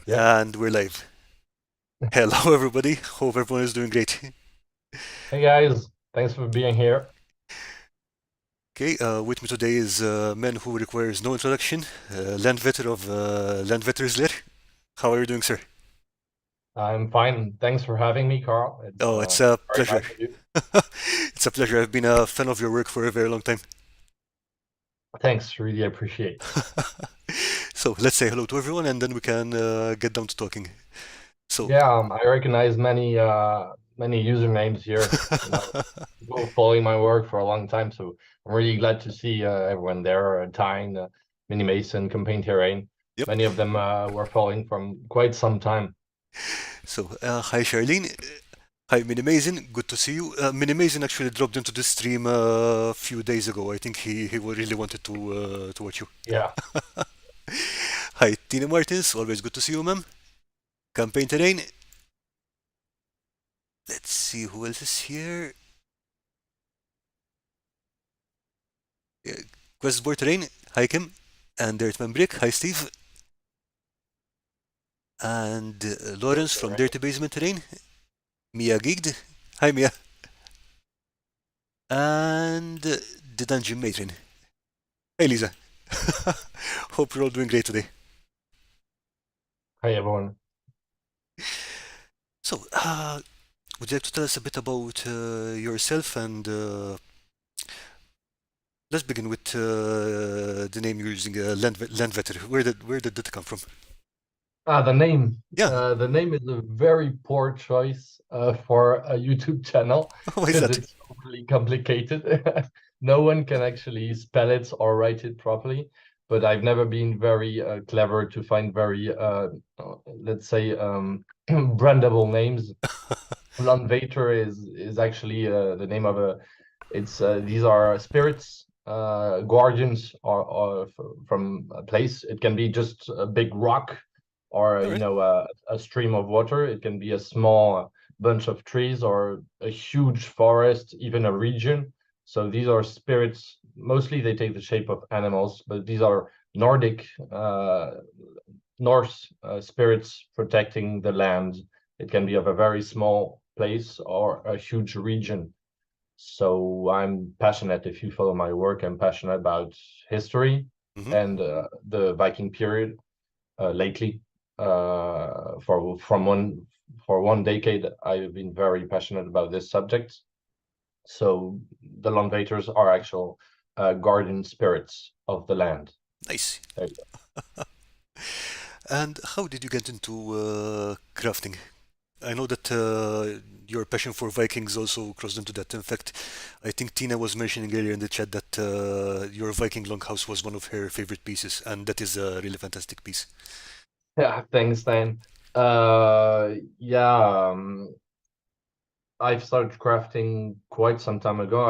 Yeah. And we're live. Hello, everybody. Hope everyone is doing great. Hey guys, thanks for being here. Okay, with me today is a man who requires no introduction, Landvaettr of Landvaettr. How are you doing, sir? I'm fine. Thanks for having me, Carl. It's Oh, it's a very pleasure. nice of you. It's a pleasure. I've been a fan of your work for a very long time. Thanks, really appreciate. So let's say hello to everyone and then we can get down to talking. So, Yeah, I recognize many usernames here. You know, people following my work for a long time, so I'm really glad to see everyone there. Tyne, Mini Mason, Campaign Terrain. yep. Many of them were following from quite some time. So, hi, Charlene. Hi, Minimazin. Good to see you. Minimazin actually dropped into this stream a few days ago. I think he really wanted to watch you. Yeah. Hi, Tina Martins. Always good to see you, ma'am. Campaign Terrain. Let's see who else is here. Yeah, Questboard Terrain. Hi, Kim. And Dirtman Brick. Hi, Steve. And Campaign Lawrence from Terrain. Dirty Basement Terrain. Mia Gigged. Hi, Mia. And the Dungeon Matron. Hey, Lisa. Hope you're all doing great today. Hi everyone. So, would you like to tell us a bit about yourself and let's begin with the name you're using, Landvetter. Where did that come from? Ah, the name. Yeah. The name is a very poor choice for a YouTube channel Why is because that? it's overly complicated. No one can actually spell it or write it properly. But I've never been very clever to find very, let's say, brandable names. Landvaettr is actually the name of a. It's these are spirits, guardians, or from a place. It can be just a big rock, or All right. a stream of water. It can be a small bunch of trees, or a huge forest, even a region. So these are spirits. Mostly, they take the shape of animals, but these are Nordic, Norse spirits protecting the land. It can be of a very small place or a huge region. So I'm passionate. If you follow my work, I'm passionate about history Mm-hmm. and the Viking period lately. For from one for one decade, I've been very passionate about this subject. So the Landvaettrs are actual guardian spirits of the land. Nice. There you go. And how did you get into crafting? I know that your passion for Vikings also crossed into that. In fact, I think Tina was mentioning earlier in the chat that your Viking Longhouse was one of her favorite pieces, and that is a really fantastic piece. Yeah, thanks, Dan. Yeah, I've started crafting quite some time ago.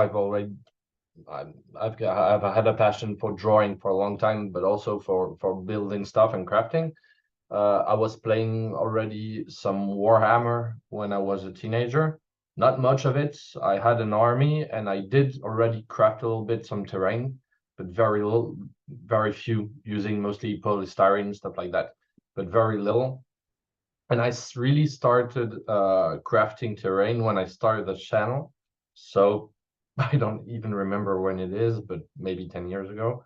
I've had a passion for drawing for a long time, but also for building stuff and crafting. I was playing already some Warhammer when I was a teenager. Not much of it. I had an army and I did already craft a little bit some terrain, but very little, very few, using mostly polystyrene, stuff like that, but very little. And really started crafting terrain when I started the channel. So I don't even remember when it is, but maybe 10 years ago.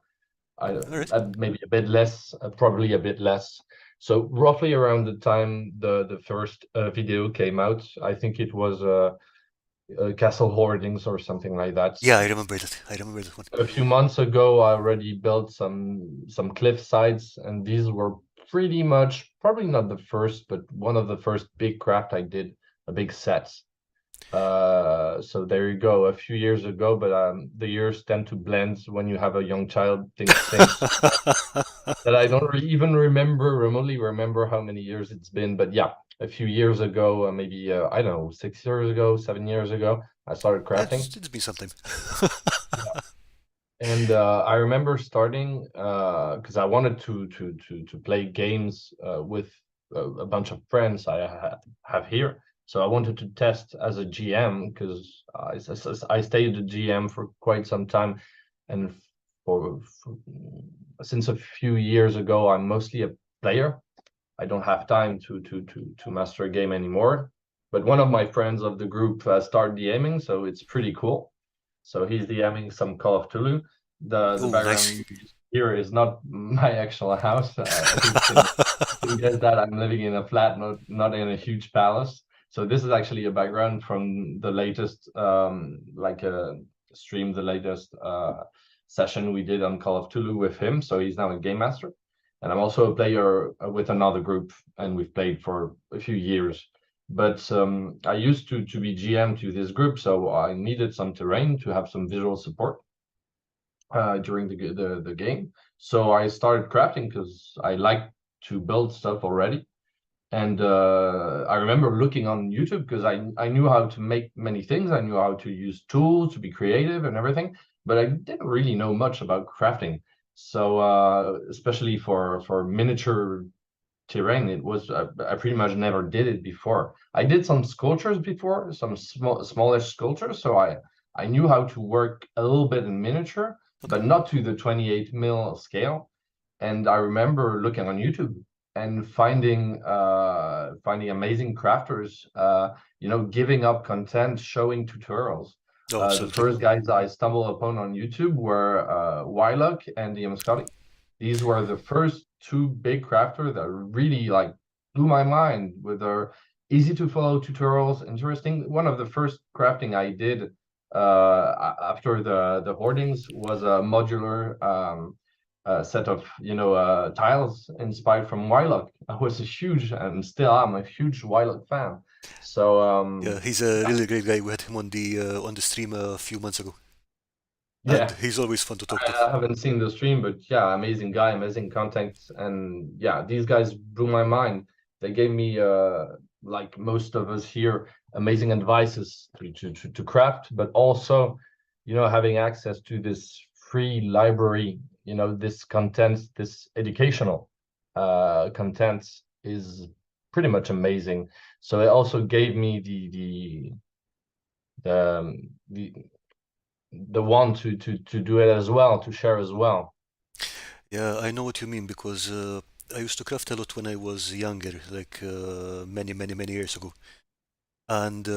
All right. Maybe a bit less, probably a bit less. So roughly around the time the first video came out, I think it was Castle Hoardings or something like that. Yeah, I remember that. I remember that one. A few months ago, I already built some cliff sides, and these were pretty much probably not the first, but one of the first big craft I did, a big set. So there you go, a few years ago, but the years tend to blend when you have a young child. Things change so much that I don't even remotely remember how many years it's been. But yeah, a few years ago, maybe I don't know, 6 years ago, 7 years ago, I started Yeah, crafting. it's been some time. Yeah. And I remember starting because I wanted to play games with a bunch of friends have here. So I wanted to test as a GM because I stayed a GM for quite some time, and for since a few years ago, I'm mostly a player. I don't have time to master a game anymore. But one of my friends of the group started DMing, so it's pretty cool. So he's DMing some Call of Cthulhu. The Oh, background nice. you hear is not my actual house. I think you can guess that I'm living in a flat, not in a huge palace. So this is actually a background from the latest like stream, the latest session we did on Call of Cthulhu with him. So he's now a game master. And I'm also a player with another group, and we've played for a few years. But I used to be GM to this group, so I needed some terrain to have some visual support during the game. So I started crafting because I like to build stuff already. And I remember looking on YouTube because I knew how to make many things. I knew how to use tools to be creative and everything, but I didn't really know much about crafting. So especially for miniature terrain, it was I pretty much never did it before. I did some sculptures before, some smallish sculptures, so I knew how to work a little bit in miniature, Okay. but not to the 28 mil scale. And I remember looking on YouTube and finding amazing crafters, giving up content, showing tutorials. Oh, The absolutely. first guys I stumbled upon on YouTube were Wylock and the Scotty. These were the first two big crafters that really like blew my mind with their easy to follow tutorials. Interesting. One of the first crafting I did after the hoardings was a modular set of tiles inspired from Wylock. I was a huge and still am a huge Wylock fan. So Yeah, he's a yeah, really great guy. We had him on the stream a few months ago, and yeah. he's always fun to talk to. I haven't seen the stream, but yeah, amazing guy, amazing content, and yeah, these guys blew my mind. They gave me, like most of us here, amazing advices to craft, but also, having access to this free library, this content, this educational content is pretty much amazing. So it also gave me the want to do it as well, to share as well. Yeah, I know what you mean because I used to craft a lot when I was younger, like many, many, many years ago. And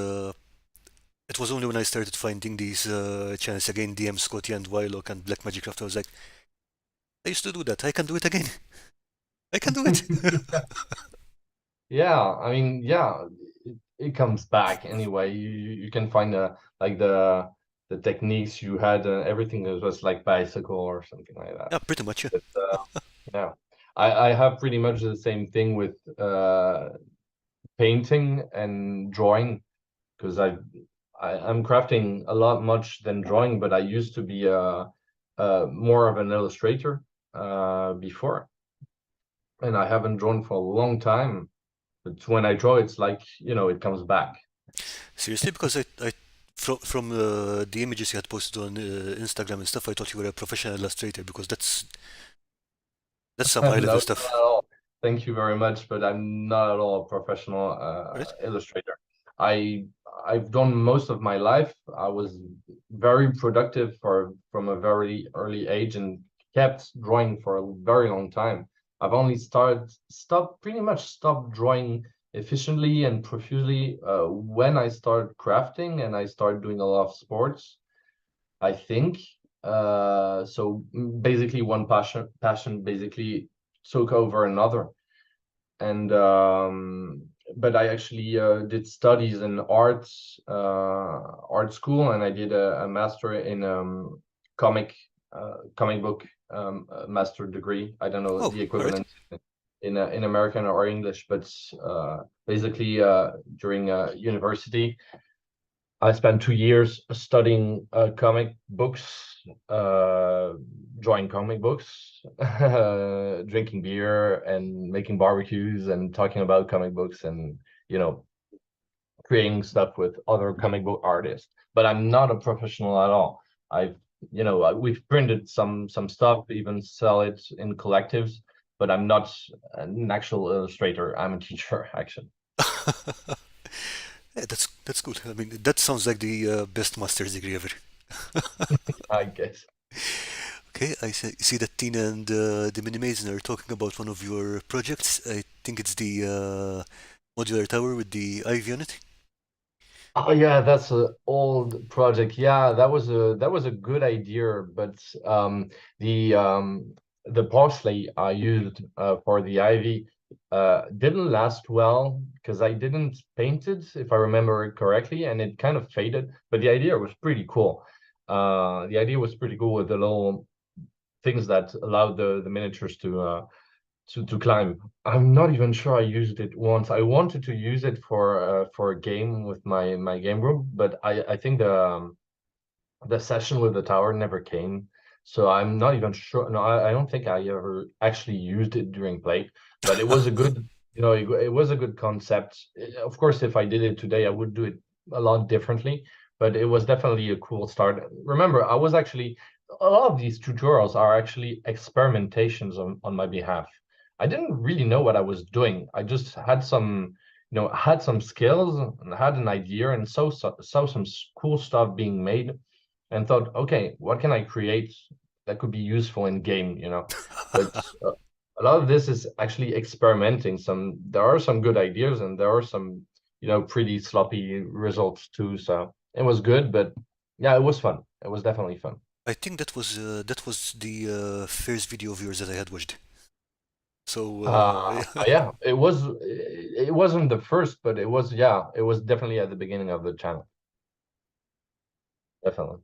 it was only when I started finding these channels again, DM Scotty and Wylock and Black Magic Craft, I was like, I used to do that. I can do it again. I can do it. Yeah, I mean, yeah, it comes back anyway. You can find like the techniques you had, everything that was like bicycle or something like that. Yeah, pretty much. Yeah. But yeah, I have pretty much the same thing with painting and drawing because I'm crafting a lot much than drawing, but I used to be more of an illustrator before, and I haven't drawn for a long time. But when I draw, it's like, it comes back. Seriously, because from the images you had posted on Instagram and stuff, I thought you were a professional illustrator because that's some high No, level not stuff, at all. Thank you very much, but I'm not at all a professional right? illustrator. I I've done most of my life. I was very productive from a very early age and kept drawing for a very long time. I've only pretty much stopped drawing efficiently and profusely when I started crafting and I started doing a lot of sports. I think. So basically one passion basically took over another. And but I actually did studies in art school, and I did a master in comic book master degree. I don't know Oh, the all right. equivalent in American or English, but basically during university I spent 2 years studying comic books, drawing comic books, drinking beer, and making barbecues, and talking about comic books, and you know, creating stuff with other comic book artists. But I'm not a professional at all. I've, we've printed some stuff, even sell it in collectives, but I'm not an actual illustrator. I'm a teacher, actually. Yeah, that's good. I mean, that sounds like the best master's degree ever. I guess. Okay, see that Tina and the Minimason are talking about one of your projects. I think it's the modular tower with the ivy on it. Oh yeah, that's an old project. Yeah, that was a good idea, but um the um the parsley I used for the ivy didn't last well because I didn't paint it, if I remember it correctly, and it kind of faded. But the idea was pretty cool. The idea was pretty cool with the little things that allowed the miniatures to climb. I'm not even sure I used it once. I wanted to use it for a game with my game room, but I think the session with the tower never came. So I'm not even sure. No, I don't think I ever actually used it during play, but it was a good, it was a good concept. Of course, if I did it today, I would do it a lot differently, but it was definitely a cool start. Remember, I was actually, a lot of these tutorials are actually experimentations on my behalf. I didn't really know what I was doing. I just had had some skills and had an idea and saw some cool stuff being made and thought, okay, what can I create that could be useful in game, But a lot of this is actually experimenting. There are some good ideas and there are some, pretty sloppy results too. So it was good, but yeah, it was fun. It was definitely fun. I think that was the first video of yours that I had watched. So Yeah, it wasn't the first, but it was definitely at the beginning of the channel. Definitely.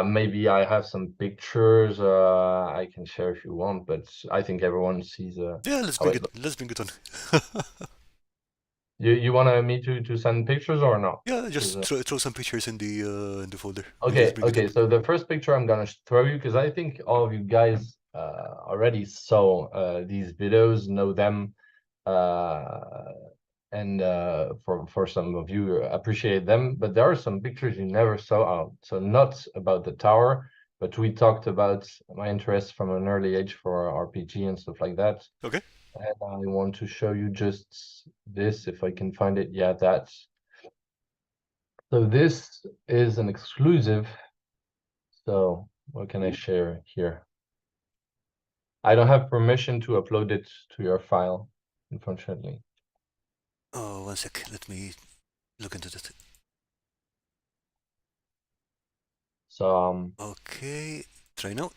Maybe I have some pictures I can share if you want, but I think everyone sees yeah, let's how bring it it looks. let's bring it on. You want me to send pictures or not? Yeah, 'Cause, just throw some pictures in the folder. We'll just okay, bring it okay. up. So the first picture I'm gonna throw you because I think all of you guys already saw these videos, know them, uh, and for some of you appreciate them. But there are some pictures you never saw. So not about the tower, but we talked about my interest from an early age for RPG and stuff like that. Okay. And I want to show you just this, if I can find it. Yeah, that's. So this is an exclusive. So what can I share here? I don't have permission to upload it to your file, unfortunately. Oh, one sec. Let me look into that. So Okay. Try now.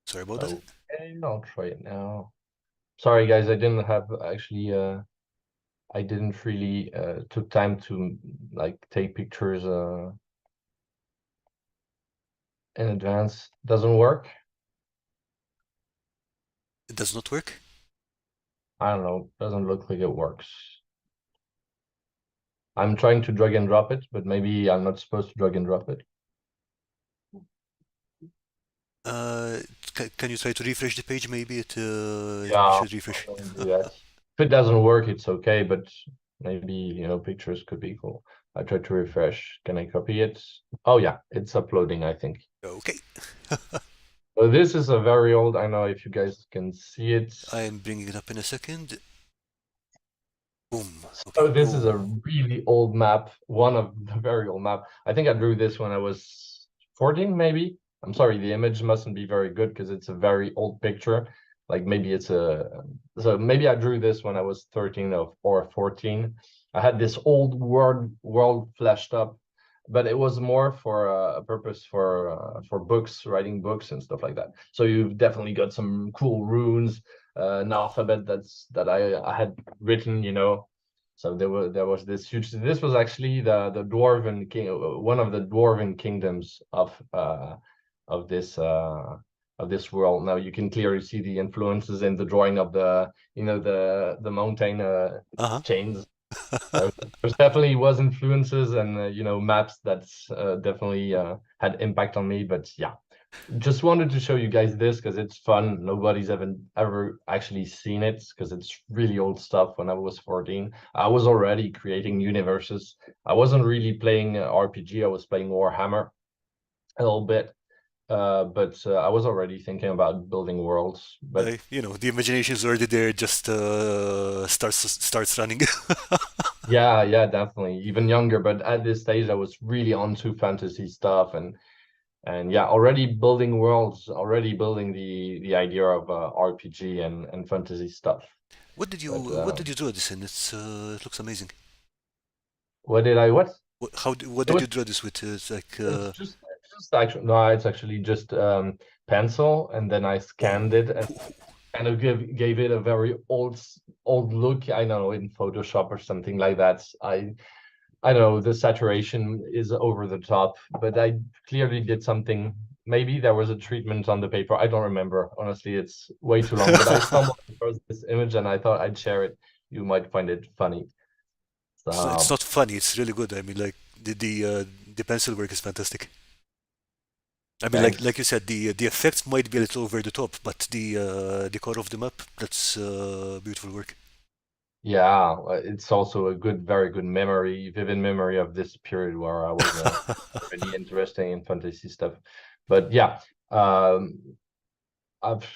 Sorry about that. okay, I'll try it now. Sorry guys, I didn't have actually I didn't really took time to like take pictures in advance. Doesn't work. It does not work. I don't know. Doesn't look like it works. I'm trying to drag and drop it, but maybe I'm not supposed to drag and drop it. Uh, can you try to refresh the page? Maybe it Yeah, should refresh. I'm gonna do that. If it doesn't work, it's okay, but maybe, pictures could be cool. I try to refresh. Can I copy it? Oh yeah, it's uploading, I think. Okay. So this is a very old, I know if you guys can see it. I am bringing it up in a second. Boom. Okay. So this is a Oh, really old map, one of the very old map. I think I drew this when I was 14, maybe. I'm sorry, the image mustn't be very good because it's a very old picture. Like maybe so maybe I drew this when I was 13 or 14. I had this old world fleshed up, but it was more for a purpose for books, writing books and stuff like that. So you've definitely got some cool runes, an alphabet that I had written, So there was this huge. This was actually the dwarven king, one of the dwarven kingdoms of this of this world. Now you can clearly see the influences in the drawing of the mountain uh-huh. chains. There's definitely was influences and maps that's definitely had impact on me. But yeah, just wanted to show you guys this because it's fun. Nobody's ever actually seen it because it's really old stuff. When I was 14, I was already creating universes. I wasn't really playing RPG. I was playing Warhammer a little bit, but I was already thinking about building worlds. But The imagination is already there. Just starts running. yeah, definitely even younger. But at this stage, I was really onto fantasy stuff and And yeah, already building worlds, already building the idea of RPG and fantasy stuff. But What did you draw this in? It looks amazing. what did I what? What It did was you draw this with? It's like it's just actually no, it's actually just pencil, and then I scanned it and oh, kind of gave it a very old look. I don't know, in Photoshop or something like that. I don't know, the saturation is over the top, but I clearly did something. Maybe there was a treatment on the paper. I don't remember. Honestly, it's way too long, but I stumbled across this image and I thought I'd share it. You might find it funny. it's So not funny. It's really good. I mean, like the pencil work is fantastic. I mean, like thanks. you said, the effects might be a little over the top, but the core of the map, that's beautiful work. Yeah, it's also a good, very good memory, vivid memory of this period where I was really interested in fantasy stuff. But yeah, um, I've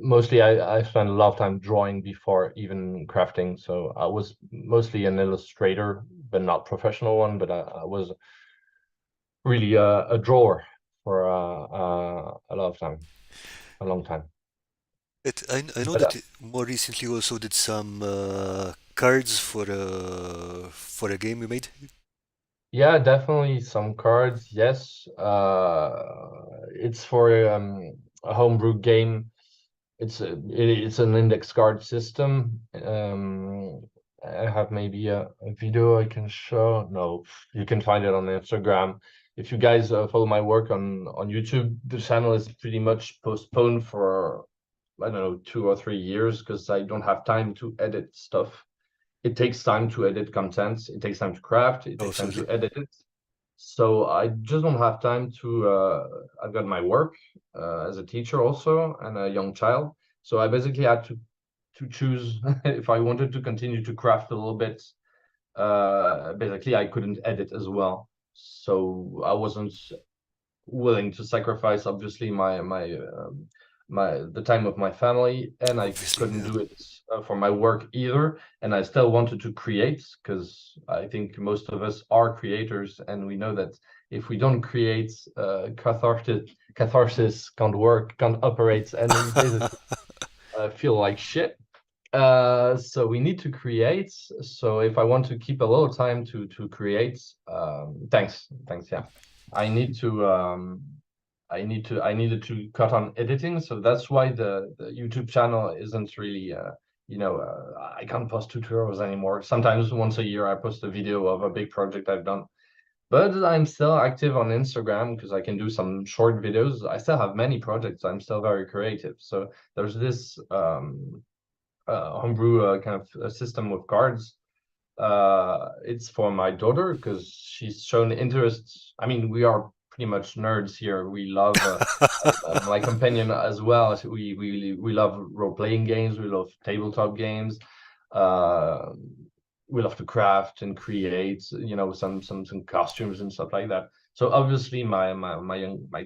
mostly I spent a lot of time drawing before even crafting. So I was mostly an illustrator, but not professional one. But I was really a drawer for a lot of time, a long time. I know But that more recently you also did some cards for a game you made. yeah, definitely some cards. Yes, it's for a homebrew game. It's an index card system. I have maybe a video I can show. No, you can find it on Instagram. If you guys follow my work on YouTube, the channel is pretty much postponed for I don't know 2 or 3 years because I don't have time to edit stuff. It takes time to edit content. It takes time to craft. It Oh, takes time absolutely. to edit it. So I just don't have time to. I've got my work as a teacher also and a young child. So I basically had to choose if I wanted to continue to craft a little bit. Basically, I couldn't edit as well, so I wasn't willing to sacrifice obviously my the time of my family, and I Obviously, couldn't yeah. do it for my work either, and I still wanted to create because I think most of us are creators and we know that if we don't create, catharsis can't work, can't operate, and we basically feel like shit. So we need to create. So if I want to keep a little time to create, thanks. Yeah, I need to. I needed to cut on editing. So that's why the YouTube channel isn't really. I can't post tutorials anymore. Sometimes once a year I post a video of a big project I've done. But I'm still active on Instagram because I can do some short videos. I still have many projects. I'm still very creative. So there's this homebrew kind of a system with cards. It's for my daughter because she's shown interest. I mean, we are pretty much nerds here. We love my companion as well. So we love role playing games. We love tabletop games. Uh, we love to craft and create. Some costumes and stuff like that. So obviously, my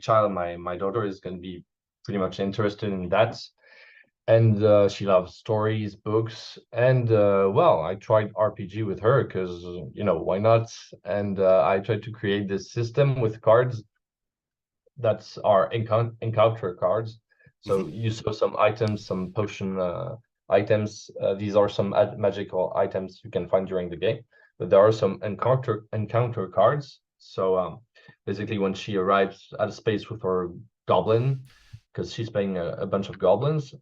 child, my daughter is going to be pretty much interested in that, and she loves stories, books, and well, I tried RPG with her because why not? And I tried to create this system with cards that are encounter cards. Hmm. So you saw some items, some potion items. These are some magical items you can find during the game, but there are some encounter cards. So basically, when she arrives at a space with her goblin, because she's playing a bunch of goblins,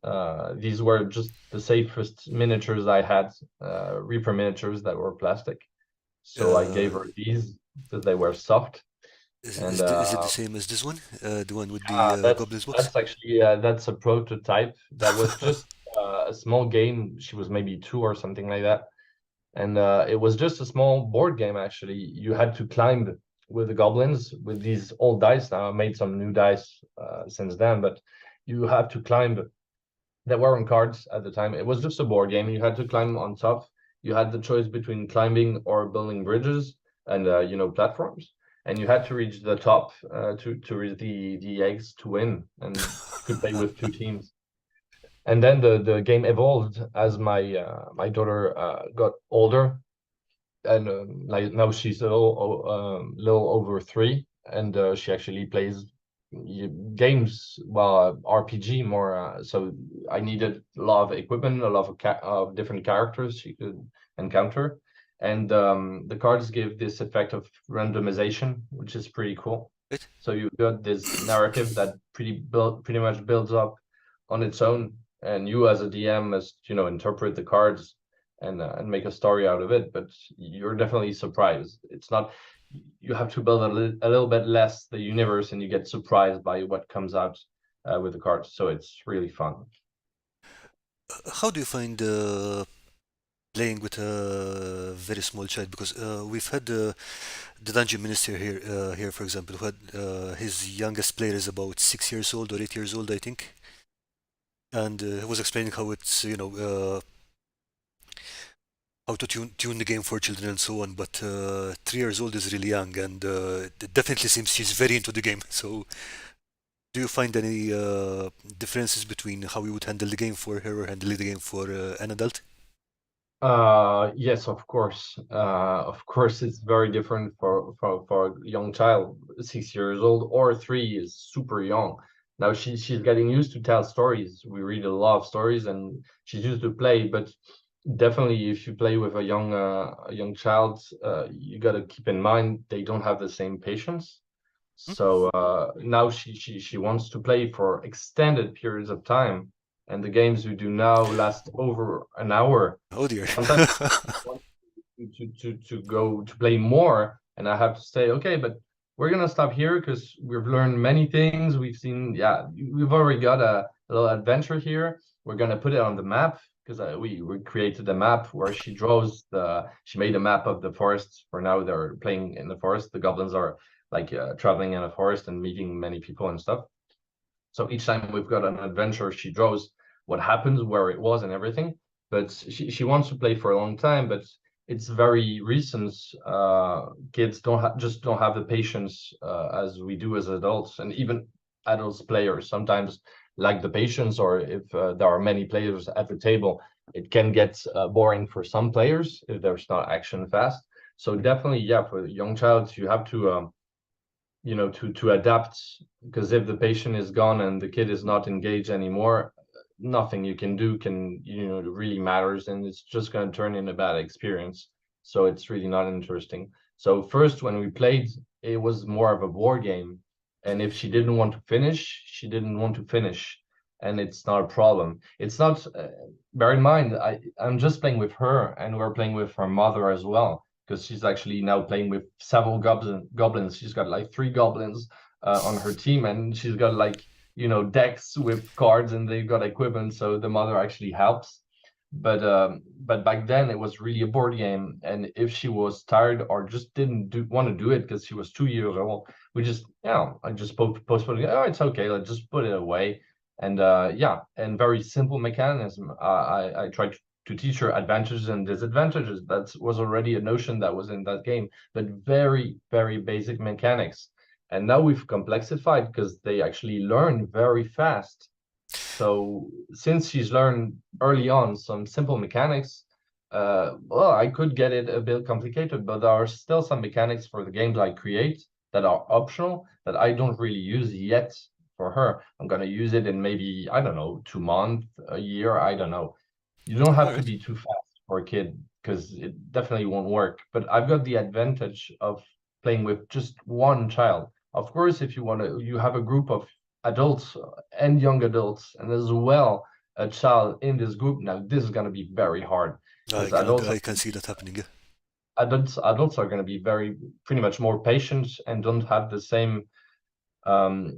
these were just the safest miniatures I had, Reaper miniatures that were plastic. So I gave Uh, her these because they were soft, and is it the same as this one? The one with the yeah, that's Goblin's box? that's actually that's a prototype. That was just a small game. She was maybe 2 or something like that, and it was just a small board game. Actually, you had to climb with the goblins with these old dice. Now I made some new dice since then, but you have to climb. There weren't cards at the time. It was just a board game. You had to climb on top. You had the choice between climbing or building bridges and platforms. And you had to reach the top to reach the eggs to win. And you could play with 2 teams. And then the game evolved as my daughter got older, and like now she's a little over 3. and she actually plays games, well, RPG more. So I needed a lot of equipment, a lot of different characters she could encounter, and the cards give this effect of randomization, which is pretty cool. Right? So you've got this narrative that pretty much builds up on its own, and you as a DM must, interpret the cards and make a story out of it. But you're definitely surprised. It's not, you have to build a little bit less the universe, and you get surprised by what comes out with the cards. So it's really fun. How do you find playing with a very small child? Because we've had the dungeon minister here, for example, who had his youngest player is about 6 years old or 8 years old, I think, and he was explaining how it's how to tune the game for children and so on. But 3 years old is really young, and it definitely seems she's very into the game. So, do you find any differences between how you would handle the game for her or handle the game for an adult? Yes, of course. Of course, it's very different for a young child. 6 years old or three is super young. Now she's getting used to tell stories. We read a lot of stories, and she's used to play. But definitely, if you play with a young child, you got to keep in mind they don't have the same patience. Hmm? So now she wants to play for extended periods of time, and the games we do now last over an hour. Oh dear. Sometimes want to go to play more, and I have to say, okay, but we're gonna stop here because we've learned many things. We've seen, yeah, we've already got a little adventure here. We're gonna put it on the map because we created a map where she made a map of the forest. For now, they're playing in the forest. The goblins are like traveling in a forest and meeting many people and stuff. So each time we've got an adventure, she draws what happens, where it was, and everything. But she wants to play for a long time, but it's very recent. Kids just don't have the patience as we do as adults, and even adults players sometimes lack the patience, or if there are many players at the table, it can get boring for some players if there's not action fast. So definitely, yeah, for young child, you have to to adapt, because if the patient is gone and the kid is not engaged anymore, nothing you can do can really matters, and it's just going to turn in a bad experience. So it's really not interesting. So first, when we played, it was more of a war game, and if she didn't want to finish, she didn't want to finish, and it's not a problem. It's not bear in mind, I'm just playing with her, and we're playing with her mother as well, because she's actually now playing with several goblins. She's got like three goblins on her team, and she's got like decks with cards, and they've got equipment. So the mother actually helps. But back then it was really a board game, and if she was tired or just didn't want to do it because she was 2 years old, we just I just postponed it. Oh, it's okay. Let's just put it away. And yeah, and very simple mechanism. I tried to teach her advantages and disadvantages. That was already a notion that was in that game, but very, very basic mechanics. And now we've complexified because they actually learn very fast. So since she's learned early on some simple mechanics, well, I could get it a bit complicated, but there are still some mechanics for the games I create that are optional that I don't really use yet for her. I'm gonna use it in maybe, I don't know, 2 months, a year, I don't know. You don't All have to right. be too fast for a kid because it definitely won't work. But I've got the advantage of playing with just one child. Of course, if you have a group of adults and young adults, and as well a child in this group. Now, this is going to be very hard because I can see that happening. Yeah. adults are going to be very pretty much more patient and don't have the same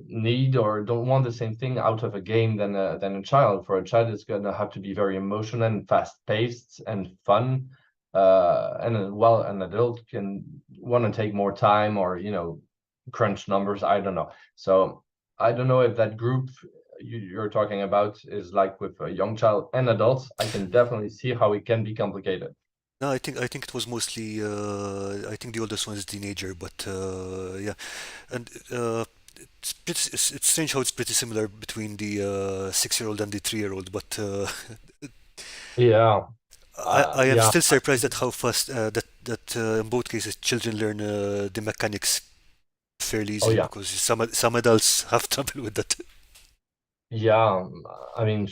need or don't want the same thing out of a game than a child. For a child, it's going to have to be very emotional and fast paced and fun. And well, an adult can want to take more time or crunch numbers. I don't know. So I don't know if that group you're talking about is like with a young child and adults. I can definitely see how it can be complicated. No, I think it was mostly I think the oldest one is teenager, but yeah, and it's strange how it's pretty similar between the 6-year-old and the 3-year-old, but Yeah, I am yeah. still surprised at how fast in both cases children learn the mechanics fairly Oh easily yeah, because some adults have trouble with that. yeah. I mean,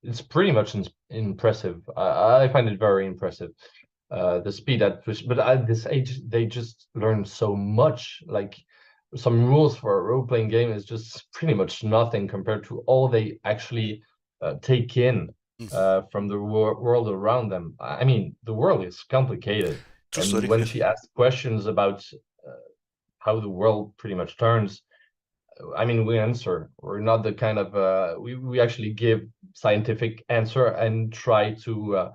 it's pretty much impressive. I find it very impressive. The speed at which, but at this age, they just learn so much. Like some rules for a role-playing game is just pretty much nothing compared to all they actually take in Mm. from the world around them. I mean, the world is complicated, True and story. when Yeah. she asks questions about how the world pretty much turns, I mean, we answer. We're not the kind of we actually give scientific answer and try to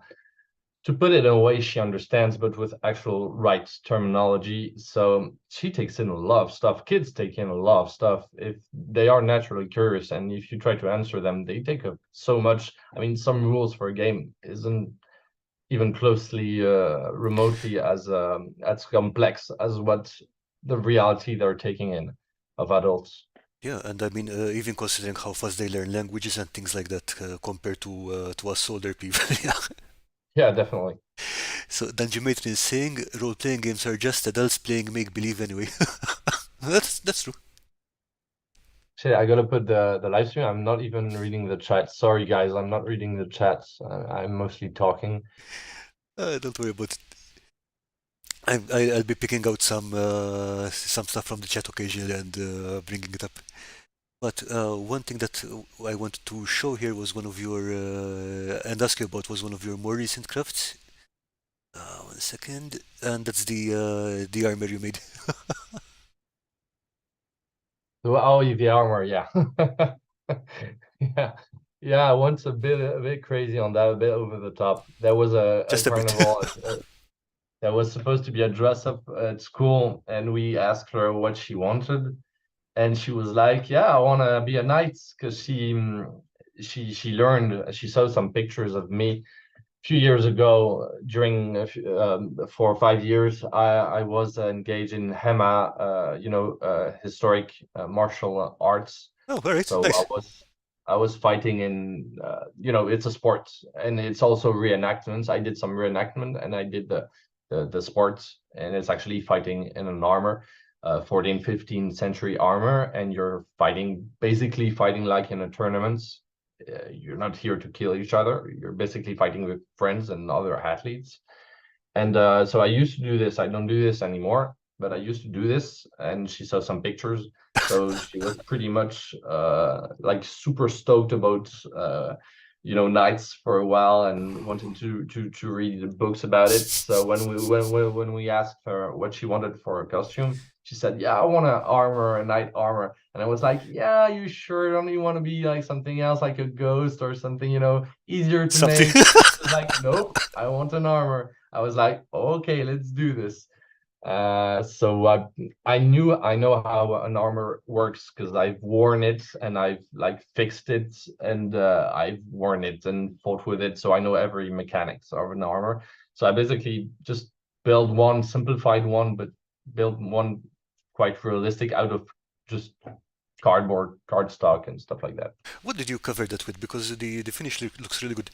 put it in a way she understands, but with actual right terminology. So she takes in a lot of stuff. Kids take in a lot of stuff if they are naturally curious, and if you try to answer them, they take up so much. I mean, some rules for a game isn't even closely remotely as complex as what the reality they're taking in of adults. Yeah, and I mean, even considering how fast they learn languages and things like that compared to us older people. Yeah. Yeah, definitely. So Danjimatri is saying role-playing games are just adults playing make-believe anyway. That's true. Shit, I gotta put the live stream. I'm not even reading the chat. Sorry, guys, I'm not reading the chats. I'm mostly talking. Don't worry about it. I'll be picking out some stuff from the chat occasionally and bringing it up. But one thing that I wanted to show here was one of your and ask you about was one of your more recent crafts. One second, and that's the armor you made. Oh, the armor, yeah. Yeah. Yeah, I went a bit crazy on that, a bit over the top. There was a Just a bit. carnival that was supposed to be a dress up at school, and we asked her what she wanted, and she was like, "Yeah, I want to be a knight," because she learned, she saw some pictures of me few years ago during 4 or 5 years. I was engaged in HEMA, historic martial arts. Oh, all right, So nice. I was fighting in it's a sport, and it's also reenactments. I did some reenactment, and I did the sports, and it's actually fighting in an armor. 14th, 15th century armor, and you're fighting, basically fighting like in a tournament. You're not here to kill each other. You're basically fighting with friends and other athletes. And so I used to do this. I don't do this anymore, but I used to do this. And she saw some pictures. So she was pretty much like super stoked about knights for a while, and wanted to read the books about it. So when we asked her what she wanted for a costume, she said, "Yeah, I want an armor, a knight armor." And I was like, "Yeah, you sure don't you want to be like something else, like a ghost or something, easier to Something. make?" She was like, "Nope, I want an armor." I was like, "Okay, let's do this." So I know how an armor works because I've worn it, and I've like fixed it, and I've worn it and fought with it, so I know every mechanics of an armor. So I basically just build one simplified one, but build one quite realistic out of just cardboard, cardstock, and stuff like that. What did you cover that with? Because the finish looks really good.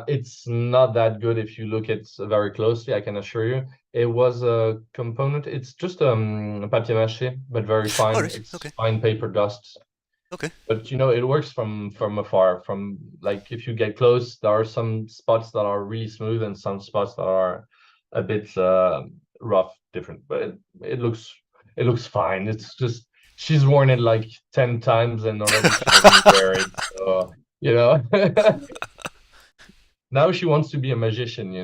It's not that good if you look at very closely, I can assure you. It was a component. It's just papier mâché, but very All fine. right. It's Okay. fine paper dust. Okay. But it works from afar. From like if you get close, there are some spots that are really smooth and some spots that are a bit rough, different. But it looks fine. It's just she's worn it like 10 times and already she doesn't wear it. So, you know. Now she wants to be a magician.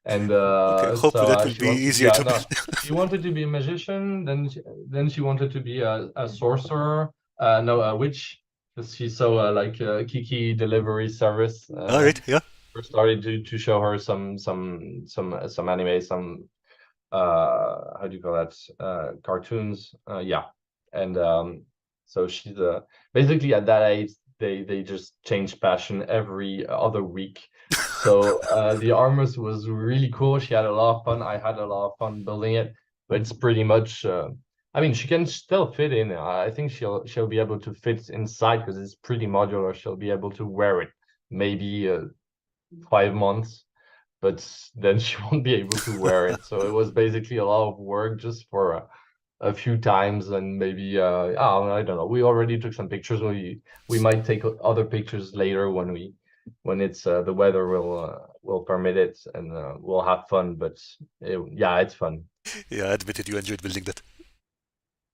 And Okay. Hopefully so that will she be wants to be easier to no, build. she wanted to be a magician, then she wanted to be a sorcerer, no, a witch, because she saw like a Kiki delivery service. All right. Yeah. First started to show her some anime, some how do you call that, cartoons, yeah. And so she's basically at that age they just change passion every other week. So the armors was really cool. She had a lot of fun. I had a lot of fun building it, but it's pretty much I mean, she can still fit in. I think she'll be able to fit inside because it's pretty modular. She'll be able to wear it maybe 5 months, but then she won't be able to wear it. So it was basically a lot of work just for a few times, and maybe oh, I don't know. We already took some pictures. We might take other pictures later when it's the weather will permit it, and we'll have fun. But yeah, it's fun. Yeah, I admitted you enjoyed building that.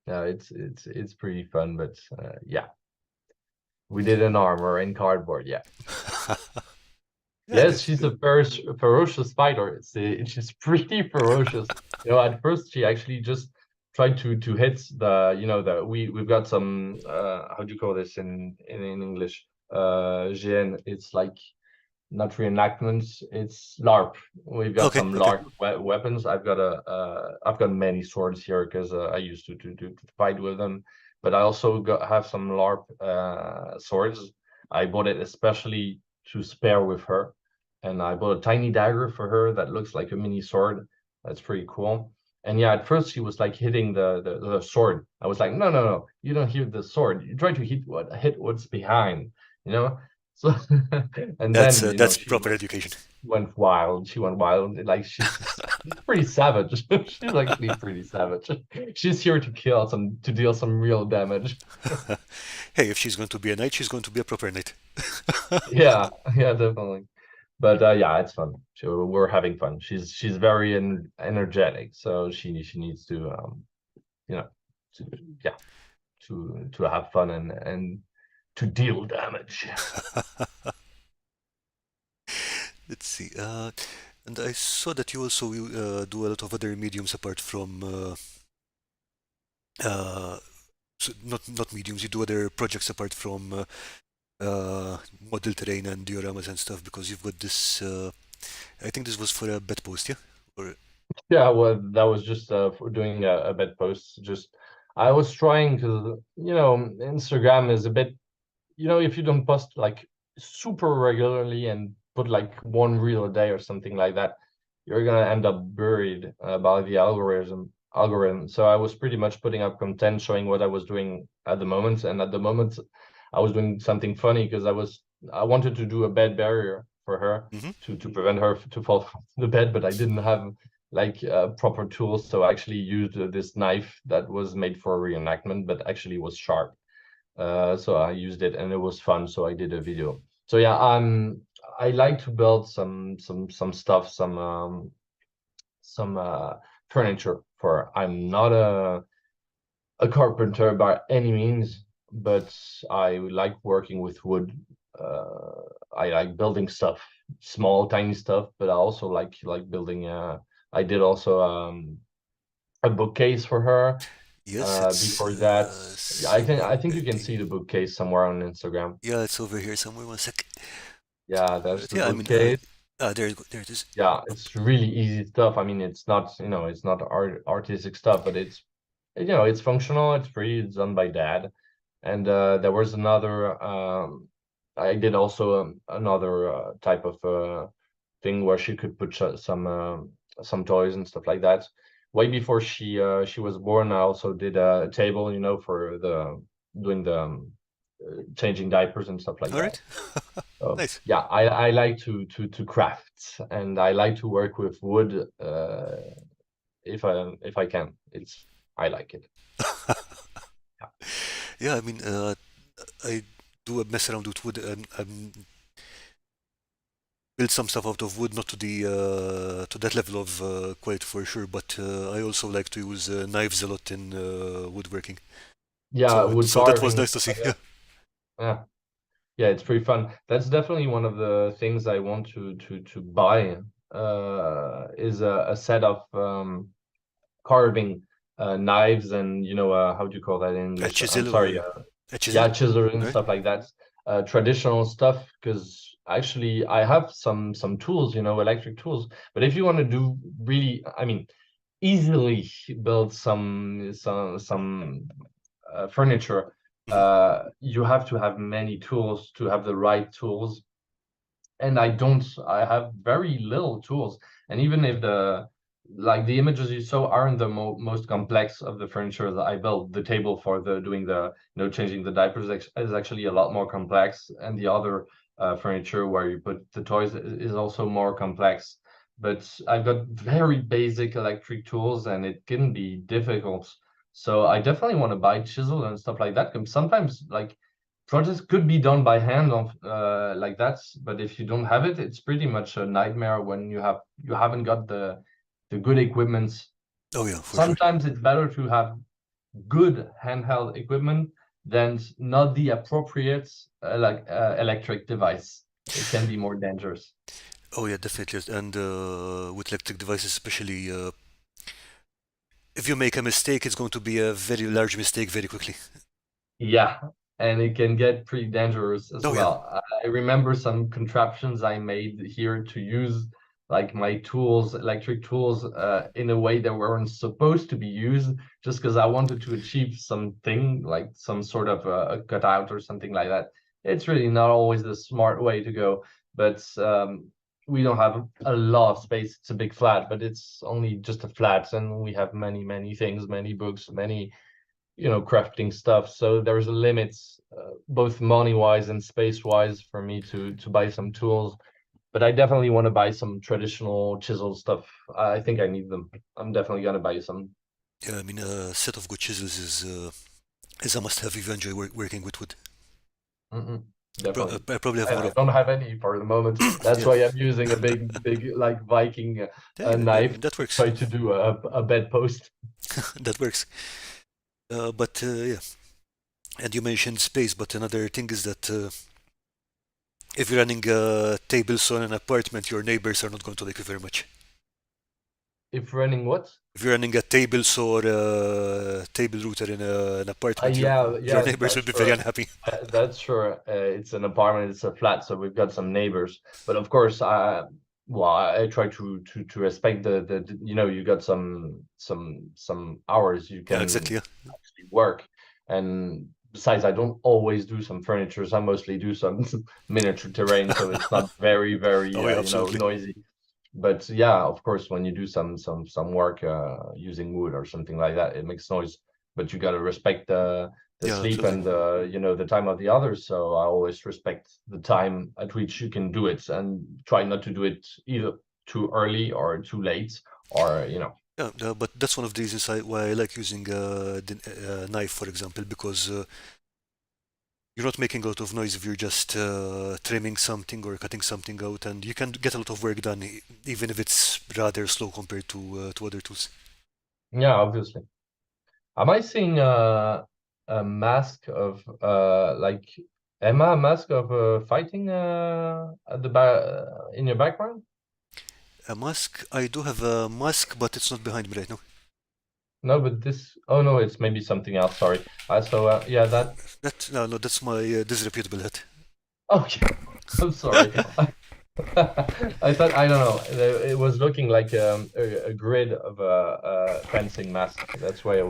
Yeah, it's pretty fun. But yeah, we did an armor in cardboard. Yeah. Yeah, Yes, that's she's a very ferocious fighter. She's pretty ferocious. You know, at first she actually just tried to hit the, you know, the we've got some how do you call this in English? GN. It's like not reenactments, it's LARP. We've got okay. some Okay. LARP weapons. I've got many swords here because I used to fight with them, but I also have some LARP swords. I bought it especially to spare with her, and I bought a tiny dagger for her that looks like a mini sword. That's pretty cool. And yeah, at first she was like hitting the sword. I was like, no, no, no, you don't hit the sword. You try to hit what's behind, you know? So and then you know That's proper education. went wild. She went wild. Like she's pretty savage. She's actually pretty savage. She's here to kill some to deal some real damage. Hey, if she's going to be a knight, she's going to be a proper knight. Yeah, yeah, definitely. But yeah, it's fun. We're having fun. She's very energetic, so she needs to you know to, yeah to have fun and to deal damage. Let's see. And I saw that you also do a lot of other mediums apart from uh, not mediums. You do other projects apart from model terrain and dioramas and stuff because you've got this. I think this was for a bed post, yeah? Or Yeah, well, that was just for doing a bed post. Just I was trying to, you know, Instagram is a bit, you know, if you don't post like super regularly and put like one reel a day or something like that, you're gonna end up buried by the algorithm. So I was pretty much putting up content showing what I was doing at the moment, and at the moment I was doing something funny because I wanted to do a bed barrier for her Mhm. to prevent her to fall from the bed, but I didn't have like proper tools, so I actually used this knife that was made for a reenactment, but actually was sharp. So I used it and it was fun. So I did a video. So yeah, I like to build some stuff, some furniture for. I'm not a carpenter by any means, but I like working with wood. I like building stuff, small, tiny stuff, but I also like building. I did also a bookcase for her. Yes, it's Before that, I think you can see the separating. bookcase somewhere on Instagram. Yeah, it's over here somewhere. One sec. Yeah, that's But the yeah, I mean, bookcase. there, there it is. Yeah, it's really easy stuff. I mean, it's not, you know, it's not artistic stuff, but it's, you know, it's functional. It's free. It's done by dad. And there was another. I did also another type of thing where she could put some toys and stuff like that. Way before she was born, I also did a table, you know, for the doing the changing diapers and stuff like All that. right, So nice. yeah, I like to craft and I like to work with wood if I can. I like it. Yeah. Yeah, I mean, I do a mess around with wood and build some stuff out of wood, not to that level of quality for sure, but I also like to use knives a lot in woodworking. Yeah, wood So that was carving and nice to stuff see. like Yeah. that. Yeah. Yeah, it's pretty fun. That's definitely one of the things I want to buy is a set of carving knives and you know how do you call that in A English? I'm chisel sorry, or a chisel, yeah, chisel and right? stuff like that. Traditional stuff because actually I have some tools, you know, electric tools. But if you want to do really, I mean, easily build some furniture, Hmm. you have to have many tools to have the right tools. And I have very little tools. And even if the images you saw aren't the most complex of the furniture that I built, the table for the doing the you know changing the diapers is actually a lot more complex, and the other furniture where you put the toys is also more complex. But I've got very basic electric tools, and it can be difficult So I definitely want to buy chisel and stuff like that. Sometimes like projects could be done by hand of like that, but if you don't have it, it's pretty much a nightmare when you haven't got the good equipment. Oh yeah, for sure. Sometimes it's better to have good handheld equipment than not the appropriate electric device. It can be more dangerous. Oh yeah, definitely. And with electric devices, especially, if you make a mistake, it's going to be a very large mistake very quickly. Yeah, and it can get pretty dangerous as Oh yeah, well. I remember some contraptions I made here to use like my tools, electric tools, in a way that weren't supposed to be used, just because I wanted to achieve something like some sort of a cutout or something like that. It's really not always the smart way to go, but we don't have a lot of space. It's a big flat, but it's only just a flat, and we have many, many things, many books, many crafting stuff. So there's a limit, both money wise and space wise, for me to buy some tools. But I definitely want to buy some traditional chisel stuff. I think I need them. I'm definitely gonna buy some. yeah. I mean, a set of good chisels is a must-have if you enjoy working with wood. Mm-mm, definitely. I probably have one I of. don't have any for the moment. That's Yeah, why I'm using a big like Viking yeah, I knife mean that to works. try to do a bedpost. That works. But yeah, and you mentioned space, but another thing is that if you're running a table saw in an apartment, your neighbors are not going to like you very much. If running what? If you're running a table saw or a table router in an apartment, Yeah, your yeah, neighbors will that's be very true. unhappy. That's true. It's an apartment, it's a flat, so we've got some neighbors. But of course, I try to respect you got some hours you Yeah, can exactly. Yeah, actually work. And besides, I don't always do some furniture. I mostly do some miniature terrain, so it's not very oh yeah, absolutely. noisy. But yeah, of course, when you do some work using wood or something like that, it makes noise. But you got to respect the Yeah, sleep absolutely. and the time of the others. So I always respect the time at which you can do it and try not to do it either too early or too late or Yeah, but that's one of the reasons why I like using the knife, for example, because you're not making a lot of noise if you're just trimming something or cutting something out, and you can get a lot of work done, even if it's rather slow compared to other tools. yeah, obviously. Am I seeing a mask of like Emma, a mask of fighting at the back in your background? A mask? I do have a mask, but it's not behind me right now. No, but this. Oh no, it's maybe something else. Sorry. So yeah, that. That no, no, that's my disreputable hat. Okay, I'm sorry. I thought I don't know. It was looking like a grid of a fencing mask. That's why I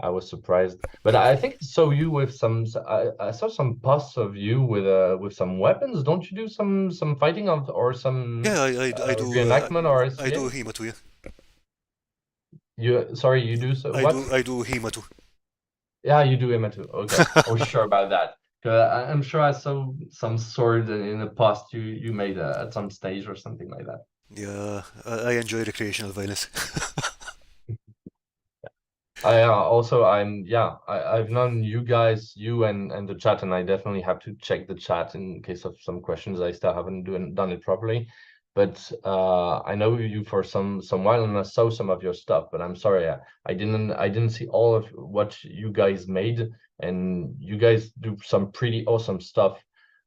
was surprised. But I think I saw you with I saw some posts of you with some weapons. Don't you do some fighting of or some Yeah, reenactment or I do SCA? HEMA too. Yeah, You sorry, you do so what? I do HEMA too. Yeah, you do Emma too. Okay, I was sure about that. I'm sure I saw some sword in the past you made at some stage or something like that. Yeah, I enjoy recreational violence. I also I've known you guys, you and the chat, and I definitely have to check the chat in case of some questions. I still haven't done it properly, but I know you for some while, and I saw some of your stuff. But I'm sorry, I didn't see all of what you guys made, and you guys do some pretty awesome stuff.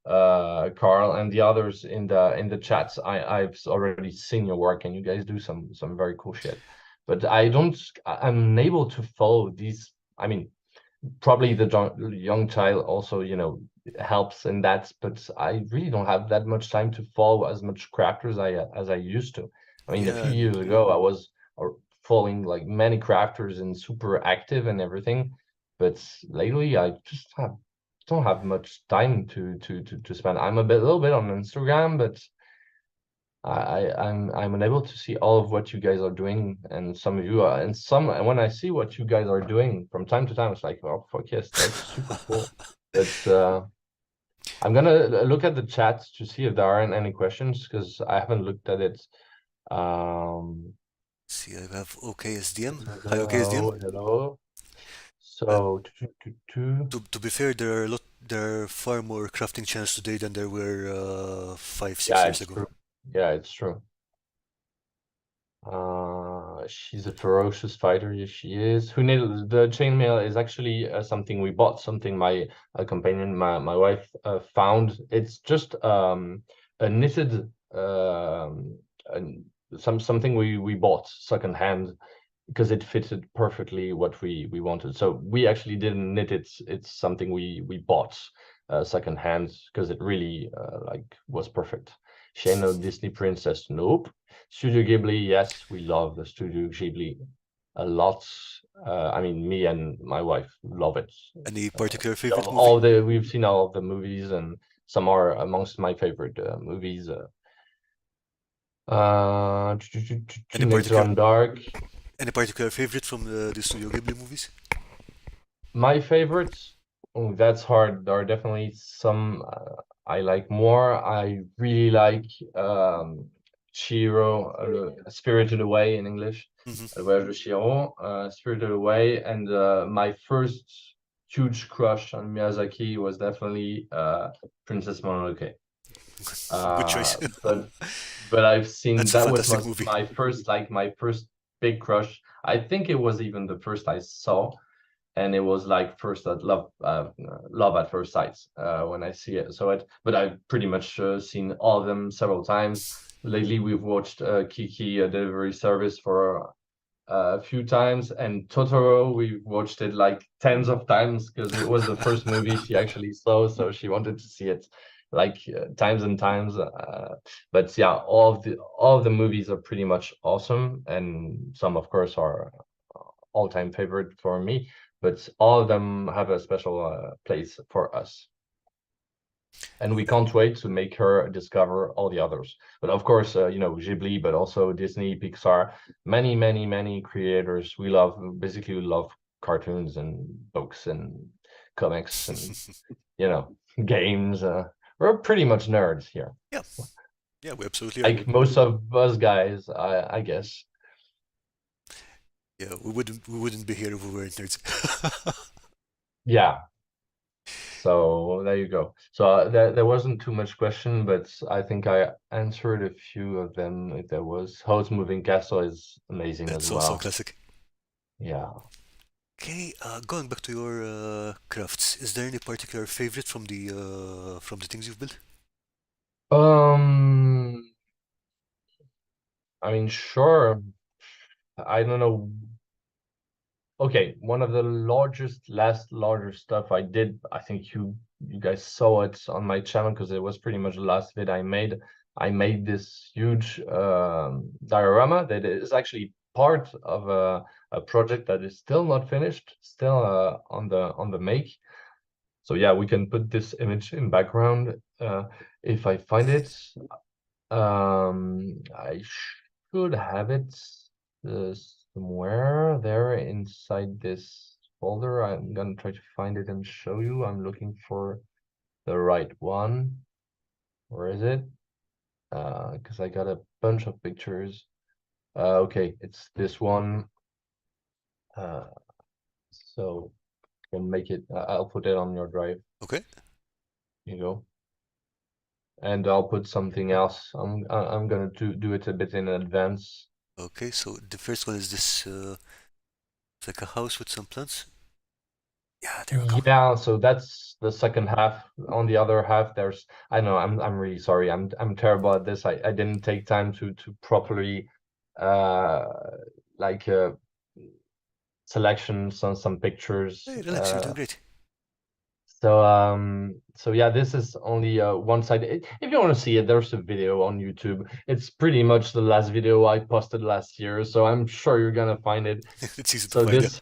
Karl and the others in the chats, I've already seen your work, and you guys do some very cool shit, but I'm unable to follow these. I mean, probably the young child also, helps in that, but I really don't have that much time to follow as much crafters as I used to. I mean, a Yeah, few years ago, I was following like many crafters and super active and everything, but lately I just don't have much time to spend. I'm a little bit on Instagram, but I'm unable to see all of what you guys are doing, and some of you are, and some. And when I see what you guys are doing from time to time, it's like, oh fuck yes, that's super cool. But I'm gonna look at the chat to see if there aren't any questions because I haven't looked at it. Um, see, I have OKSDM. Hi, OKSDM. hello, hello. So To be fair, there are far more crafting channels today than there were 5, 6 yeah, years it's ago. true. Yeah, it's true. She's a ferocious fighter. Yes, she is. Who knitted the chainmail is actually something we bought, something my companion, my wife, found. It's just a knitted an- something we bought secondhand because it fitted perfectly what we wanted. So we actually didn't knit it. It's something we bought secondhand because it really like was perfect. Shane, Disney princess, nope. Studio Ghibli, yes, we love the Studio Ghibli a lot. I mean, me and my wife love it. Any particular We love favorite movie? we've seen all of the movies, and some are amongst my favorite movies. Any Later particular on Dark. any particular favorite from the Studio Ghibli movies? My favorites, oh, that's hard. There are definitely some I like more. I really like Chihiro, Spirited Away in English. Hmm. El Voyage de Chihiro, Spirited Away, and my first huge crush on Miyazaki was definitely Princess Mononoke. Good choice. But I've seen That's a that was fantastic movie. my first big crush. I think it was even the first I saw, and it was like first at love at first sight when I see it. So but I've pretty much seen all of them several times. Lately, we've watched Kiki, a delivery service, for a few times, and Totoro, we watched it like tens of times because it was the first movie she actually saw, so she wanted to see it like times and times. But yeah, all of the movies are pretty much awesome, and some, of course, are all-time favorite for me. But all of them have a special place for us, and we can't wait to make her discover all the others. But of course, Ghibli, but also Disney, Pixar, many creators. We love cartoons and books and comics and you know games. We're pretty much nerds here, Yeah, yeah, we absolutely are. like most of us guys, I guess. Yeah, we wouldn't be here if we weren't nerds. Yeah. So there you go. So there wasn't too much question, but I think I answered a few of them. If there was, House Moving Castle is amazing as That's also a well. classic. Yeah. Okay, going back to your crafts, is there any particular favorite from the things you've built? Um, I mean, sure. I don't know. Okay, one of the largest stuff I did, I think you guys saw it on my channel because it was pretty much the last vid I made. I made this huge diorama that is actually part of a project that is still not finished, still on the make. So yeah, we can put this image in background if I find it. I should have it uh, somewhere there inside this folder. I'm gonna try to find it and show you. I'm looking for the right one. Where is it? Because I got a bunch of pictures. Okay, it's this one. Uh, so can make it. I'll put it on your drive. Okay, You go, and I'll put something else. I'm gonna do it a bit in advance. okay. So the first one is this. It's like a house with some plants. Yeah, there we go. Yeah, so that's the second half. On the other half, there's I know I'm really sorry. I'm terrible at this. I didn't take time to properly uh like selection some pictures. Hey, relax, you're doing great. So yeah, this is only one side. If you want to see it, there's a video on YouTube. It's pretty much the last video I posted last year, so I'm sure you're gonna find it. It's easy to So find, yeah. this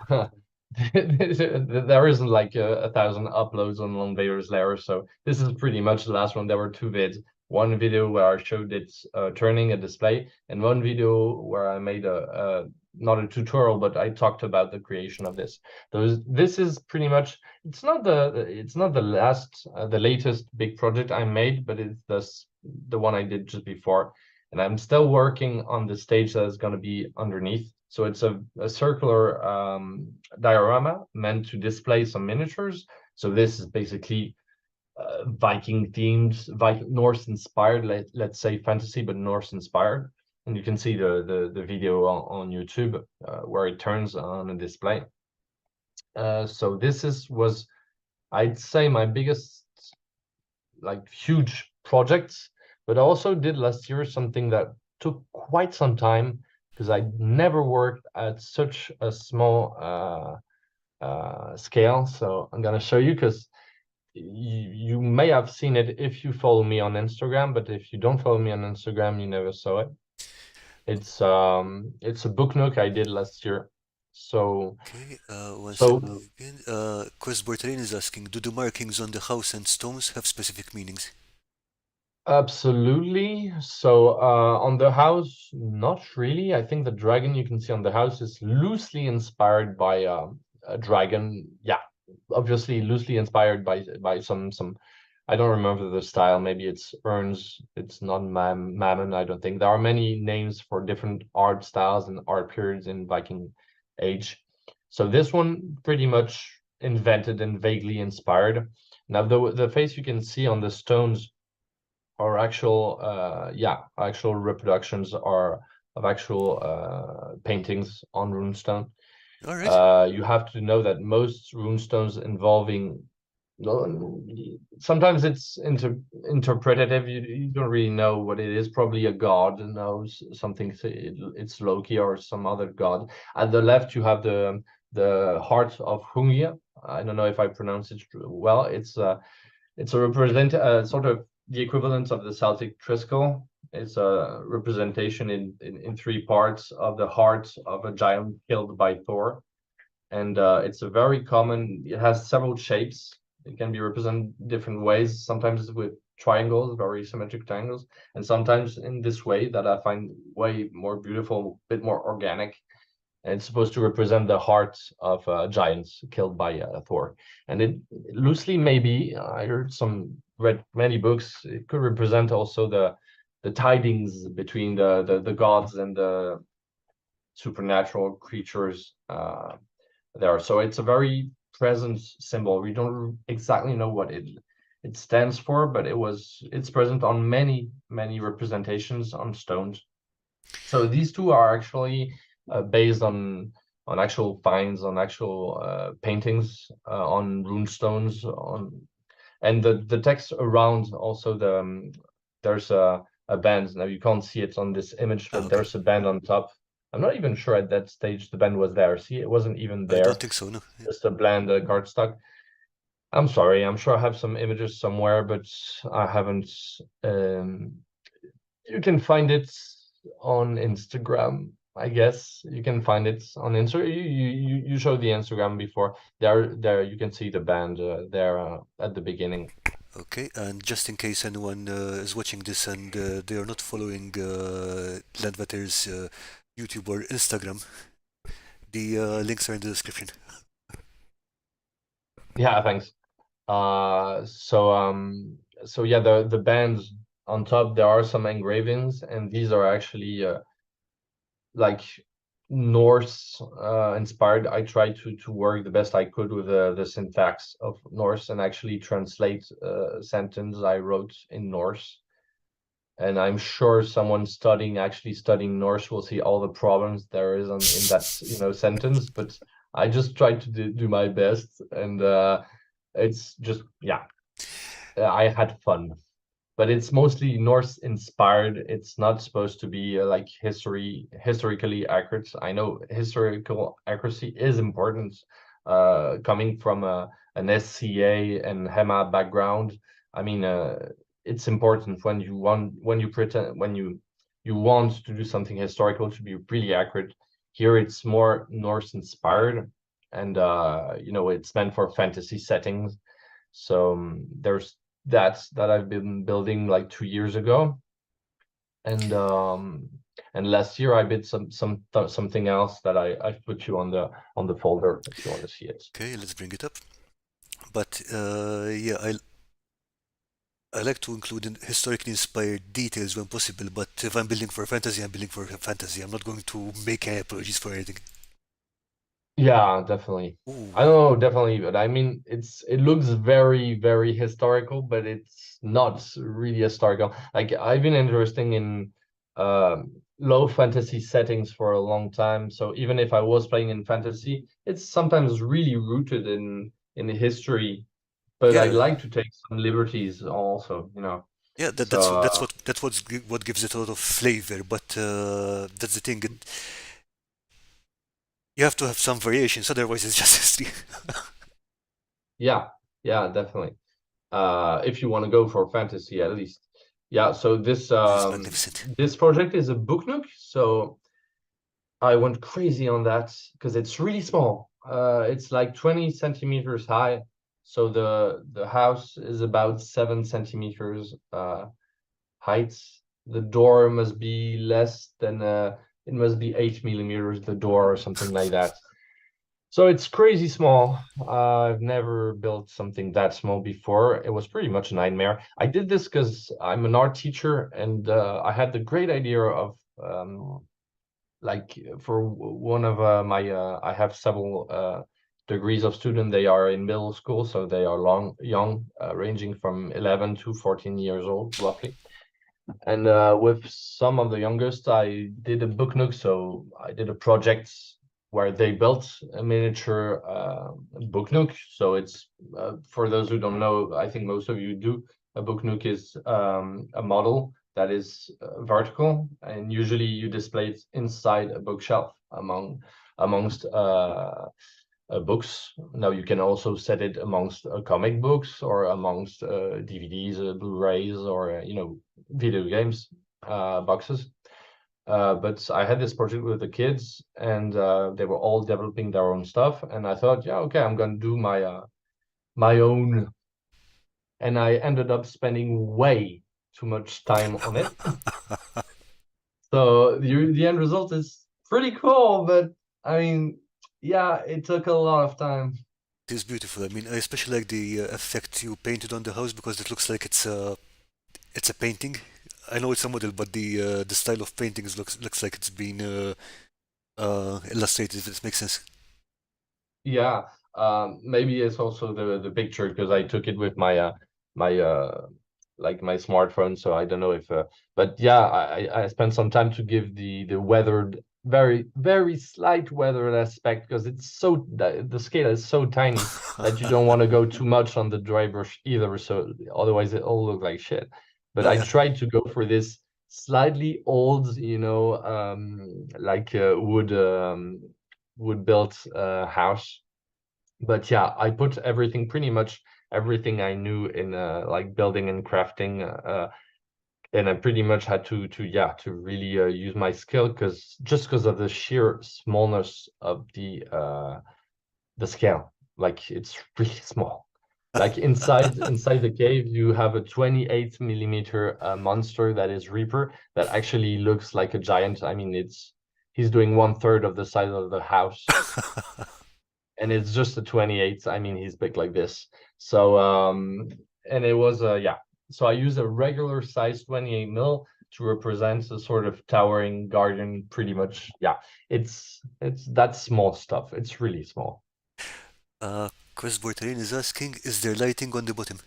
there isn't like a thousand uploads on Landvaettr layer. So this is pretty much the last one. There were two vids. One video where I showed it turning a display, and one video where I made a not a tutorial, but I talked about the creation of this. This is pretty much it's not the last the latest big project I made, but it's the one I did just before. and I'm still working on the stage that is going to be underneath. So it's a circular diorama meant to display some miniatures. So this is basically Viking themes, Norse inspired, let's say fantasy, but Norse inspired. And you can see the video on YouTube where it turns on a display. So this was, I'd say, my biggest like huge projects, but I also did last year something that took quite some time because I never worked at such a small scale. So I'm gonna show you because you may have seen it if you follow me on Instagram, but if you don't follow me on Instagram, you never saw it. It's a book nook I did last year. So Okay, one so second again. Quest Bortalin is asking, do the markings on the house and stones have specific meanings? absolutely. So on the house, not really. I think the dragon you can see on the house is loosely inspired by a dragon. Yeah, obviously loosely inspired by some. I don't remember the style. Maybe it's urns. It's not mammon. I don't think there are many names for different art styles and art periods in Viking Age. So this one pretty much invented and vaguely inspired. Now the face you can see on the stones are actual actual reproductions are of actual paintings on runestone. All right. You have to know that most runestones involving no, sometimes it's interpretative. You don't really know what it is. Probably a god knows something. It's Loki or some other god. At the left, you have the heart of Hungia. I don't know if I pronounce it well. It's a represent sort of the equivalent of the Celtic Triskel. It's a representation in three parts of the heart of a giant killed by Thor. And it's a very common, it has several shapes. It can be represented different ways, sometimes with triangles, very symmetric triangles, and sometimes in this way that I find way more beautiful, a bit more organic. And it's supposed to represent the heart of giants killed by Thor. And it loosely, maybe I heard read many books. It could represent also the tidings between the gods and the supernatural creatures there. So it's a very present symbol. We don't exactly know what it stands for, but it's present on many representations on stones. So these two are actually based on actual finds, on actual paintings, on rune stones, on and the text around also there's a band. Now you can't see it on this image, Ah, but okay. there's a band on top. I'm not even sure at that stage the band was there. See, it wasn't even I don't there. think so, no. Yeah. Just a bland cardstock. I'm sorry. I'm sure I have some images somewhere, but I haven't. Um, you can find it on Instagram, I guess. You can find it on Insta. You showed the Instagram before. There you can see the band there at the beginning. Okay, and just in case anyone is watching this and they are not following Landvaettr's YouTube or Instagram, the links are in the description. Yeah, thanks. So yeah, the bands on top there are some engravings, and these are actually like Norse inspired. I tried to work the best I could with the syntax of Norse and actually translate a sentence I wrote in Norse. And I'm sure someone actually studying Norse will see all the problems there is in that sentence. But I just tried to do my best, and it's just yeah, I had fun, but it's mostly Norse inspired. It's not supposed to be like historically accurate. I know historical accuracy is important, coming from an SCA and HEMA background. I mean, it's important when you pretend you want to do something historical to be really accurate. Here, it's more Norse inspired, and it's meant for fantasy settings. So there's that I've been building like 2 years ago, and last year I did something else that I've put you on the folder if you want to see it. Okay, let's bring it up. But yeah, I like to include historically inspired details when possible, but if I'm building for fantasy, I'm building for fantasy. I'm not going to make any apologies for anything. Yeah, definitely. I Ooh, don't know, definitely, but I mean, it looks very, very historical, but it's not really historical. Like I've been interested in low fantasy settings for a long time. So even if I was playing in fantasy, it's sometimes really rooted in the history. But I yeah, like to take some liberties also, you know. yeah. So What gives it a lot of flavor. But that's the thing. You have to have some variations, otherwise it's just history. yeah, yeah, definitely. If you want to go for fantasy at least. Yeah, so This is magnificent. this project is a book nook, so I went crazy on that because it's really small. It's like 20 centimeters high, so the house is about 7 centimeters height. The door must be less than it must be 8 millimeters, the door or something like that. So it's crazy small. I've never built something that small before. It was pretty much a nightmare. I did this because I'm an art teacher and I had the great idea of like for one of my I have several degrees of student. They are in middle school, so they are young, ranging from 11 to 14 years old, roughly. And with some of the youngest, I did a book nook. So I did a project where they built a miniature book nook. So it's for those who don't know, I think most of you do. A book nook is a model that is vertical, and usually you display it inside a bookshelf amongst books. Now you can also set it amongst comic books or amongst DVDs, Blu-rays, or video games boxes. But I had this project with the kids, and they were all developing their own stuff. And I thought, yeah, okay, I'm gonna do my own. And I ended up spending way too much time on it. So the end result is pretty cool, but I mean, yeah, it took a lot of time. It is beautiful. I mean, I especially like the effect you painted on the house because it looks like it's a painting. I know it's a model, but the style of paintings looks like it's been illustrated. If it makes sense. Yeah, maybe it's also the picture because I took it with my like my smartphone, so I don't know if but yeah, I spent some time to give the weathered very slight weathered aspect because it's so the scale is so tiny that you don't want to go too much on the dry brush either, so otherwise it all look like shit. But Oh I yeah. tried to go for this slightly old, like wood built house. But yeah, I put everything pretty much everything I knew in like building and crafting, and I pretty much had to yeah to really use my skill because just because of the sheer smallness of the scale, like it's really small. Like inside the cave, you have a 28 millimeter monster that is Reaper that actually looks like a giant. I mean, it's he's doing 1/3 of the size of the house, and it's just a 28. I mean, he's big like this. So and it was yeah. So I use a regular size 28 mil to represent a sort of towering garden, pretty much. Yeah, it's that small stuff. It's really small. Chris Bortalin is asking, is there lighting on the bottom?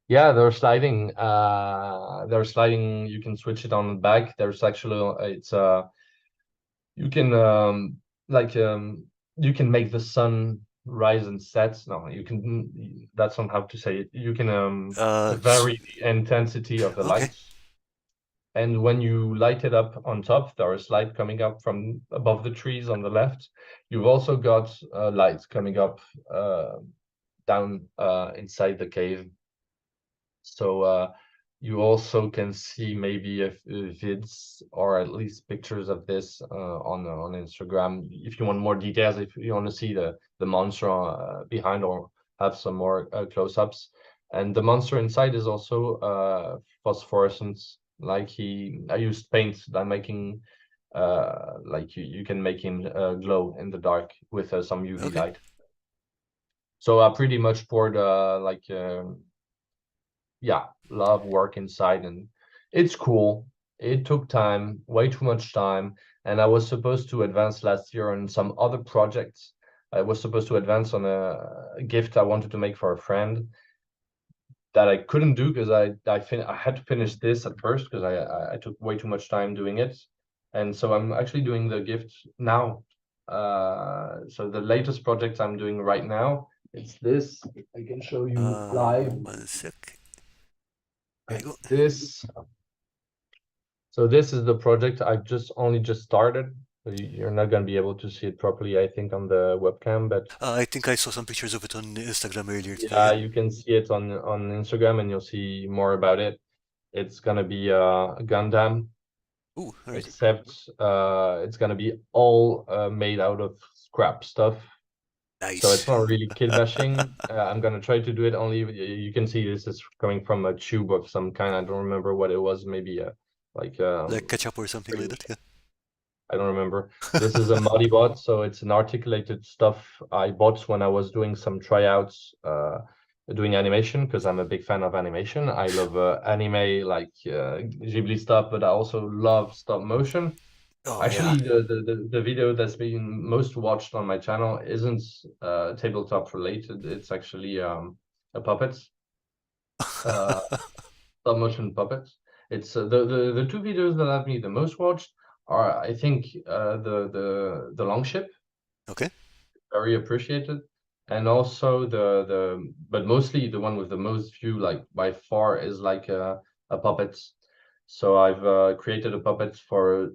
Yeah, they're sliding. They're sliding. You can switch it on the back. There's actually it's you can like you can make the sun rise and set. No, you can that's not how to say it. You can S vary the intensity of the Okay. lights. And when you light it up on top, there is light coming up from above the trees on the left. You've also got lights coming up down inside the cave. So you also can see maybe if vids or at least pictures of this on Instagram. If you want more details, if you want to see the monster behind or have some more close-ups. And the monster inside is also phosphorescent. Like I used paint that making like you can make him glow in the dark with some UV Okay. light. So I pretty much poured yeah, love work inside, and it's cool. It took time, way too much time, and I was supposed to advance last year on some other projects. I was supposed to advance on a gift I wanted to make for a friend that I couldn't do because I had to finish this at first because I took way too much time doing it, and so I'm actually doing the gift now. So the latest project I'm doing right now, it's this. I can show you live. 1 sec. There you go. It's this. So this is the project I've just started. So you're not gonna be able to see it properly, I think, on the webcam, but I think I saw some pictures of it on Instagram earlier today. yeah, Yeah. you can see it on Instagram, and you'll see more about it. It's gonna be a Gundam, Ooh, all right. except it's gonna be all made out of scrap stuff. So it's Nice. not really kid bashing. I'm gonna try to do it only. You can see this is coming from a tube of some kind. I don't remember what it was. Maybe like Like ketchup or something like that. Yeah. I don't remember. This is a Muddy bot, so it's an articulated stuff I bought when I was doing some tryouts, doing animation, because I'm a big fan of animation. I love anime, like Ghibli stuff, but I also love stop motion. Oh yeah. Actually, the video that's been most watched on my channel isn't tabletop related. It's actually a puppet, uh, stop motion puppets. It's the two videos that have me the most watched are, I think, the long ship, Okay. very appreciated, and also the but mostly the one with the most view, like by far, is like a puppet. So I've created a puppet for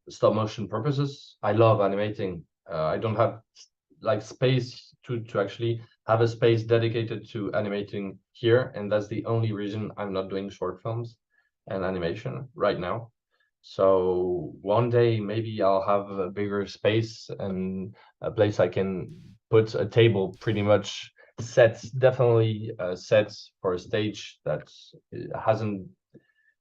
stop motion purposes. I love animating. I don't have like space to actually have a space dedicated to animating here, and that's the only reason I'm not doing short films and animation right now. So one day maybe I'll have a bigger space and a place I can put a table pretty much set, definitely set for a stage that hasn't.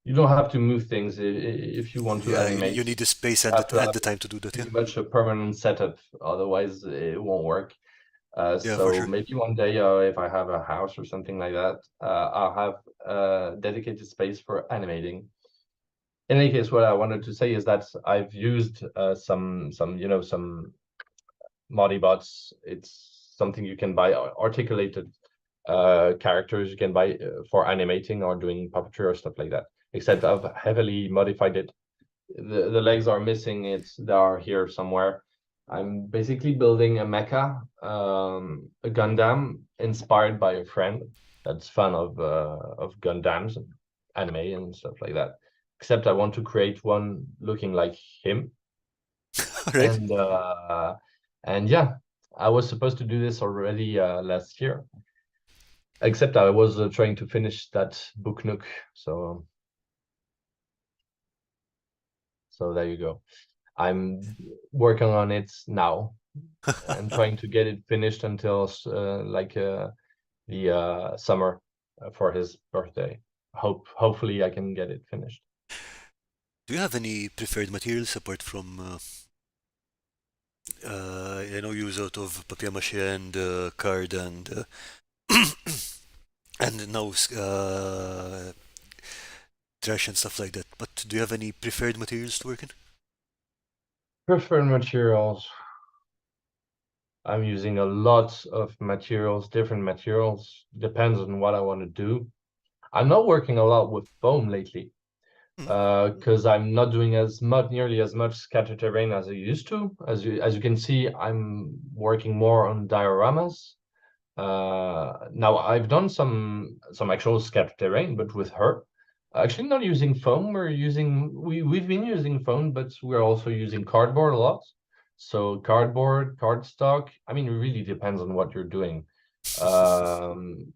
You don't have to move things if you want to Yeah, animate. you need the space You have to and have the time to do that. Yeah. pretty much a permanent setup, otherwise it won't work. Yeah, for So sure. maybe one day, if I have a house or something like that, I'll have a dedicated space for animating. In any case, what I wanted to say is that I've used some some Modibots. It's something you can buy, articulated characters you can buy for animating or doing puppetry or stuff like that. Except I've heavily modified it. The legs are missing. They are here somewhere. I'm basically building a mecha, a Gundam inspired by a friend that's fan of Gundams and anime and stuff like that. Except I want to create one looking like him, All right. and yeah, I was supposed to do this already last year. Except I was trying to finish that book nook, so there you go. I'm working on it now and trying to get it finished until like the summer for his birthday. Hopefully I can get it finished. Do you have any preferred materials apart from I know you use out of papier-mâché and card and and now trash and stuff like that. But do you have any preferred materials to work in? Preferred materials. I'm using a lot of materials, different materials. Depends on what I want to do. I'm not working a lot with foam lately. Mm, Because I'm not doing nearly as much scatter terrain as I used to. As you can see, I'm working more on dioramas. Now I've done some actual scatter terrain, but with her, actually not using foam. We've been using foam, but we're also using cardboard a lot. So cardboard, cardstock. I mean, it really depends on what you're doing. Um,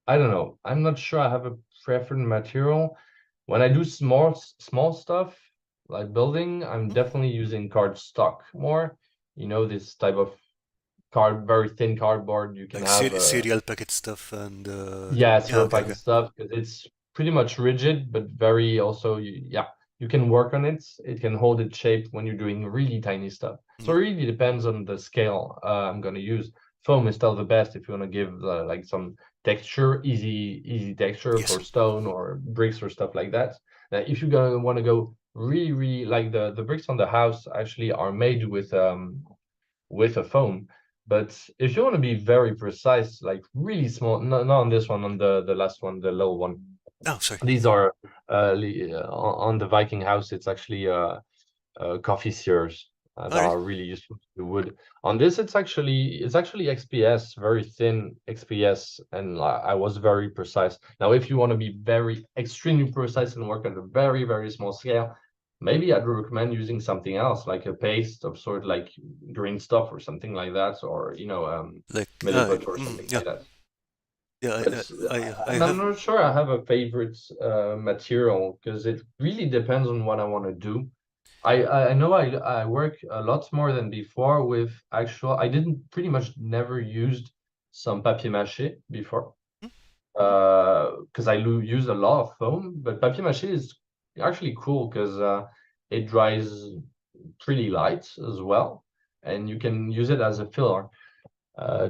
I don't know. I'm not sure I have a preferred material. When I do small stuff like building, I'm mm. definitely using cardstock more. This type of very thin cardboard. You can Like have cereal packet stuff and yeah, yeah, zero okay, packet okay. stuff, because it's pretty much rigid, but very also yeah, you can work on it. It can hold its shape when you're doing really tiny stuff. So Mm. it really depends on the scale I'm going to use. Foam is still the best if you want to give like some texture, easy texture Yes. for stone or bricks or stuff like that. Now, if you're gonna want to go really like the bricks on the house actually are made with a foam. But if you want to be very precise, like really small, not on this one, on the last one, the little one. Oh, sorry. These are on the Viking house. It's actually coffee sears that All right. are really useful to the wood. On this, it's actually XPS, very thin XPS, and I was very precise. Now, if you want to be very extremely precise and work at a very small scale, maybe I'd recommend using something else, like a paste of sort like green stuff or something like that, or Like, milliput or something yeah, like that. yeah. But I I'm have. not sure I have a favorite material because it really depends on what I want to do. I know I work a lot more than before with actual. I didn't pretty much never used some papier mâché before Hmm? because I use a lot of foam, but papier mâché is actually cool because it dries pretty light as well, and you can use it as a filler.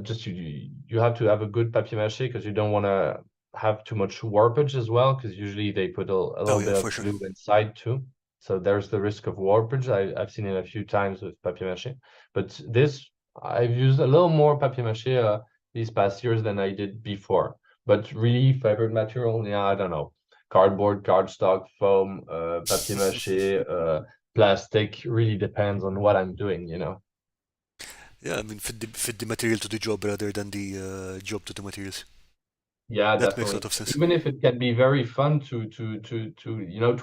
Just you have to have a good papier mâché because you don't want to have too much warpage as well, because usually they put a Oh little yeah, bit for of sure. glue inside too. So there's the risk of warpage. I've seen it a few times with papier mâché, but this I've used a little more papier mâché these past years than I did before. But really favorite material, yeah, I don't know. Cardboard, cardstock, foam, papier mâché, plastic. Really depends on what I'm doing. Yeah, I mean, fit the material to the job rather than the job to the materials. Yeah, That makes a lot definitely. of sense. Even if it can be very fun to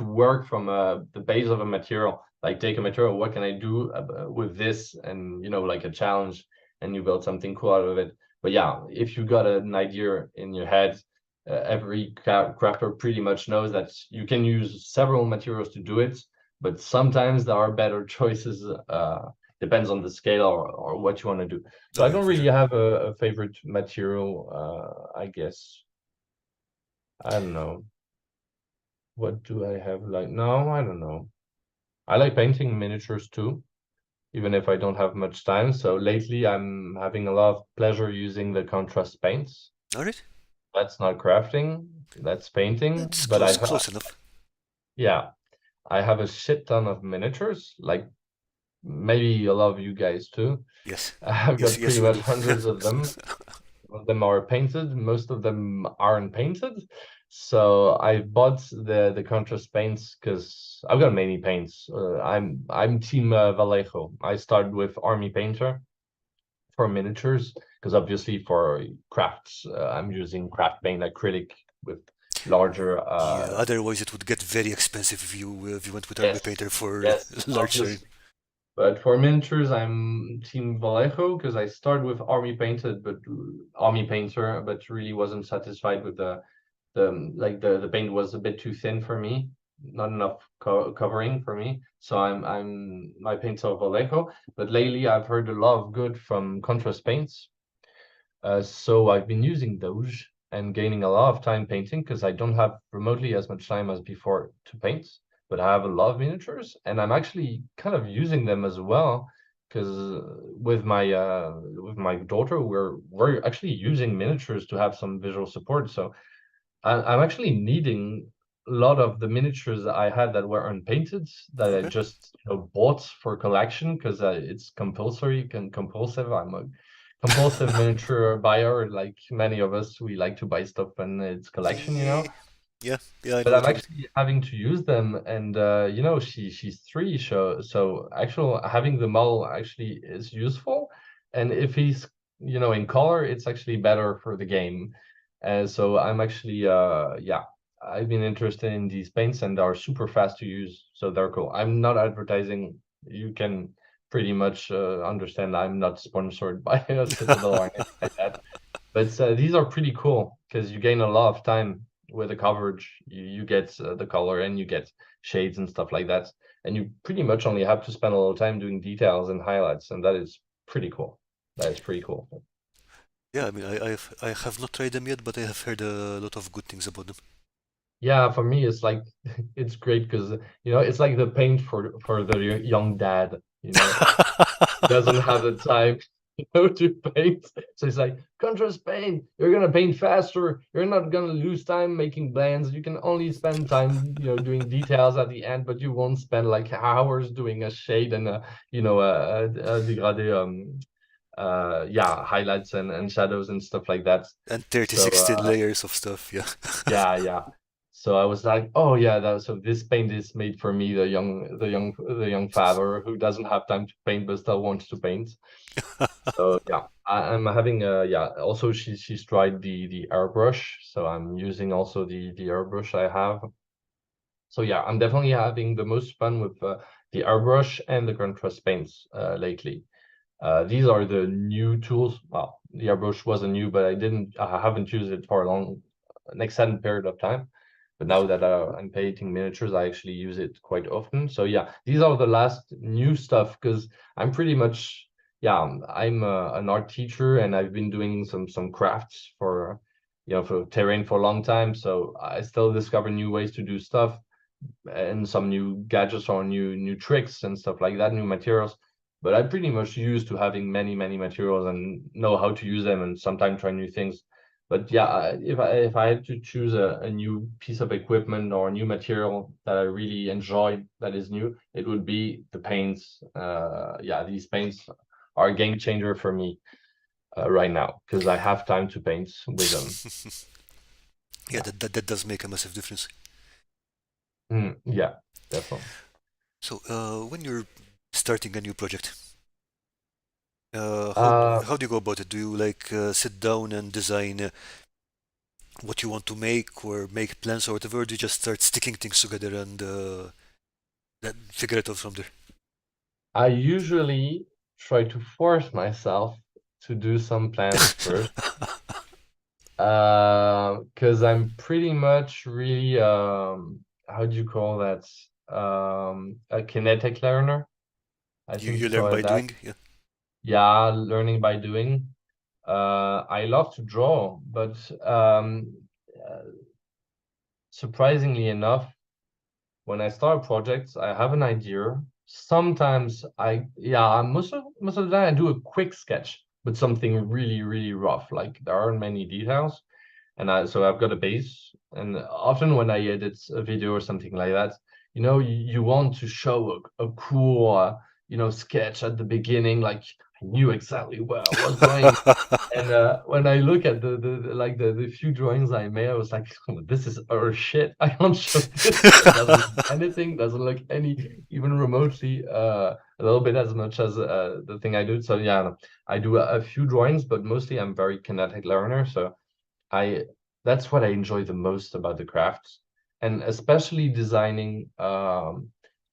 work from the base of a material, like take a material, what can I do with this, and like a challenge, and you build something cool out of it. But yeah, if you got an idea in your head, every crafter pretty much knows that you can use several materials to do it, but sometimes there are better choices. Depends on the scale or what you want to do. So Oh I yeah, don't for really sure. have a favorite material, I guess. I don't know. What do I have like? No, I don't know. I like painting miniatures too, even if I don't have much time. So lately I'm having a lot of pleasure using the contrast paints. All right. That's not crafting, that's painting. It's But close enough. yeah, I have a shit ton of miniatures, like maybe a lot of you guys too. Yes. I've Yes, got yes, pretty we much do. hundreds of them. Some of them are painted, most of them aren't painted. So I bought the contrast paints because I've got many paints. I'm team Vallejo. I started with Army Painter for miniatures because obviously for crafts I'm using craft paint acrylic with larger Yeah, otherwise it would get very expensive if you went with Army yes, Painter for yes, large terrain. obviously. But for miniatures, I'm Team Vallejo because I started with Army Painter, but really wasn't satisfied with the paint was a bit too thin for me, not enough covering for me. So I'm my paints are Vallejo, but lately I've heard a lot of good from contrast paints. So I've been using those and gaining a lot of time painting because I don't have remotely as much time as before to paint, but I have a lot of miniatures and I'm actually kind of using them as well because with my daughter we're actually using miniatures to have some visual support. So I'm actually needing a lot of the miniatures that I had that were unpainted that I Okay. just bought for collection because it's compulsive. I'm a compulsive miniature buyer. Like many of us, we like to buy stuff when it's collection. Yeah, yeah, yeah, I know But I'm what you mean. actually having to use them, and she's 3, so actual having the model actually is useful, and if he's in color, it's actually better for the game, and so I'm actually yeah, I've been interested in these paints, and they are super fast to use, so they're cool. I'm not advertising. You can pretty much understand I'm not sponsored by Citadel or anything like that. But these are pretty cool because you gain a lot of time with the coverage. You get the color and you get shades and stuff like that. And you pretty much only have to spend a little time doing details and highlights, and that is pretty cool. That is pretty cool. Yeah, I mean, I have not tried them yet, but I have heard a lot of good things about them. Yeah, for me, it's like it's great because it's like the paint for the young dad. He doesn't have the time. to paint. So it's like contrast paint. You're gonna paint faster. You're not gonna lose time making blends. You can only spend time, doing details at the end, but you won't spend like hours doing a shade and a degradé, yeah, highlights and shadows and stuff like that. And 30, So 16 layers of stuff, yeah. yeah. So I was like, oh yeah, so this paint is made for me, the young father who doesn't have time to paint but still wants to paint. So yeah, I'm having yeah. Also, she's tried the airbrush, so I'm using also the airbrush I have. So yeah, I'm definitely having the most fun with the airbrush and the contrast paints lately. These are the new tools. Well, the airbrush wasn't new, but I haven't used it for an extended period of time. But now that I'm painting miniatures, I actually use it quite often. So yeah, these are the last new stuff because I'm pretty much, yeah, I'm an art teacher and I've been doing some crafts for terrain for a long time. So I still discover new ways to do stuff and some new gadgets or new tricks and stuff like that, new materials. But I'm pretty much used to having many materials and know how to use them and sometimes try new things. But yeah, if I had to choose a new piece of equipment or a new material that I really enjoy that is new, it would be the paints. Yeah, these paints are a game changer for me right now because I have time to paint with them. Yeah, Yeah, that does make a massive difference. yeah, definitely. So, when you're starting a new project, Uh, how do you go about it? Do you like sit down and design what you want to make or make plans or whatever? Or do you just start sticking things together and then figure it out from there? I usually try to force myself to do some plans first. Because I'm pretty much really how do you call that? A kinetic learner. I think You you learn call by it that. doing, yeah. Yeah, learning by doing. I love to draw, but uh, surprisingly enough, when I start projects, I have an idea. Sometimes yeah, most of the time I do a quick sketch, but something really rough. Like there aren't many details, and so I've got a base. And often when I edit a video or something like that, you want to show a cool, sketch at the beginning, like I knew exactly where I was going. And when I look at the few drawings I made, I was like, this is utter shit. I can't show this. It doesn't look anything, doesn't look even remotely a little bit as much as the thing I do. So yeah, I do a few drawings, but mostly I'm very kinetic learner. So I that's what I enjoy the most about the crafts, and especially designing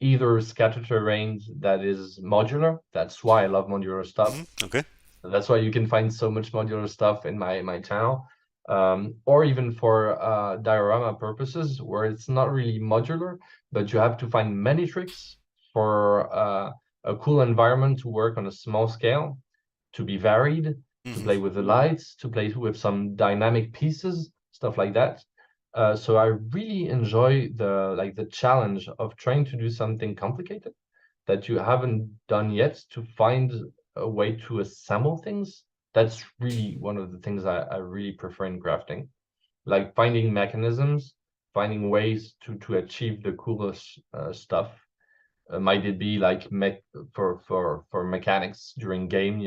either scatter terrains that is modular. That's why I love modular stuff. Okay. That's why you can find so much modular stuff in my channel. Or even for diorama purposes, where it's not really modular, but you have to find many tricks for a cool environment to work on a small scale, to be varied, to Hmm. play with the lights, to play with some dynamic pieces, stuff like that. So I really enjoy the challenge of trying to do something complicated that you haven't done yet to find a way to assemble things. That's really one of the things I really prefer in crafting. Like finding mechanisms, finding ways to achieve the coolest stuff. Might it be like for mechanics during game,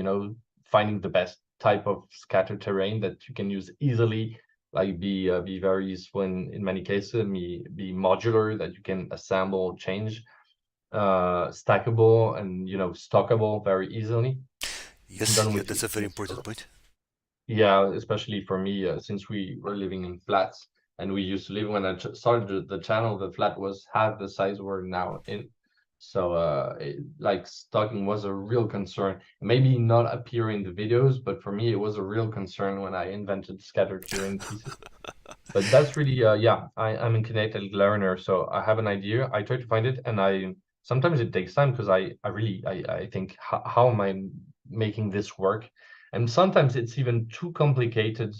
finding the best type of scatter terrain that you can use easily, like be very useful in many cases, be modular that you can assemble, change, stackable and stockable very easily, Yes, done yeah, with that's a very easiness. important point. Yeah, especially for me, since we were living in flats and we used to live when I started the channel, the flat was half the size we're now in. So like stocking was a real concern. Maybe not appear in the videos, but for me it was a real concern when I invented scattered terrain pieces. But that's really yeah, I'm a kinetic learner, so I have an idea, I try to find it, and I sometimes it takes time because I think how am I making this work? And sometimes it's even too complicated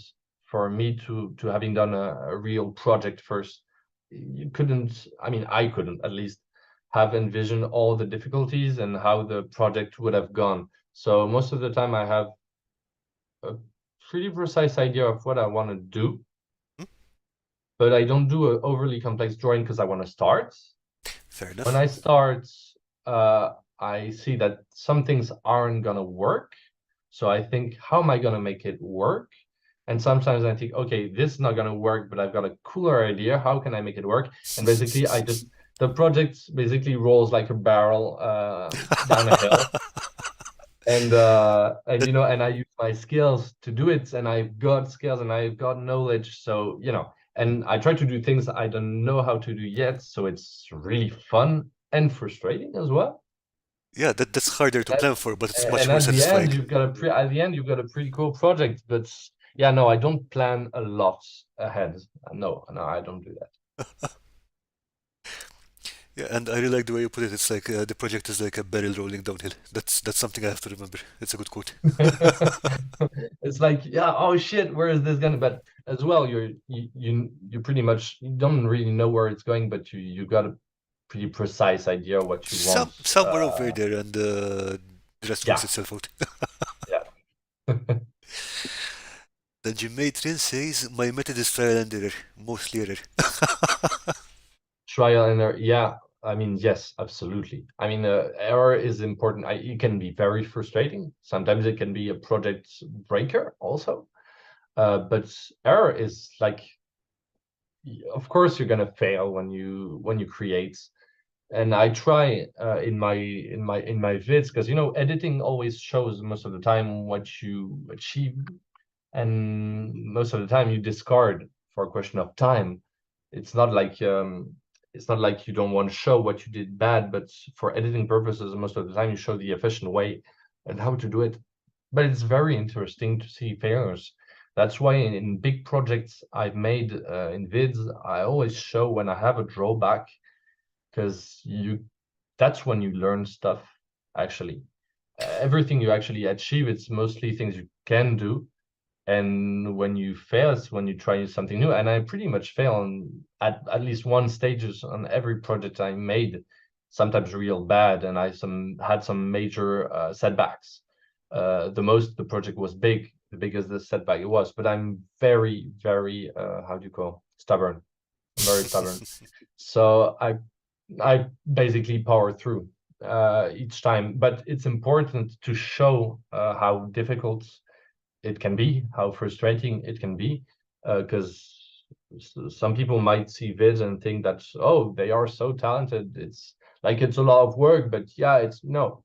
for me to having done a real project first. You couldn't, I mean, I couldn't at least have envisioned all the difficulties and how the project would have gone. So most of the time I have a pretty precise idea of what I want to do, Hmm? but I don't do an overly complex drawing because I want to start. Fair When enough. I start, I see that some things aren't gonna work. So I think, how am I gonna make it work? And sometimes I think, okay, this is not gonna work, but I've got a cooler idea. How can I make it work? And basically, the project basically rolls like a barrel down a hill. And That, and I use my skills to do it, and I've got skills and I've got knowledge. So, and I try to do things I don't know how to do yet. So it's really fun and frustrating as well. yeah, that's harder to At, plan for, but it's much and more at the end, satisfying. you've got a pretty cool project. But yeah, no, I don't plan a lot ahead. No, I don't do Yeah, and I really like the way you put it. It's like the project is like a barrel rolling downhill. That's something I have to remember. It's a good quote. that. It's like, yeah, oh shit, where is this going? But as well, you pretty much, you don't really know where it's going, but you got a pretty precise idea what you want. Somewhere over there, and the rest works Yeah, itself out. yeah. Then Matron says my method is trial and error, mostly error. Trial and error. Yeah, I mean, yes, absolutely. I mean, error is important. It can be very frustrating. Sometimes it can be a project breaker also. But error is like, of course, you're gonna fail when you create. And I try in my vids, because editing always shows most of the time what you achieve, and most of the time you discard for a question of time. It's not like you don't want to show what you did bad, but for editing purposes, most of the time you show the efficient way and how to do it. But it's very interesting to see failures. That's why in big projects I've made in vids, I always show when I have a drawback, because that's when you learn stuff, actually. Everything you actually achieve, it's mostly things you can do, and when you fail, it's when you try something new. And I pretty much fail at least one stages on every project I made, sometimes real bad, and I had some major setbacks. The project was big, the biggest the setback it was, but I'm very, very how do you call, stubborn. I'm very stubborn. So I basically power through each time. But it's important to show how difficult it can be, how frustrating it can be, because some people might see vids and think that, oh, they are so talented. It's like it's a lot of work, but yeah, it's no,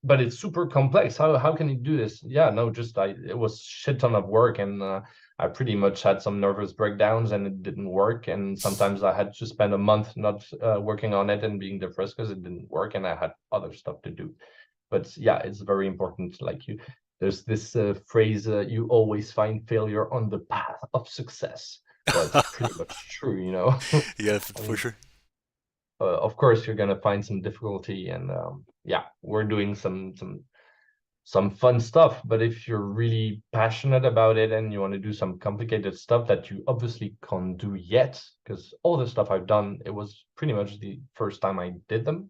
but it's super complex. How can you do this? Yeah, no, just it was shit ton of work, and I pretty much had some nervous breakdowns, and it didn't work. And sometimes I had to spend a month not working on it and being depressed because it didn't work, and I had other stuff to do. But yeah, it's very important. Like there's this phrase: "You always find failure on the path of success." Well, it's pretty much true. Yeah, I for mean, sure. of course, you're gonna find some difficulty, and yeah, we're doing some fun stuff. But if you're really passionate about it and you want to do some complicated stuff that you obviously can't do yet, because all the stuff I've done, it was pretty much the first time I did them.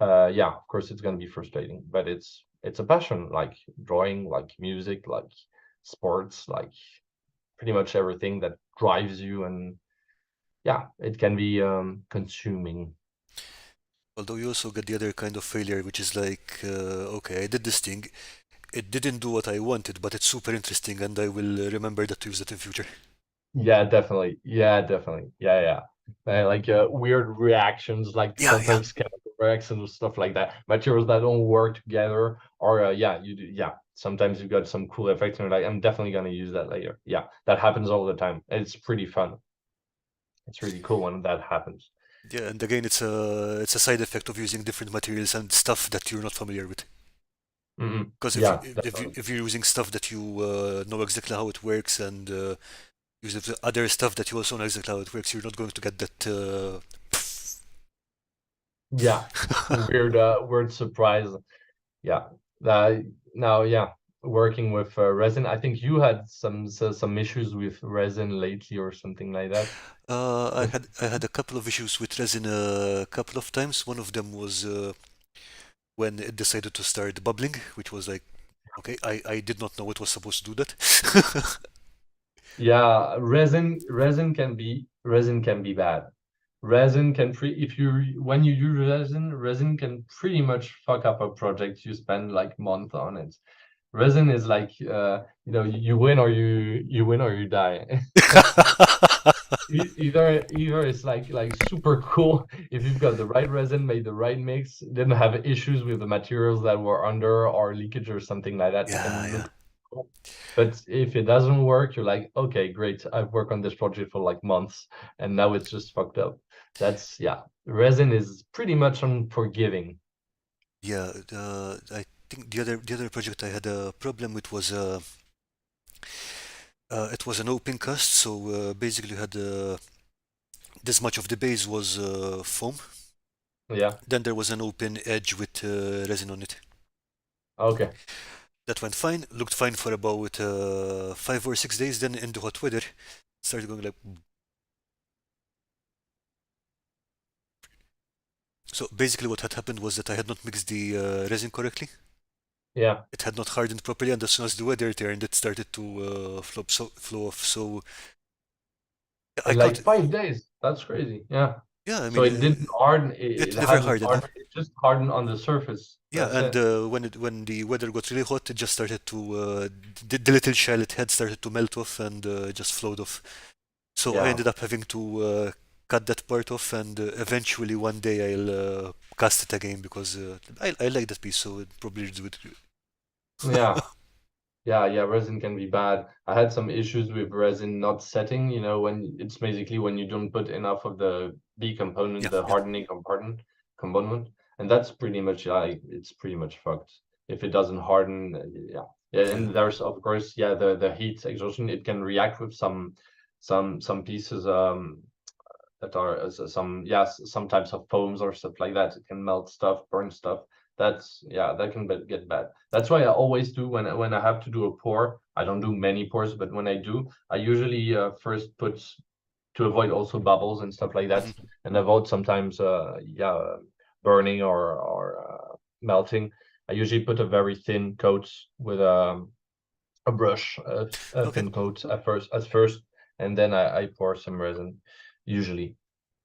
Yeah, of course it's going to be frustrating, but it's a passion, like drawing, like music, like sports, like pretty much everything that drives you. And yeah, it can be consuming. Although you also get the other kind of failure, which is like, okay, I did this thing. It didn't do what I wanted, but it's super interesting, and I will remember that to use it in future. Yeah, definitely. Yeah, definitely. Yeah, yeah. Like weird reactions, like Yeah, yeah. sometimes chemical reactions, stuff like that. Materials that don't work together, or yeah, you do. Yeah, sometimes you've got some cool effects, and you're like, I'm definitely gonna use that later. Yeah, that happens all the time. It's pretty fun. It's really cool when that happens. Yeah, and again, it's a side effect of using different materials and stuff that you're not familiar with. Because if you Yeah, definitely. if you're using stuff that you know exactly how it works and use the other stuff that you also know exactly how it works, you're not going to get that. Yeah, weird surprise. Yeah. Now, yeah. working with resin. I think you had some issues with resin lately or something like that. I had a couple of issues with resin a couple of times. One of them was when it decided to start bubbling, which was like, okay, I did not know it was supposed to do that. Yeah, resin can be bad. Resin can if you when you use resin can pretty much fuck up a project you spend like month on it. Resin is like you win or you win or you die. Either it's like super cool if you've got the right resin, made the right mix, didn't have issues with the materials that were under or leakage or something like that. It Yeah, can yeah. look cool. But if it doesn't work, you're like, okay, great. I've worked on this project for like months and now it's just fucked up. That's yeah. Resin is pretty much unforgiving. Yeah, I think the other project I had a problem with was it was an open cast, so basically you had this much of the base was foam. Yeah. Then there was an open edge with resin on it. Okay. That went fine, looked fine for about 5 or 6 days. Then in the hot weather, started going like. So basically, what had happened was that I had not mixed the resin correctly. Yeah. It had not hardened properly, and as soon as the weather turned, it started to flow off. So I In caught. like 5 days. That's crazy. Yeah. Yeah, I So mean, it didn't harden, it it never hasn't hardened. hardened, it just hardened on the surface. Yeah, That's and it. when the weather got really hot, it just started to the little shell it had started to melt off and just flowed off. So I Yeah. ended up having to cut that part off, and eventually one day I'll cast it again because I like that piece, so it probably do it. Yeah. Yeah, resin can be bad. I had some issues with resin not setting, when it's basically when you don't put enough of the B component, Yeah, the yeah. hardening component, and that's pretty much like it's pretty much fucked. If it doesn't harden, yeah. Yeah, Yeah. and there's of course, yeah, the heat exhaustion, it can react with some pieces that are some yes some types of foams or stuff like that. It can melt stuff, burn stuff. That's yeah, that can get bad. That's why I always do when I have to do a pour. I don't do many pours, but when I do, I usually first put to avoid also bubbles and stuff like that, Mhm. and avoid sometimes burning or melting. I usually put a very thin coat with a brush, a Okay. thin coat at first, and then I pour some resin usually.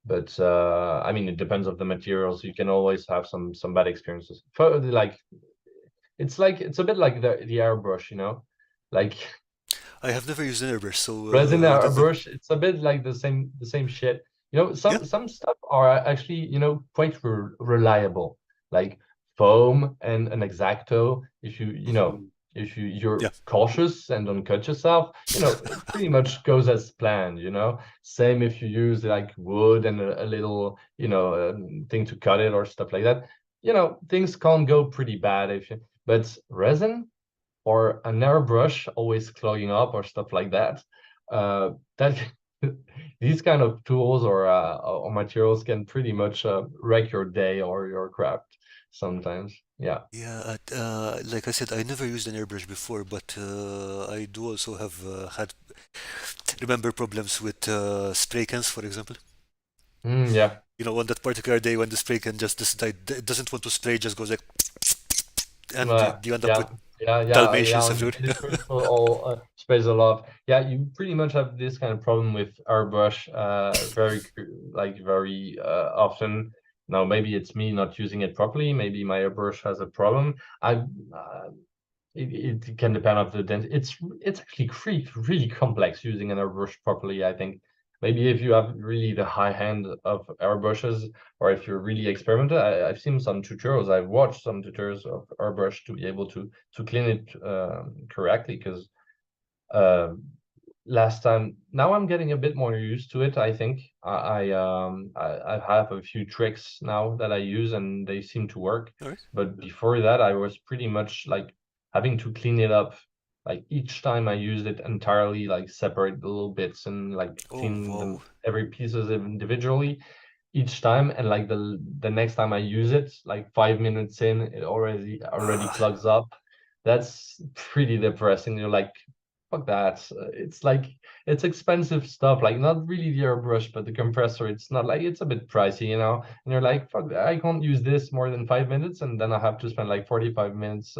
But I mean, it depends of the materials. You can always have some bad experiences. Like it's a bit like the airbrush, like I have never used an airbrush, so resin I don't know. airbrush. It's a bit like the same shit. Yeah. Some stuff are actually quite reliable, like foam and an exacto. If you're Yeah. cautious and don't cut yourself, it pretty much goes as planned. Same if you use like wood and a little thing to cut it or stuff like that. Things can't go pretty bad but resin or an airbrush always clogging up or stuff like that. That these kind of tools or materials can pretty much wreck your day or your craft sometimes. Yeah. Yeah, like I said, I never used an airbrush before, but I do also have had remember problems with spray cans, for example. Yeah. On that particular day when the spray can just decide it doesn't want to spray, just goes like, and you end up with Yeah, Dalmatians on everywhere. illustrator all sprays a lot. Yeah, you pretty much have this kind of problem with airbrush very often. Now maybe it's me not using it properly, maybe my airbrush has a problem. I it can depend on the dent. It's actually really complex using an airbrush properly, I think. Maybe if you have really the high hand of airbrushes, or if you're really experimental, I've seen some tutorials. I've watched some tutorials of airbrush to be able to clean it correctly. Because uh, last time, now I'm getting a bit more used to it. I think I have a few tricks now that I use and they seem to work. All right. But before that, I was pretty much like having to clean it up. Like each time I used it entirely, like separate the little bits and like Oh, clean wow. them every pieces individually each time. And like the next time I use it, like 5 minutes in, it already Ah, clogs up. that's pretty depressing. You're like, fuck that. It's like, it's expensive stuff, like not really the airbrush, but the compressor. It's not like, it's a bit pricey, you know? And you're like, fuck, I can't use this more than 5 minutes, and then I have to spend like 45 minutes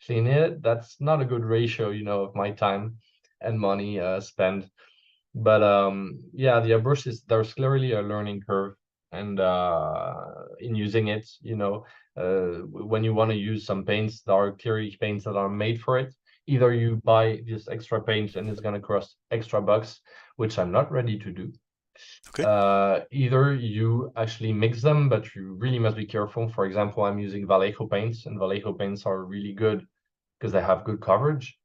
cleaning it. That's not a good ratio, you know, of my time and money spent. But yeah, the airbrush is, there's clearly a learning curve, and in using it, you know, when you want to use some paints, there are clearly paints that are made for it. Either you buy this extra paint and it's going to cost extra bucks, which I'm not ready to do. Okay. Either you actually mix them, but you really must be careful. For example, I'm using Vallejo paints, and Vallejo paints are really good because they have good coverage,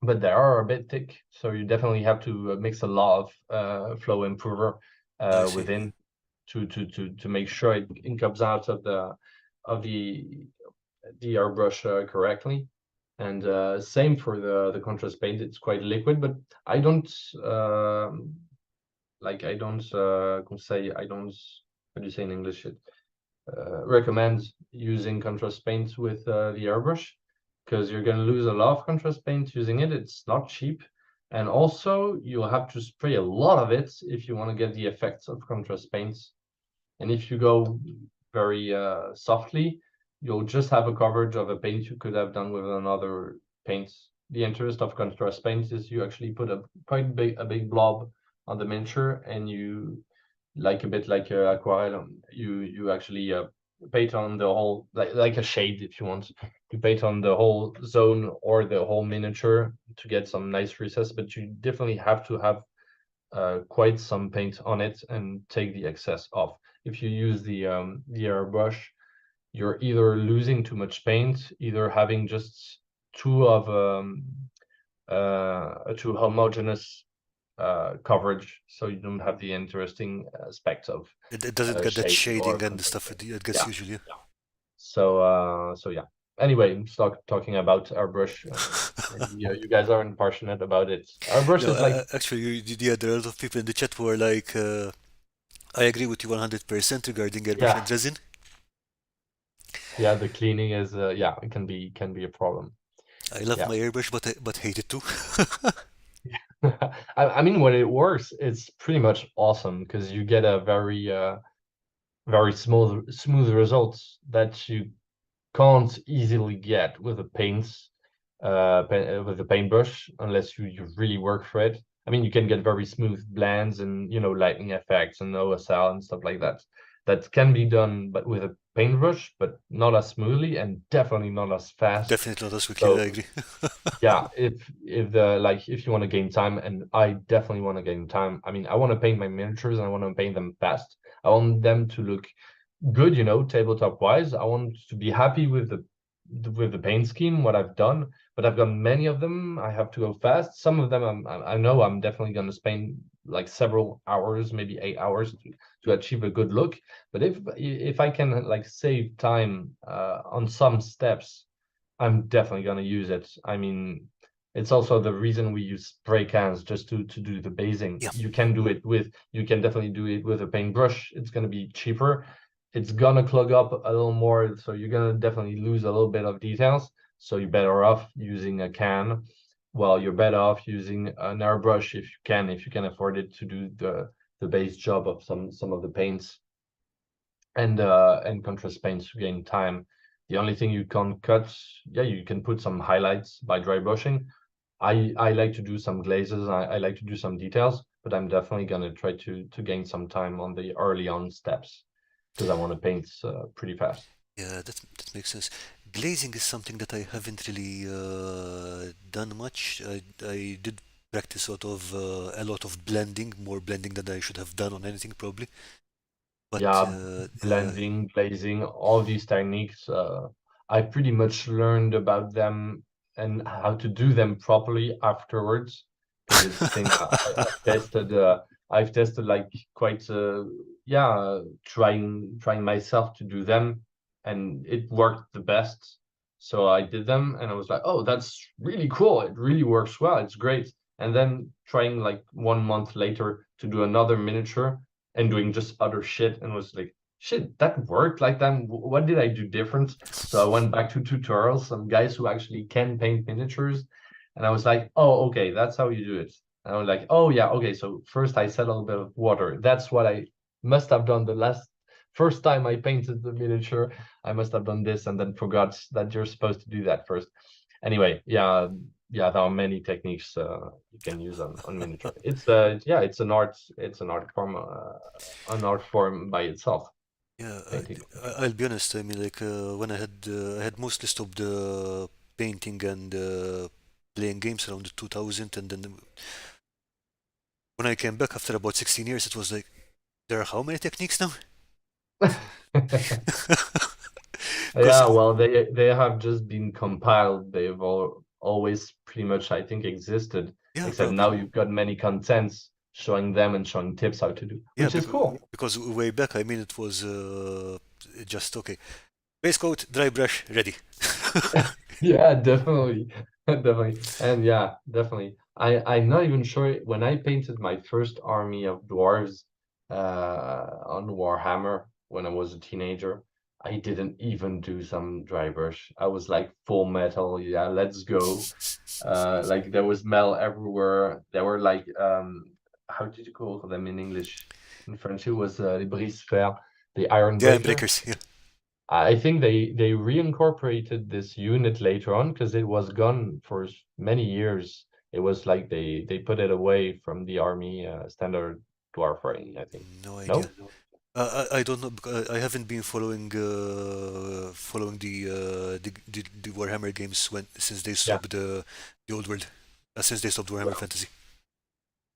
but they are a bit thick, so you definitely have to mix a lot of flow improver I see. within to make sure it comes out of the airbrush correctly. And same for the contrast paint. It's quite liquid, but I don't like, I don't say, I don't, how do you say in English it, recommend using contrast paint with the airbrush, because you're going to lose a lot of contrast paint using it. It's not cheap, and also you'll have to spray a lot of it if you want to get the effects of contrast paints. And if you go very softly, you'll just have a coverage of a paint you could have done with another paint. The interest of contrast paint is you actually put a quite big blob on the miniature, and you, like a bit like aquarelle, you actually paint on the whole, like a shade, if you want. You paint on the whole zone or the whole miniature to get some nice recess, but you definitely have to have quite some paint on it and take the excess off. If you use the airbrush, you're either losing too much paint, either having just too of a too homogeneous coverage, so you don't have the interesting aspect of It doesn't get that shade or shading and contrast stuff paint. it gets Yeah. usually. So yeah. Anyway, stop talking about airbrush. Maybe you guys aren't passionate about it. Airbrush No, is like, actually, yeah, there are a lot of people in the chat who are like, I agree with you 100% regarding airbrush yeah, and resin. yeah. The cleaning is yeah, it can be a problem. I love Yeah. my airbrush, but hate it too. I mean, when it works, it's pretty much awesome because you get a very smooth results that you can't easily get with a with a paintbrush, unless you really work for it. I mean, you can get very smooth blends and, you know, lightning effects and OSL and stuff like that. That can be done, but with a paintbrush, but not as smoothly and definitely not as fast. Definitely not as quickly, I So agree. yeah, if the like, if you want to gain time, and I definitely want to gain time. I mean, I want to paint my miniatures and I want to paint them fast. I want them to look good, you know, tabletop wise. I want to be happy with the paint scheme, what I've done, but I've done many of them. I have to go fast. Some of them I know I'm definitely going to spend like several hours, maybe 8 hours to achieve a good look. But if I can like save time on some steps, I'm definitely going to use it. I mean, it's also the reason we use spray cans, just to do the basing. Yeah, You can definitely do it with a paintbrush. It's going to be cheaper. It's gonna clog up a little more, so you're gonna definitely lose a little bit of details. So you're better off using a can. Well, you're better off using an airbrush if you can afford it, to do the base job of some of the paints and contrast paints to gain time. The only thing you can't cut, yeah, you can put some highlights by dry brushing. I like to do some glazes. I like to do some details, but I'm definitely gonna try to gain some time on the early on steps, because I want to paint pretty fast. yeah, that makes sense. Glazing is something that I haven't really done much. I did practice sort of a lot of blending, more blending than I should have done on anything probably. But Yeah, blending, glazing, all these techniques, I pretty much learned about them and how to do them properly afterwards, because it's thing I've tested like quite yeah, trying myself to do them, and it worked the best. So I did them and I was like, oh, that's really cool. It really works well. It's great. And then trying like 1 month later to do another miniature and doing just other shit, and was like, shit, that worked like that. What did I do different? So I went back to tutorials, some guys who actually can paint miniatures. And I was like, oh, okay, that's how you do it. And I was like, oh yeah, okay. So first I set a little bit of water. That's what I must have done the first time I painted the miniature. I must have done this and then forgot that you're supposed to do that first. Anyway, yeah, there are many techniques you can use on miniature. It's an art form, an art form by itself, Yeah, painting. I'll be honest. I mean, like when I had mostly stopped painting and playing games around the 2000, and then when I came back after about 16 years, it was like, there are how many techniques now? Because Yeah, well, they have just been compiled. They've always pretty much, I think, existed, yeah, except probably. now you've got many contents showing them and showing tips how to do, Yeah, which is cool. because way back, I mean, it was just okay. Base coat, dry brush, ready. Yeah, definitely. Definitely. And yeah, definitely. I'm not even sure when I painted my first army of dwarves on Warhammer when I was a teenager, I didn't even do some dry brush. I was like full metal, yeah, let's go. Like there was metal everywhere. There were like how did you call them in English? In French it was les brise-fer, the iron Yeah, and breaker. breakers. Yeah. I think they reincorporated this unit later on because it was gone for many years. It was like they put it away from the army standard dwarf rating, I think. No idea. No? I don't know because I haven't been following the Warhammer games since they Yeah. stopped the old world, since they stopped Warhammer Well, Fantasy.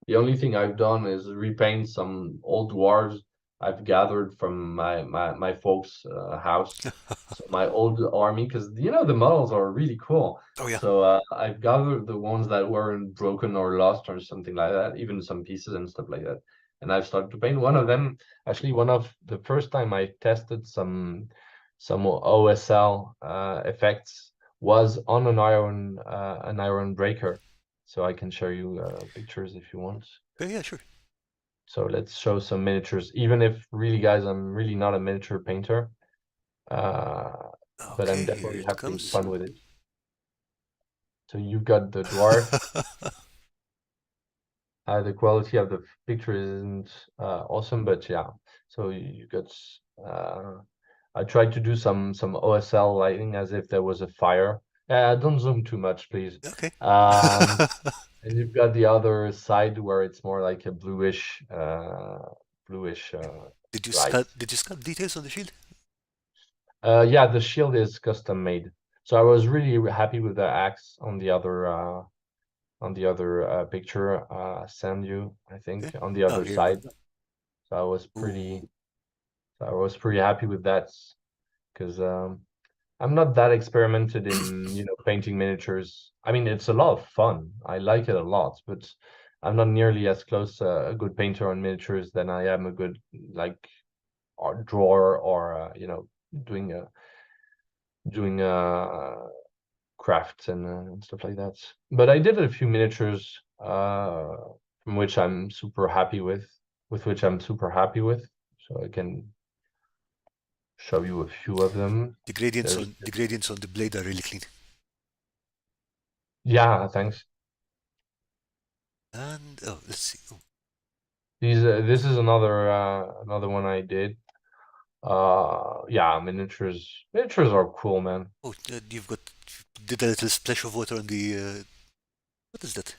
the only thing I've done is repaint some old dwarves I've gathered from my folks' house. So my old army, because the models are really cool. Oh yeah. So I've gathered the ones that weren't broken or lost or something like that, even some pieces and stuff like that. And I've started to paint one of them. Actually, one of the first time I tested some OSL effects was on an iron breaker. So I can show you pictures if you want. Okay, yeah, sure. So let's show some miniatures, even if really, guys, I'm really not a miniature painter, but I'm Okay, here definitely it having comes. fun with it. So you've got the dwarf. The quality of the picture isn't awesome, but yeah. So you got. Uh, I tried to do some OSL lighting as if there was a fire. Don't zoom too much, please. Okay. Um, And you've got the other side where it's more like a bluish light. Did you sculpt details on the shield? Yeah, the shield is custom made. So I was really happy with the axe on the other picture send you, I think, Okay. on the Oh, other here. side. So Ooh. I was pretty happy with that because I'm not that experimented in, painting miniatures. I mean, it's a lot of fun. I like it a lot, but I'm not nearly as close a good painter on miniatures than I am a good like art drawer or doing crafts and stuff like that. But I did a few miniatures from which I'm super happy with which I'm super happy with. So I can show you a few of them. There's The gradients on the blade are really clean. Yeah, thanks. And oh, let's see. Oh, This is another one I did. Yeah, miniatures are cool, man. oh, you've got did a little splash of water on the. What is that?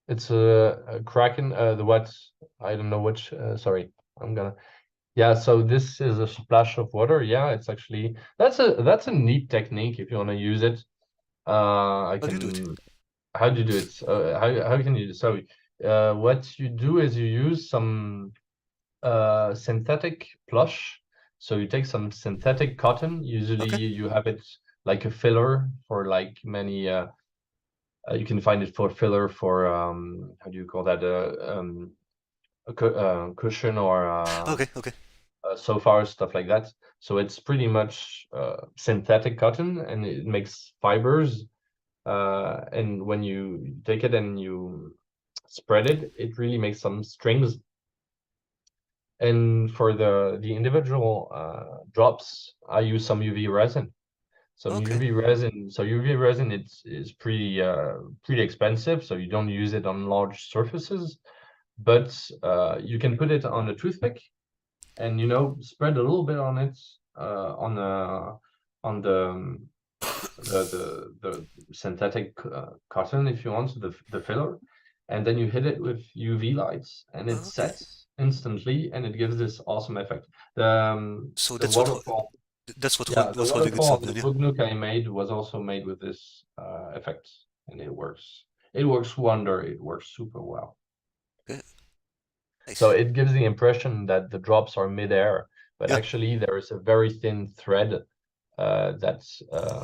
It's a Kraken. The what? I don't know which. Sorry, I'm gonna. Yeah, so this is a splash of water. Yeah, it's actually that's a neat technique if you want to use it. I How do you do it? can. How do you do it? How can you? So, what you do is you use some synthetic plush. So you take some synthetic cotton. Usually Okay. you have it like a filler for like many. You can find it for filler for how do you call that? Cushion or Okay. Okay. sofa or stuff like that. So it's pretty much synthetic cotton, and it makes fibers. And when you take it and you spread it, it really makes some strings. And for the individual drops, I use some UV resin. Some Okay. UV resin. So UV resin is pretty expensive, so you don't use it on large surfaces, but you can put it on a toothpick and spread a little bit on it on the synthetic cotton if you want, the filler, and then you hit it with UV lights and it Okay. sets instantly and it gives this awesome effect. The So the that's what waterfall, hold, yeah, the what's holding it waterfall up of the then, yeah. Bugnook I made was also made with this effect, and it works. It works wonder. It works super well. Okay. So Nice. it gives the impression that the drops are mid-air, but Yeah. actually there is a very thin thread that's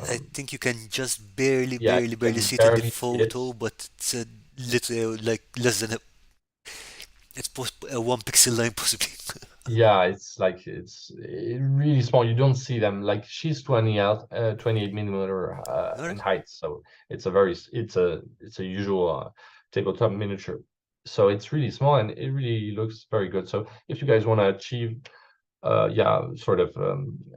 I think you can just barely, yeah, barely, you barely can see it in the barely see it. photo, but it's a little like less than a, it's 1 pixel line possibly. Yeah, it's like really small. You don't see them. Like she's 28 millimeter All in right. height, so it's a usual tabletop miniature. So it's really small and it really looks very good. So if you guys want to achieve yeah, sort of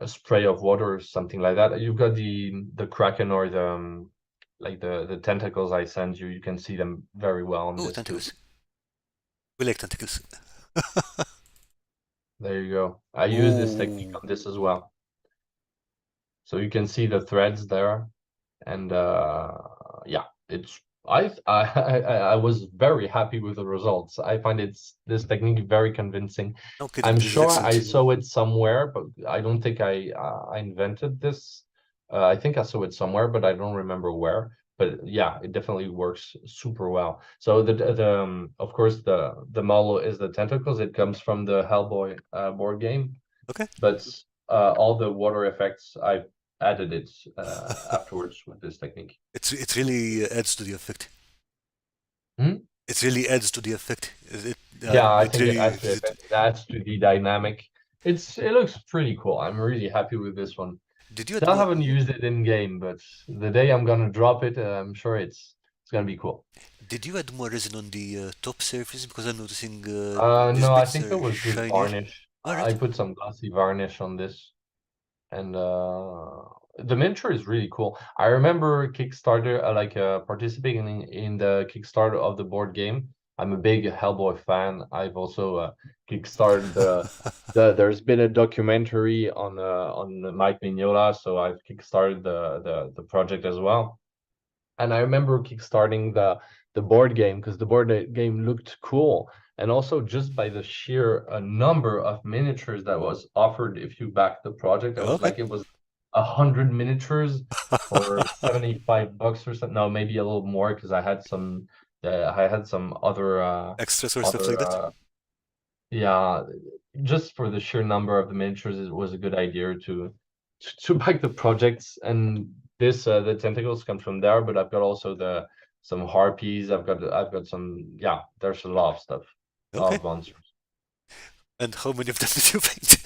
a spray of water or something like that, you've got the kraken or the like the tentacles I sent you. You can see them very well on Oh, this too. tentacles. We like tentacles. There you go. I use this technique Oh, on this as well. So you can see the threads there, and yeah, it's I was very happy with the results. I find this technique very convincing. no kidding. I'm This is sure I excellent. saw it somewhere, but I don't think I invented this. I think I saw it somewhere, but I don't remember where. But yeah, it definitely works super well. So of course the model is the tentacles. It comes from the Hellboy board game, Okay. but all the water effects I've added it afterwards with this technique. It really adds to the effect. Hmm? It really adds to the effect. Yeah, I It think it really. actually adds to the dynamic. It looks pretty cool. I'm really happy with this one. Did you add Still more? haven't used it in game, but the day I'm gonna drop it, I'm sure it's gonna be cool. Did you add more resin on the top surface? Because I'm noticing these No, I bits think it are was just shinier. varnish. All I right. put some glossy varnish on this. And the miniature is really cool. I remember Kickstarter, participating in the Kickstarter of the board game. I'm a big Hellboy fan. I've also kickstarted there's been a documentary on Mike Mignola, so I've kickstarted the project as well. And I remember kickstarting the board game because the game looked cool, and also just by the sheer number of miniatures that was offered if you back the project. I was Okay. like, it was 100 miniatures for $75 or something. No, maybe a little more because I had some Extras or stuff like other that. yeah, just for the sheer number of the miniatures, it was a good idea to back the projects. And this the tentacles come from there, but I've got also the some harpies. I've got some, yeah. There's a lot of stuff, a lot Okay. of monsters. And how many of them did you paint?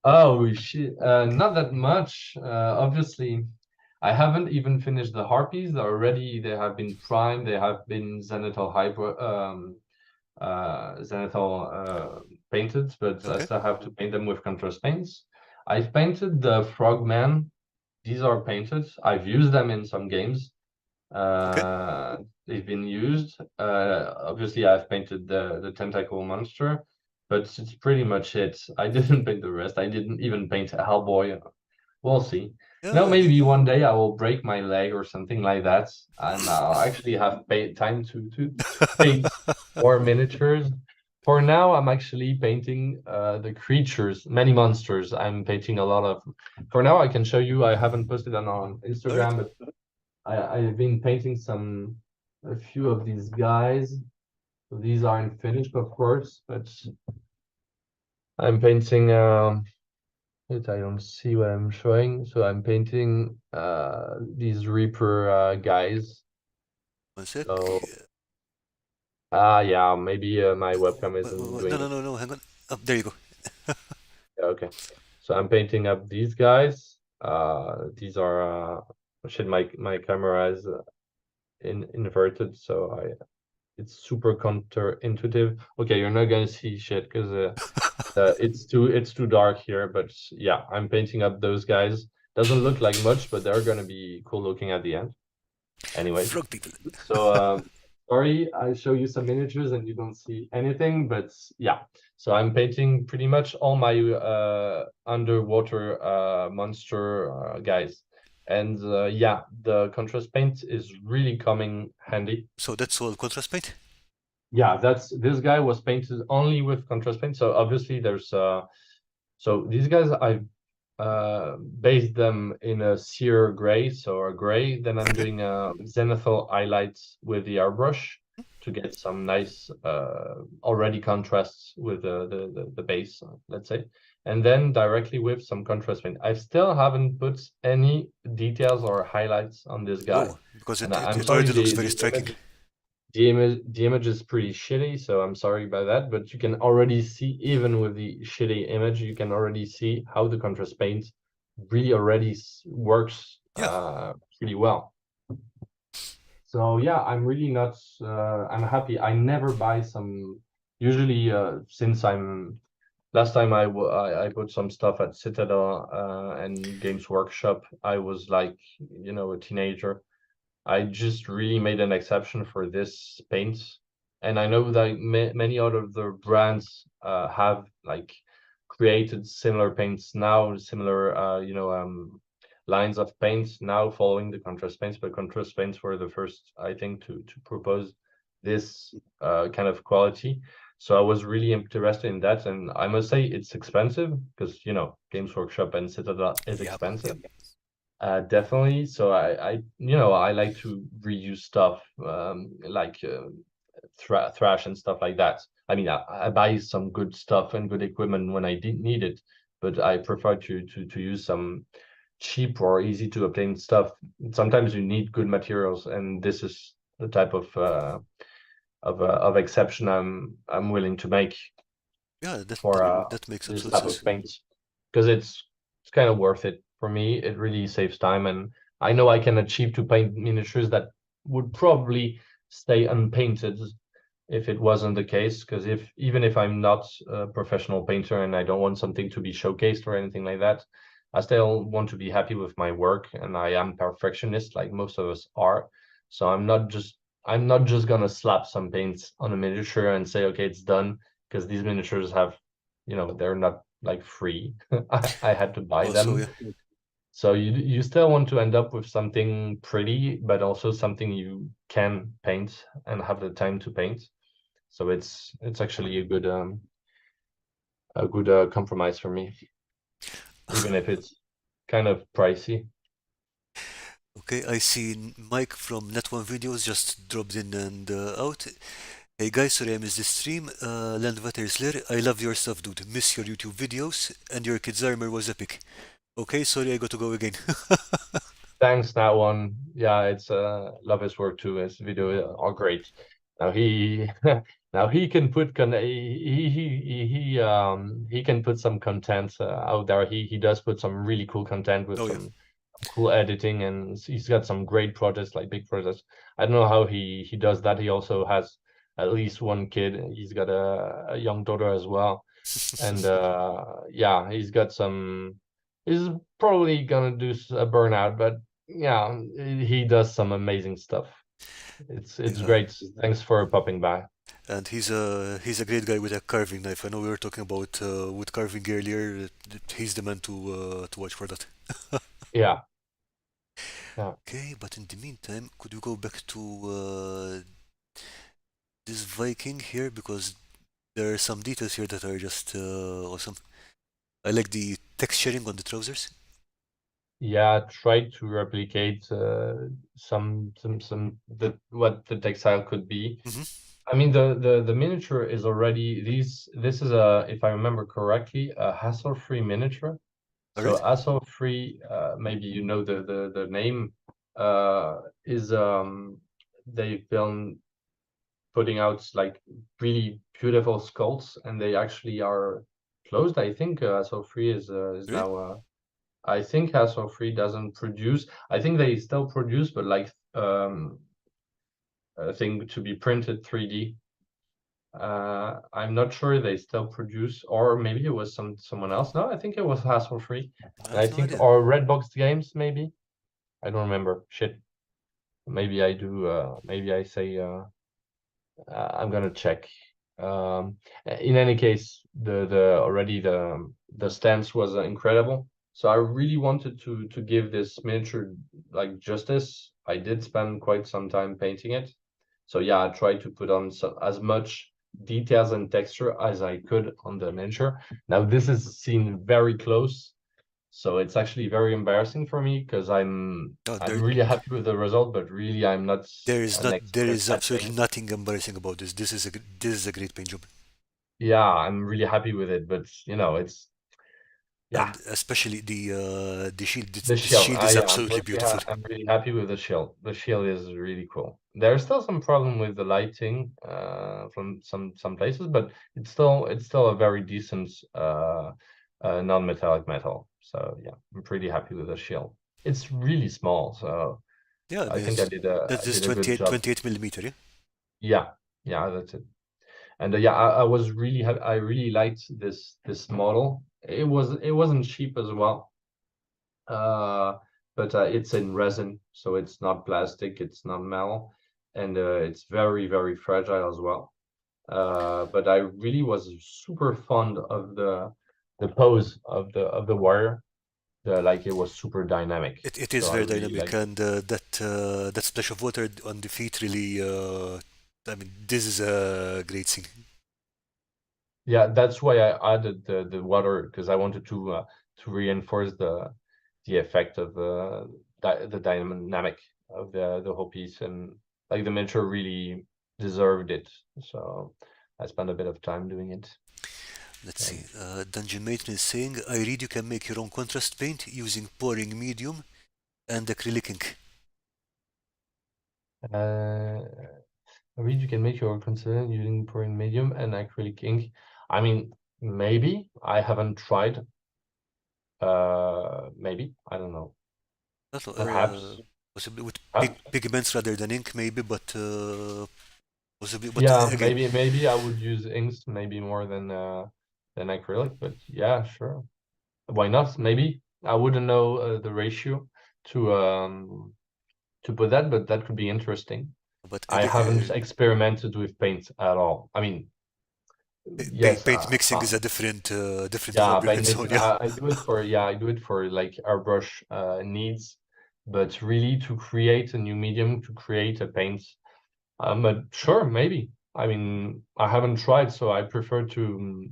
Oh shit! Not that much. Obviously, I haven't even finished the harpies. They have been primed. They have been zenithal hyper zenithal painted, but I Okay. still have to paint them with contrast paints. I've painted the frogman. These are painted. I've used them in some games. Okay. Uh, they've been used. Obviously, I've painted the tentacle monster, but it's pretty much it. I didn't paint the rest. I didn't even paint Hellboy. We'll see. Yeah. Maybe one day I will break my leg or something like that, and I'll actually have time to paint more miniatures. For now, I'm actually painting the creatures, many monsters. I'm painting a lot of. For now, I can show you. I haven't posted on All right. Instagram, but I've been painting a few of these guys. So these aren't finished, of course, but I'm painting. Wait, I don't see what I'm showing. So I'm painting these Reaper guys. One sec. So yeah, maybe my webcam isn't No, doing no, it. no, no. Hang on. Oh, there you go. Yeah, okay. So I'm painting up these guys. These are shit, my camera is inverted, so I it's super counterintuitive. Okay, you're not gonna see shit because it's too dark here, but yeah, I'm painting up those guys. Doesn't look like much, but they're gonna be cool looking at the end. Anyways, Frog people. so sorry, I show you some miniatures and you don't see anything, but yeah. So I'm painting pretty much all my underwater monster guys. And yeah, the contrast paint is really coming handy. So that's all contrast paint? Yeah, this guy was painted only with contrast paint. So obviously there's so these guys I've based them in a sear gray, so a gray. Then I'm Okay. doing zenithal highlights with the airbrush to get some nice already contrasts with the base, let's say. And then directly with some contrast paint. I still haven't put any details or highlights on this guy. Oh, because And it, it, I'm it sorry, already looks very striking. the image is pretty shitty, so I'm sorry about that, but you can already see, even with the shitty image, you can already see how the contrast paint really already works Yeah. pretty well. So yeah, I'm really not I'm happy. I never buy some, usually since I'm last time I put some stuff at Citadel and Games Workshop, I was like, you know, a teenager. I just really made an exception for this paint. And I know that many other the brands have like created similar paints now, similar lines of paints now following the contrast paints, but contrast paints were the first, I think, to propose this kind of quality. So I was really interested in that, and I must say it's expensive because you know Games Workshop and Citadel is Yep. expensive. Yep. Definitely. So you know, I like to reuse stuff, like thrash and stuff like that. I mean, I buy some good stuff and good equipment when I didn't need it, but I prefer to use some cheap or easy to obtain stuff. Sometimes you need good materials, and this is the type of exception I'm willing to make Yeah, for that makes this absolute type sense. of paints because it's kind of worth it for me. It really saves time, and I know I can achieve to paint miniatures that would probably stay unpainted if it wasn't the case. Because if even if I'm not a professional painter and I don't want something to be showcased or anything like that, I still want to be happy with my work, and I am perfectionist like most of us are. So I'm not just gonna slap some paints on a miniature and say, okay, it's done, because these miniatures have, you know, they're not like free. I had to buy Also, them. yeah. So you still want to end up with something pretty, but also something you can paint and have the time to paint. So it's actually a good compromise for me, even if it's kind of pricey. Okay, I see Mike from Net1 Videos just dropped in and out. Hey guys, sorry I missed the stream. Landvaettr, I love your stuff, dude. Miss your YouTube videos, and your kids' armor was epic. Okay, sorry I got to go again. Thanks, that one. Yeah, it's love his work too. His video are great. Now he now he can put he can put some content out there. He does put some really cool content with Oh yeah. some cool editing, and he's got some great projects, like big projects. I don't know how he does that. He also has at least one kid. He's got a young daughter as well, and yeah, he's got some. He's probably gonna do a burnout, but yeah, he does some amazing stuff. It's Yeah. great. Thanks for popping by. And he's a great guy with a carving knife. I know we were talking about wood carving earlier. He's the man to watch for that. Yeah, yeah, Okay, but in the meantime, could you go back to this Viking here because there are some details here that are just awesome. I like the texturing on the trousers. yeah. Try to replicate some the what the textile could be. Mm-hmm. I mean, the miniature is already these. This is a, if I remember correctly, a hassle-free miniature. All So right. hassle-free, maybe you know the name, is they've been putting out like really beautiful sculpts, and they actually are closed. I think hassle-free is Really? now. I think hassle-free doesn't produce. I think they still produce, but like thing to be printed 3D. I'm not sure they still produce, or maybe it was someone else. No, I think it was hassle-free. I And I have no think, idea. or Redbox Games, maybe. I don't remember. Shit. Maybe I do. Maybe I say. I'm gonna check. In any case, the stance was incredible. So I really wanted to give this miniature like justice. I did spend quite some time painting it. So yeah, I tried to put on as much details and texture as I could on the miniature. Now this is seen very close, so it's actually very embarrassing for me because No, I'm really happy with the result, but really I'm not an there expert is at absolutely paint. nothing embarrassing about this. This is a great paint job, Yeah, I'm really happy with it, but it's yeah, and especially the shield. the This shield. shield is Yeah, absolutely beautiful. I'm really happy with the shield. The shield is really cool. There's still some problem with the lighting from some places, but it's still a very decent non-metallic metal. So yeah, I'm pretty happy with the shield. It's really small, so Yeah, I I mean think that's I just did a good job. 28 millimeter. Yeah, Yeah, yeah, that's it. And yeah, I was really I really liked this model. It wasn't cheap as well. Uh, but it's in resin, so it's not plastic, it's not metal, and it's very fragile as well. But I really was super fond of the pose of the warrior. Like it was super dynamic. it is So I very really dynamic, liked it. and that splash of water on the feet really. I mean, this is a great scene. Yeah, that's why I added the water because I wanted to reinforce the effect of the dynamic of the whole piece, and like the miniature really deserved it. So I spent a bit of time doing it. Let's see. So Dungeon Matron is saying, I read you can make your own contrast paint using pouring medium and acrylic ink. uh, I read you can make your consider using pouring medium and acrylic ink. I mean, maybe I haven't tried. Maybe I don't know. Not, Perhaps. possibly with Uh, pigments rather than ink, maybe, but possibly. But Yeah, again, maybe I would use inks maybe more than acrylic, but yeah, sure. Why not? Maybe I wouldn't know the ratio to put that, but that could be interesting. but I haven't again, experimented with paint at all. I mean, yes, paint mixing is a different yeah, hobby on paint its own. mixing. Yeah, I do it for I do it for like airbrush needs, but really to create a new medium, to create a paint. But sure, maybe. I mean, I haven't tried, so I prefer to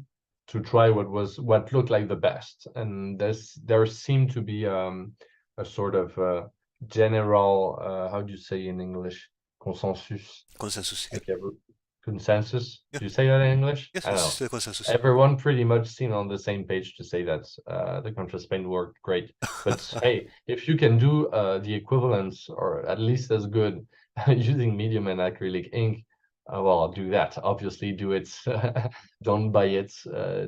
try what looked like the best. And there seemed to be a sort of general how do you say in English? Consensus. consensus. Yeah, Like consensus. yeah, Do you say that in English? yes, I don't know. it's consensus. Everyone pretty much seemed on the same page to say that the contrast paint worked great. But hey, if you can do the equivalence or at least as good using medium and acrylic ink, well, do that. Obviously, do it. Don't buy it.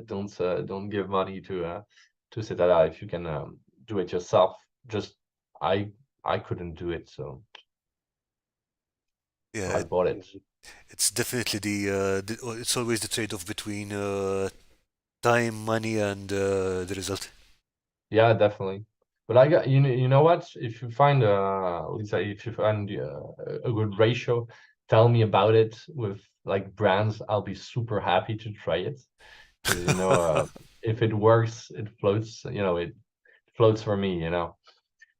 Don't give money to Citadel if you can do it yourself. Just I I couldn't do it, so Yeah, I bought it. it's definitely it's always the trade-off between time, money, and the result. Yeah, definitely. But I got you know what? If you find Lisa, if you find a good ratio, tell me about it with like brands. I'll be super happy to try it because if it works, it floats. It floats for me.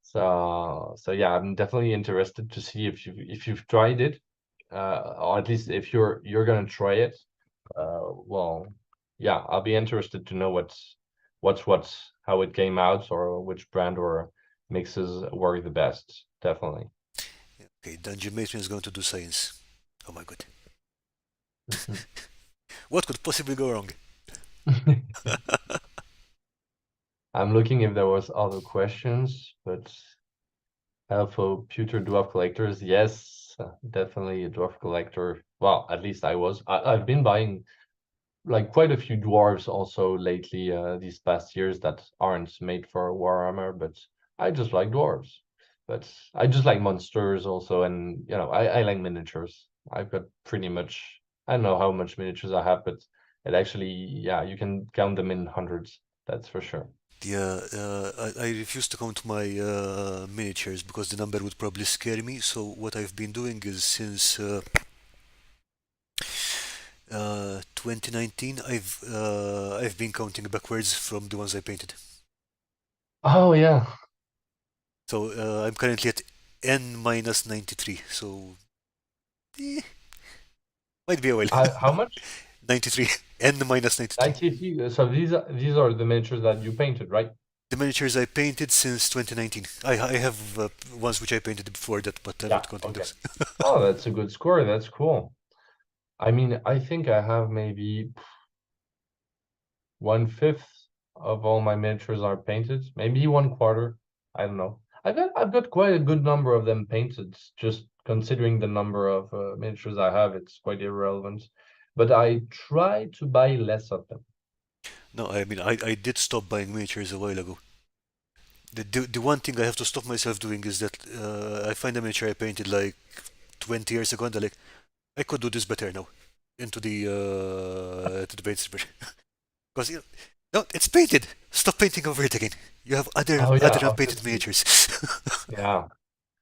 So yeah, I'm definitely interested to see if you've tried it, or at least if you're gonna try it. Well, yeah, I'll be interested to know what's how it came out or which brand or mixes work the best. Definitely. Okay, Dungeon Matron is going to do science. Oh my god. Mhm. What could possibly go wrong? I'm looking if there was other questions, but for future dwarf collectors, yes, definitely a dwarf collector. Well, at least I was. I've been buying like quite a few dwarves also lately, these past years that aren't made for Warhammer, but I just like dwarves. But I just like monsters also, and I like miniatures. I've got pretty much, I don't know how much miniatures I have, but it actually, yeah, you can count them in hundreds. That's for sure. Yeah, I refuse to count my miniatures because the number would probably scare me. So what I've been doing is since 2019, I've been counting backwards from the ones I painted. Oh yeah. So I'm currently at n minus 93. So might be a while. How much? 93, n minus 93. 93. So these are the miniatures that you painted, right? The miniatures I painted since 2019. I have ones which I painted before that, but I'm Yeah. not counting Okay. those. Oh, that's a good score. That's cool. I mean, I think I have maybe 1/5 of all my miniatures are painted, maybe 1/4. I don't know. I've got quite a good number of them painted. Just considering the number of miniatures I have, it's quite irrelevant. But I try to buy less of them. No, I mean I did stop buying miniatures a while ago. The one thing I have to stop myself doing is that I find a miniature I painted like 20 years ago and I'm like, I could do this better now into the paint stripper. Because no, it's painted. Stop painting over it again. You have Oh yeah, other unpainted obviously. miniatures. Yeah.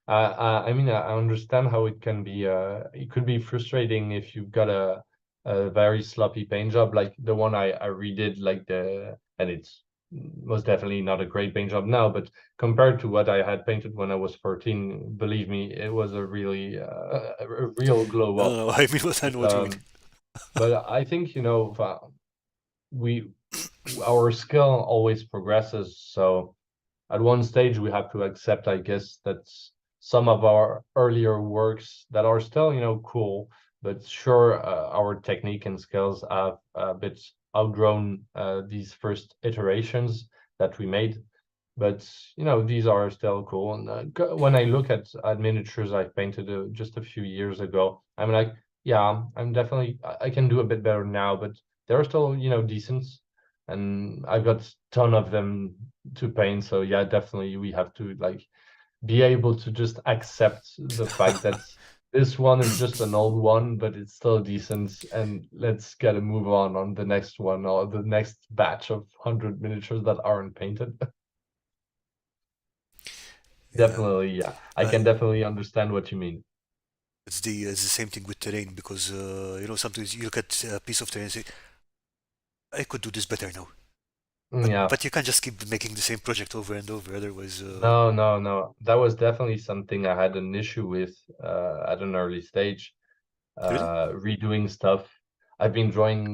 I mean, I understand how it can be. It could be frustrating if you've got a very sloppy paint job, like the one I redid, like and it's most definitely not a great paint job now, but compared to what I had painted when I was 14, believe me, it was a real glow No, up. no, I mean I know what you mean. But I think, we our skill always progresses, so at one stage we have to accept, I guess, that some of our earlier works that are still, cool, but sure, our technique and skills have a bit outgrown these first iterations that we made. But these are still cool. And when I look at miniatures I painted just a few years ago, I'm like, yeah, I'm definitely I can do a bit better now, but they're still decent, and I've got ton of them to paint. So yeah, definitely we have to like be able to just accept the fact that this one is just an old one, but it's still decent, and let's get a move on the next one or the next batch of 100 miniatures that aren't painted. Yeah, Definitely, yeah. I I, can definitely understand what you mean. it's the same thing with terrain because sometimes you look at a piece of terrain and say, I could do this better now. Yeah. But you can't just keep making the same project over and over, otherwise, No, no, no. That was definitely something I had an issue with at an early stage. really? Redoing stuff. I've been drawing,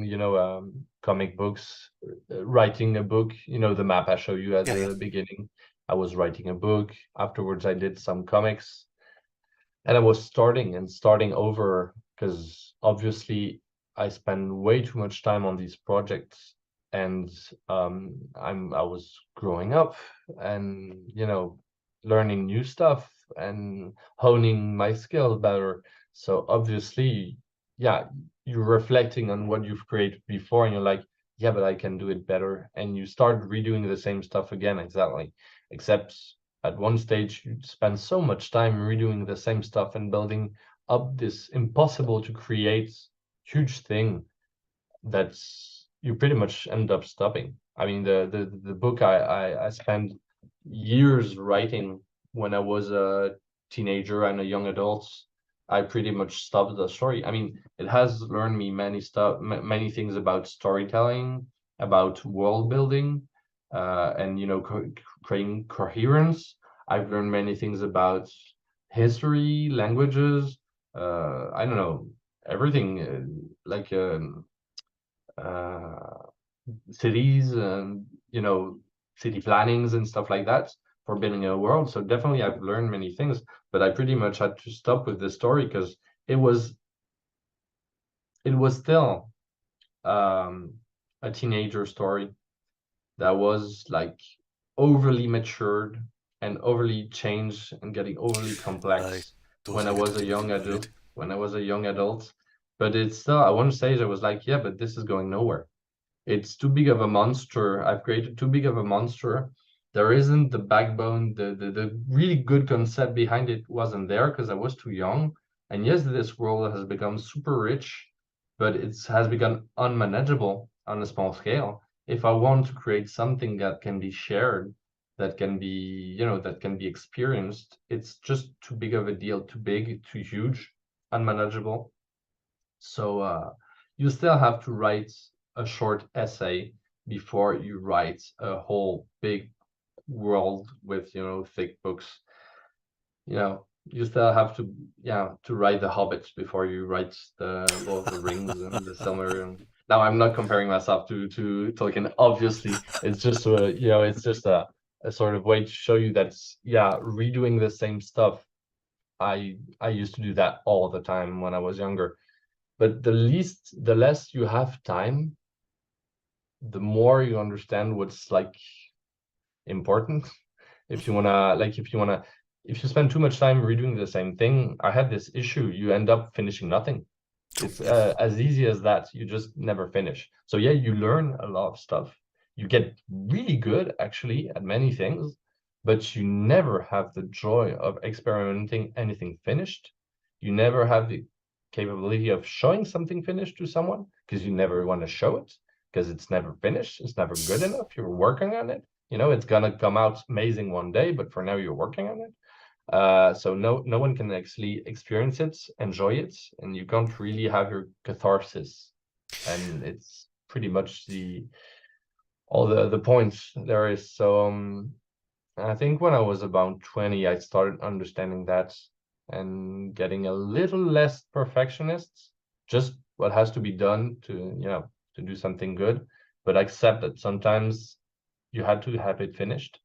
comic books, writing a book, the map I show you at Yeah, yeah. the beginning. I was writing a book. Afterwards, I did some comics. And I was starting over because obviously I spend way too much time on these projects, and I was growing up and learning new stuff and honing my skills better. So obviously, yeah, you're reflecting on what you've created before and you're like, yeah, but I can do it better. And you start redoing the same stuff again, exactly. Except at one stage you spend so much time redoing the same stuff and building up this impossible to create huge thing that you pretty much end up stopping. I mean, the book I spent years writing when I was a teenager and a young adult. I pretty much stopped the story. I mean, it has learned me many stuff, many things about storytelling, about world building, and creating coherence. I've learned many things about history, languages. I don't know, everything, like uh, cities and city plannings and stuff like that for building a world. So definitely I've learned many things, but I pretty much had to stop with the story because it was it was still um, a teenager story that was like overly matured and overly changed and getting overly I complex when I totally get was what a you mean. young Right? adult. When I was a young adult, but it's still at one stage I was like, yeah, but this is going nowhere. It's too big of a monster. I've created too big of a monster. There isn't the backbone, the really good concept behind it wasn't there because I was too young. And yes, this world has become super rich, but it has become unmanageable on a small scale. If I want to create something that can be shared, that can be, that can be experienced, it's just too big of a deal, too big, too huge, unmanageable. So you still have to write a short essay before you write a whole big world with, thick books. You still have to, to write the Hobbits before you write the Lord of the Rings and the Silmarillion. Now, I'm not comparing myself to Tolkien. Obviously, it's just it's just a sort of way to show you that, redoing the same stuff. I used to do that all the time when I was younger. But the less you have time, the more you understand what's like important. If you spend too much time redoing the same thing, I had this issue. You end up finishing nothing. True. It's Yeah. as easy as that. You just never finish. So yeah, you learn a lot of stuff. You get really good actually at many things, but you never have the joy of experimenting anything finished. You never have the capability of showing something finished to someone because you never want to show it because it's never finished. It's never good enough. You're working on it. It's gonna come out amazing one day, but for now you're working on it. So no one can actually experience it, enjoy it, and you can't really have your catharsis. And it's pretty much all the points there is. So I think when I was about 20, I started understanding that and getting a little less perfectionist. Just what has to be done to do something good, but accept that sometimes you had to have it finished.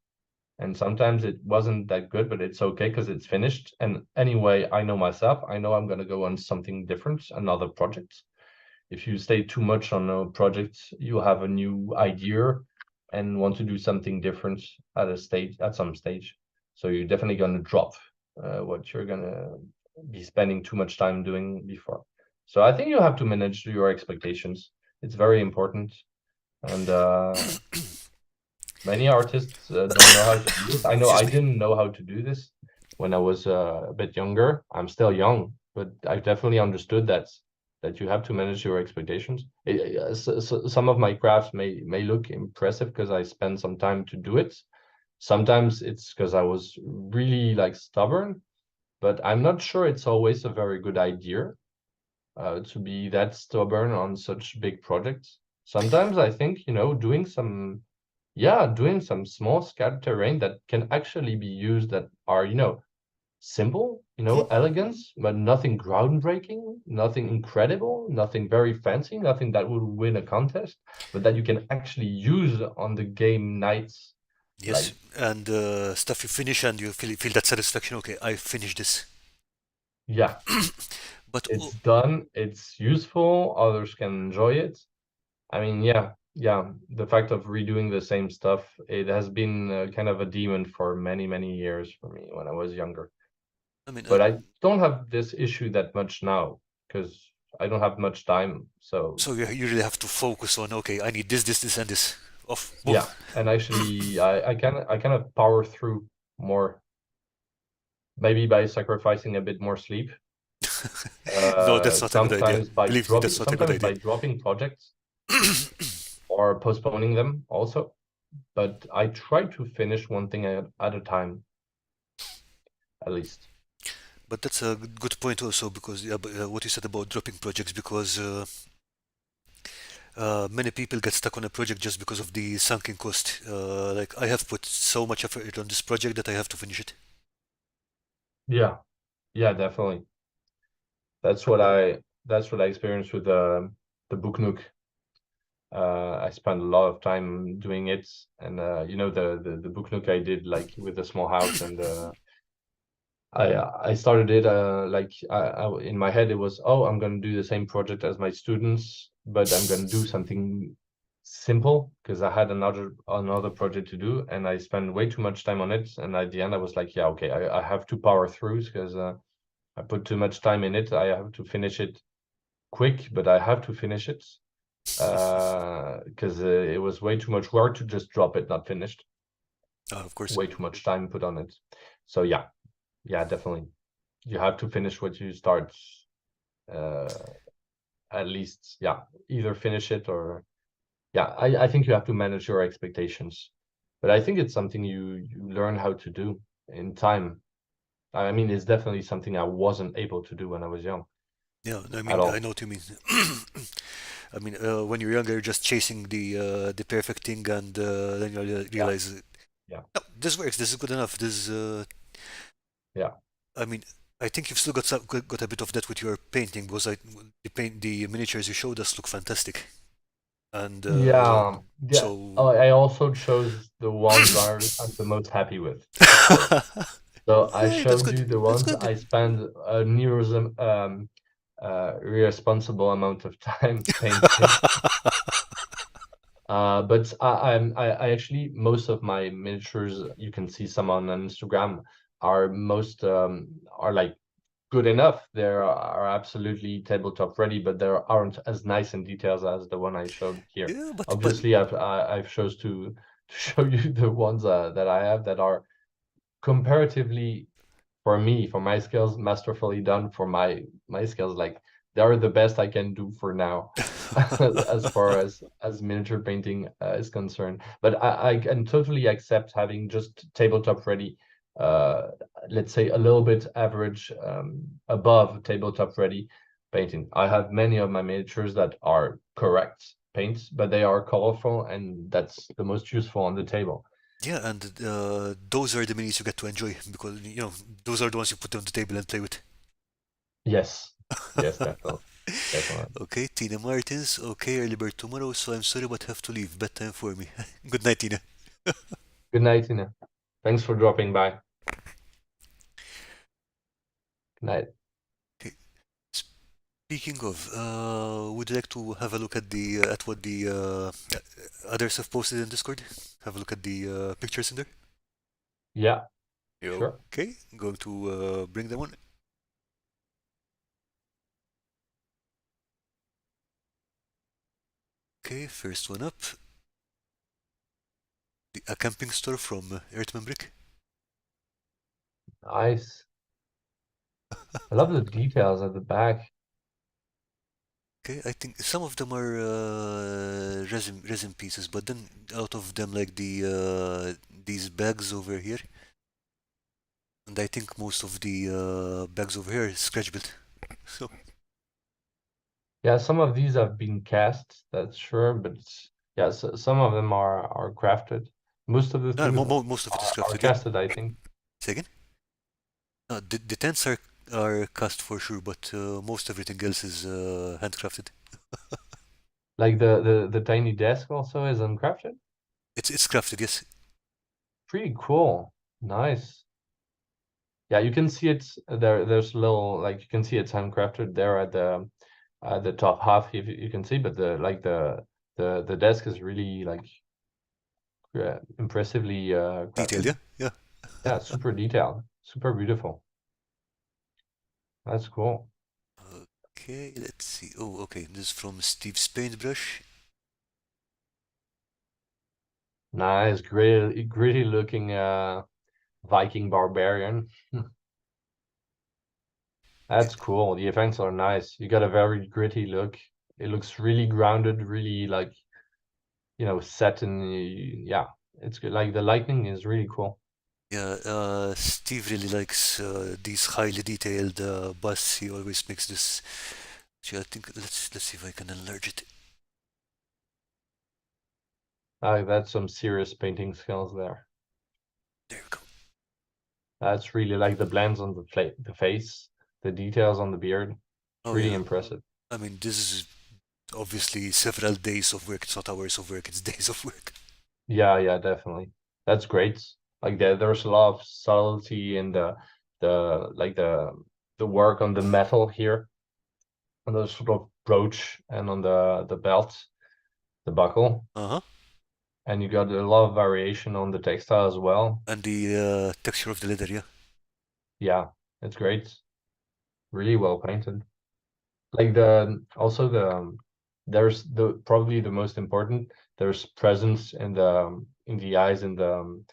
And sometimes it wasn't that good, but it's okay because it's finished. And anyway, I know myself. I know I'm going to go on something different, another project. If you stay too much on a project, you have a new idea and want to do something different at some stage. So you're definitely going to drop what you're going to be spending too much time doing before. So I think you have to manage your expectations. It's very important. And many artists don't know how to do this. I know Excuse I me. didn't know how to do this when I was a bit younger. I'm still young, but I definitely understood that you have to manage your expectations. Some of my crafts may look impressive because I spent some time to do it. Sometimes it's because I was really like stubborn, but I'm not sure it's always a very good idea to be that stubborn on such big projects. Sometimes I think, doing some small scattered terrain that can actually be used that are, simple, elegance, but nothing groundbreaking, nothing incredible, nothing very fancy, nothing that would win a contest, but that you can actually use on the game nights. Yes, Like, and stuff you finish and you feel that satisfaction. Okay, I finished this. yeah, But it's done, it's useful, others can enjoy it. I mean, yeah, the fact of redoing the same stuff, it has been kind of a demon for many, many years for me when I was younger. I mean, But I don't have this issue that much now because I don't have much time. So so you really have to focus on, okay, I need this, and this. Off. Boom. yeah, and actually, I kind of power through more, maybe by sacrificing a bit more sleep. No, that's not a good idea. Believe me, that's not a good Sometimes idea. by dropping projects or postponing them also. But I try to finish one thing at a time, at least. But that's a good point also because yeah, what you said about dropping projects because many people get stuck on a project just because of the sunken cost. Like I have put so much effort on this project that I have to finish it. Yeah, yeah, definitely. That's what I experienced with the book nook. I spent a lot of time doing it, and the book nook I did like with the small house, and I started it like in my head it was, oh, I'm gonna do the same project as my students, but I'm gonna do something simple because I had another project to do, and I spent way too much time on it, and at the end I was like, yeah, okay, I have to power through because I put too much time in it. I have to finish it quick, but I have to finish it because it was way too much work to just drop it not finished. Of course. Way too much time put on it. So yeah, definitely. you have to finish what you start. At least, yeah, either finish it or yeah. I think you have to manage your expectations, but I think it's something you learn how to do in time. I mean, it's definitely something I wasn't able to do when I was young Yeah, I at mean, I all. know what you mean. I mean, when you're younger, you're just chasing the perfect thing, and then you Yeah, realize, yeah, no, this works. This is good enough. This, yeah. I mean, I think you've still got got a bit of that with your painting because the miniatures you showed us look fantastic, and Yeah, yeah. so. Oh, I also chose the ones I'm the most happy with, of course. So I Hey, that's showed good. you the That's ones good. I spent a near irresponsible amount of time painting. But I actually most of my miniatures you can see some on Instagram are most are like good enough. They are absolutely tabletop ready, but they aren't as nice in details as the one I showed here. Yeah, but Obviously, I've chose to show you the ones that I have that are comparatively for me, for my skills, masterfully done for my skills. Like they're the best I can do for now, as far as miniature painting is concerned. But I can totally accept having just tabletop ready. Uh, let's say a little bit average, above tabletop ready painting. I have many of my miniatures that are correct paints, but they are colorful, and that's the most useful on the table. yeah, and those are the minis you get to enjoy because those are the ones you put on the table and play with. Yes, yes, definitely, definitely. Okay, Tina Martins. Okay, early bird tomorrow, so I'm sorry but have to leave. Bedtime for me. Good night, Tina. Good night, Tina. Thanks for dropping by. Good night. Okay. Speaking of, would you like to have a look at the at what the others have posted in Discord? Have a look at the pictures in there. Yeah, sure. Okay, I'm going to bring them on. Okay, first one up, a camping store from Earthman Brick. Nice. I love the details at the back. Okay, I think some of them are resin pieces, but then out of them like these bags over here, and I think most of the bags over here is scratch built. So Yeah, some of these have been cast, that's sure, but yeah, some of them are crafted. Most of the no, things most of it is are crafted. Yeah. casted, I think. Say again? No, the tents are cast for sure, but most everything else is handcrafted. Like the tiny desk also is uncrafted. It's crafted, yes. Pretty cool. Nice. Yeah, you can see it there. There's a little like you can see it's handcrafted there at the top half. If you can see, but the desk is really like impressively Detailed, yeah, crafted. yeah. Yeah, super detailed, super beautiful. That's cool. Okay, let's see. Oh, okay. This is from Steve's paintbrush. Nice, gritty looking Viking barbarian. That's cool. The effects are nice. You got a very gritty look. It looks really grounded, really like, set in yeah, it's good. Like the lighting is really cool. Yeah, Steve really likes these highly detailed busts. He always makes this. Actually, I think let's see if I can enlarge it. That's some serious painting skills there. There we go. That's really like the blends on the face, the details on the beard. It's Oh really yeah. impressive. I mean, this is obviously several days of work. It's not hours of work. It's days of work. Yeah, yeah, definitely. That's great. Like there's a lot of subtlety in the like the work on the metal here, on the sort of brooch and on the belt, the buckle, Uh huh. and you got a lot of variation on the textile as well. And the texture of the leather, yeah. Yeah, it's great. Really well painted. Like the also there's the probably the most important. There's presence in the eyes and the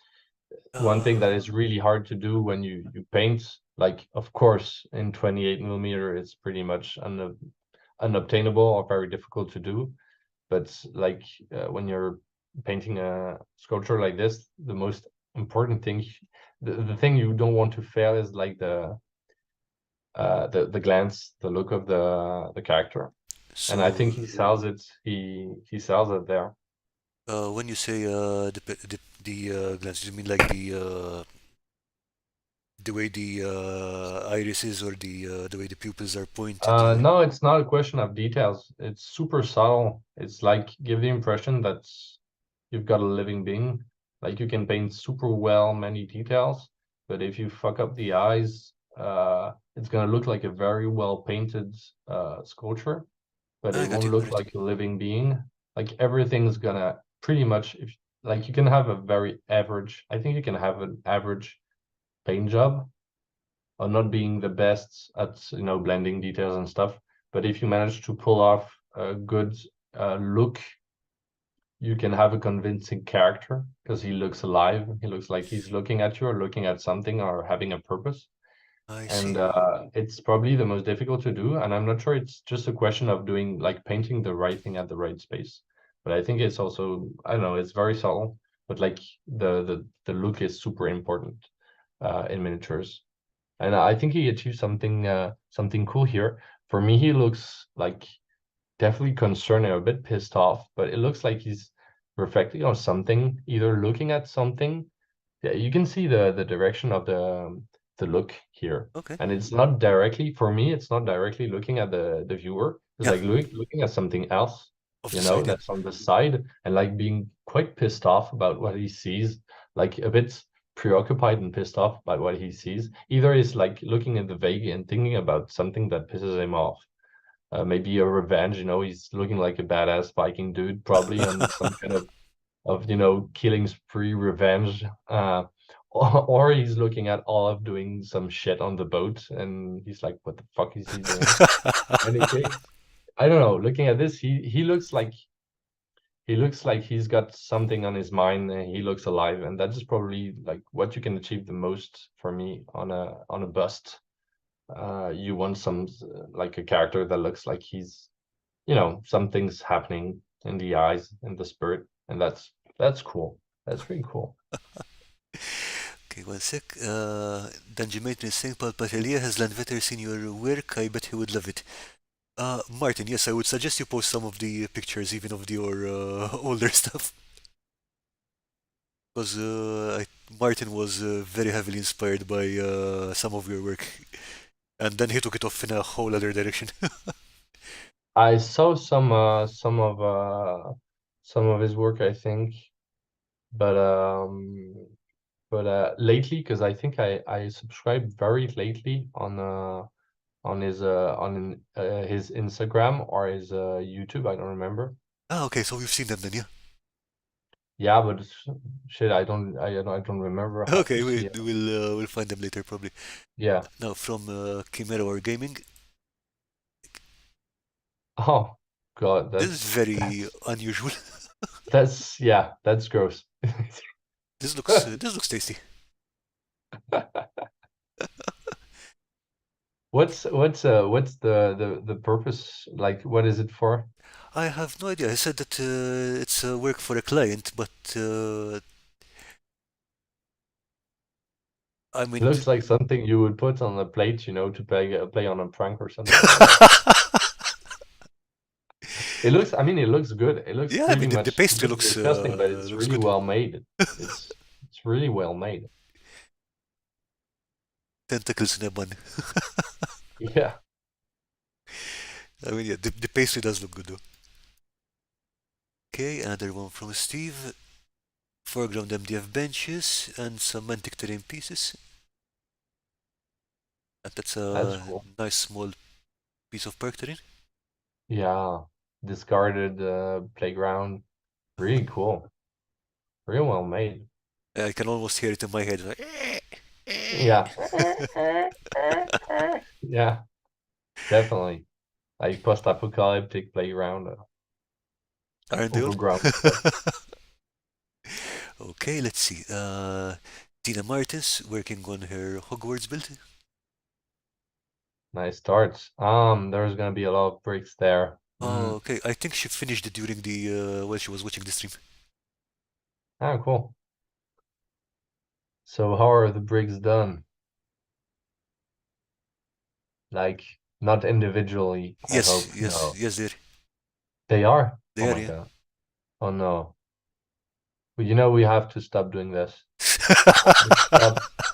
one thing that Uh, is really hard to do when you paint. Like, of course, in 28 millimeter, it's pretty much unobtainable or very difficult to do. But like when you're painting a sculpture like this, the most important thing, the thing you don't want to fail is like the glance, the look of the character. And I think So, he sells it. He sells it there. when you say the glance, you mean like the way the iris is or the way the pupils are pointed, or No, it's not a question of details. It's super subtle. It's like give the impression that you've got a living being. Like you can paint super well many details, but if you fuck up the eyes, it's gonna look like a very well painted sculpture, but it I got won't you. look Right. like a living being. Like everything's gonna pretty much if like you can have a very average, I think you can have an average paint job or not being the best at blending details and stuff. But if you manage to pull off a good look, you can have a convincing character because he looks alive. He looks like he's looking at you or looking at something or having a purpose. I And see. it's probably the most difficult to do. And I'm not sure it's just a question of doing like painting the right thing at the right space. But I think it's also, I don't know, it's very subtle, but like the look is super important in miniatures. And I think he achieved something cool here. For me, he looks like definitely concerned and a bit pissed off, but it looks like he's reflecting on something, either looking at something. Yeah, you can see the direction of the look here. Okay. And it's not directly, for me, it's not directly looking at the viewer. It's Yeah. like looking at something else, Off the side. Yeah. that's on the side and like being quite pissed off about what he sees, like a bit preoccupied and pissed off about what he sees. Either he's like looking at the vague and thinking about something that pisses him off. Maybe a revenge, he's looking like a badass Viking dude, probably on some kind of killing spree revenge, or he's looking at Olive doing some shit on the boat and he's like, what the fuck is he doing? In any case, I don't know, looking at this, he looks like he's got something on his mind and he looks alive, and that is probably like what you can achieve the most for me on a bust. You want some like a character that looks like he's, something's happening in the eyes, in the spirit, and that's cool. That's really cool. Okay, one sec. Danjimator is saying Paul Patelia has Landvaettr seen your work? I bet he would love it. Martin, yes, I would suggest you post some of the pictures, even of your older stuff, because Martin was very heavily inspired by some of your work, and then he took it off in a whole other direction. I saw some of his work, I think, but lately, because I think I subscribed very lately on his Instagram or his YouTube. I don't remember. Ah, okay, so we've seen them then, yeah. Yeah, but shit, I don't remember how to Okay, see it. we'll find them later probably. Yeah. Now from Chimera or Gaming, Oh God, this is that's very that's unusual. that's yeah, that's gross. This looks tasty. What's the purpose? Like, what is it for? I have no idea. I said that it's work for a client, but I It mean, looks like something you would put on a plate, to play on a prank or something like that. I mean, it looks good. It looks yeah, I pretty mean the much, it pastry looks disgusting, but it's looks really good. well made. It's really well made. Tentacles in a bun. Yeah, I mean, yeah, the pastry does look good though. Okay, another one from Steve. Foreground MDF benches and some antique terrain pieces. And that's that's a cool. nice small piece of park terrain. Yeah, discarded playground. Really cool. Real well made. I can almost hear it in my head. Yeah. Yeah, definitely. Like post-apocalyptic playground, Aren't they all? overground stuff. Okay, let's see. Tina Martins working on her Hogwarts build. Nice start. There's gonna be a lot of bricks there. Oh, okay. I think she finished it during the while she was watching the stream. Ah, cool. So how are the bricks done? Like, not individually, I Yes, hope. yes, No. yes, They are? Oh they are, my yeah. God. Oh no. Well, we have to stop doing this.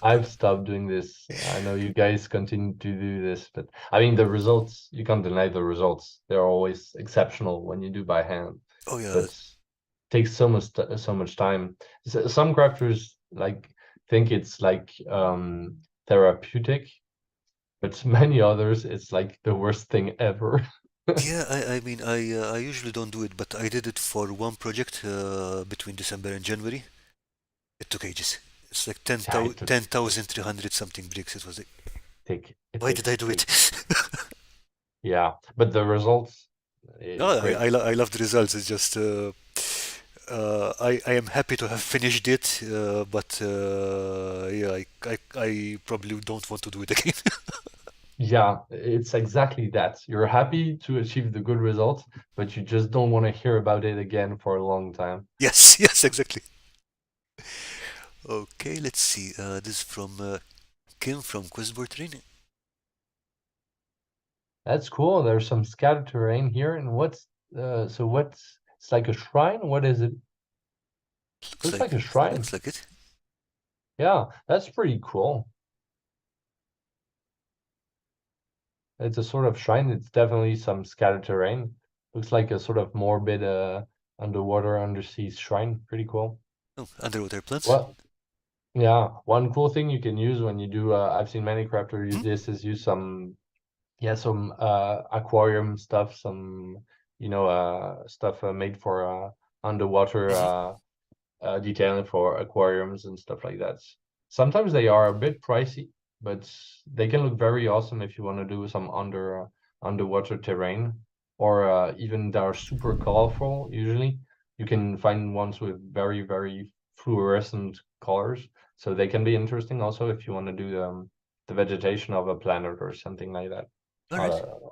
I've stopped doing this. I know you guys continue to do this, but I mean the results, you can't deny the results. They're always exceptional when you do by hand. Oh yeah, But takes so much time. Some crafters like think it's like therapeutic, but many others it's like the worst thing ever. yeah. I mean, I usually don't do it, but I did it for one project between December and January. It took ages. It's like Yeah, it took it 10,300 something bricks. It was like, it why did I takes do it? ages. Yeah, but the results, No, great. I love the results. It's just I am happy to have finished it, but yeah, I probably don't want to do it again. Yeah, it's exactly that. You're happy to achieve the good results, but you just don't want to hear about it again for a long time. Yes, yes, exactly. Okay, let's see. This is from Kim from Quizboard Training. That's cool. There's some scattered terrain here, and what's it's like a shrine? What is it? Looks Looks like a like shrine. looks like it. Yeah, that's pretty cool. It's a sort of shrine. It's definitely some scattered terrain. Looks like a sort of morbid underwater undersea shrine. Pretty cool. Oh, underwater plants. Well, yeah, one cool thing you can use when you do I've seen many crafters use Hmm? this is use some yeah, some aquarium stuff, some stuff made for underwater Hmm. detailing for aquariums and stuff like that. Sometimes they are a bit pricey, but they can look very awesome if you want to do some underwater terrain, or even they are super colorful. Usually, you can find ones with very fluorescent colors, so they can be interesting also if you want to do the vegetation of a planet or something like that. All right. Uh,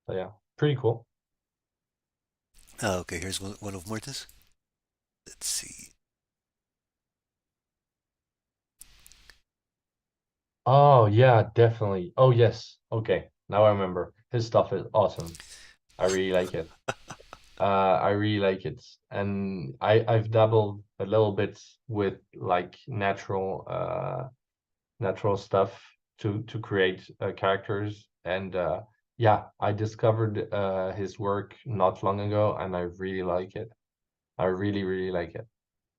so yeah, pretty cool. Ah, okay, here's one of Martin's. Let's see. Oh yeah, definitely. Oh yes. Okay. Now I remember. His stuff is awesome. I really like it. I really like it. And I've dabbled a little bit with like natural stuff to create characters. And yeah, I discovered his work not long ago and I really like it. I really like it.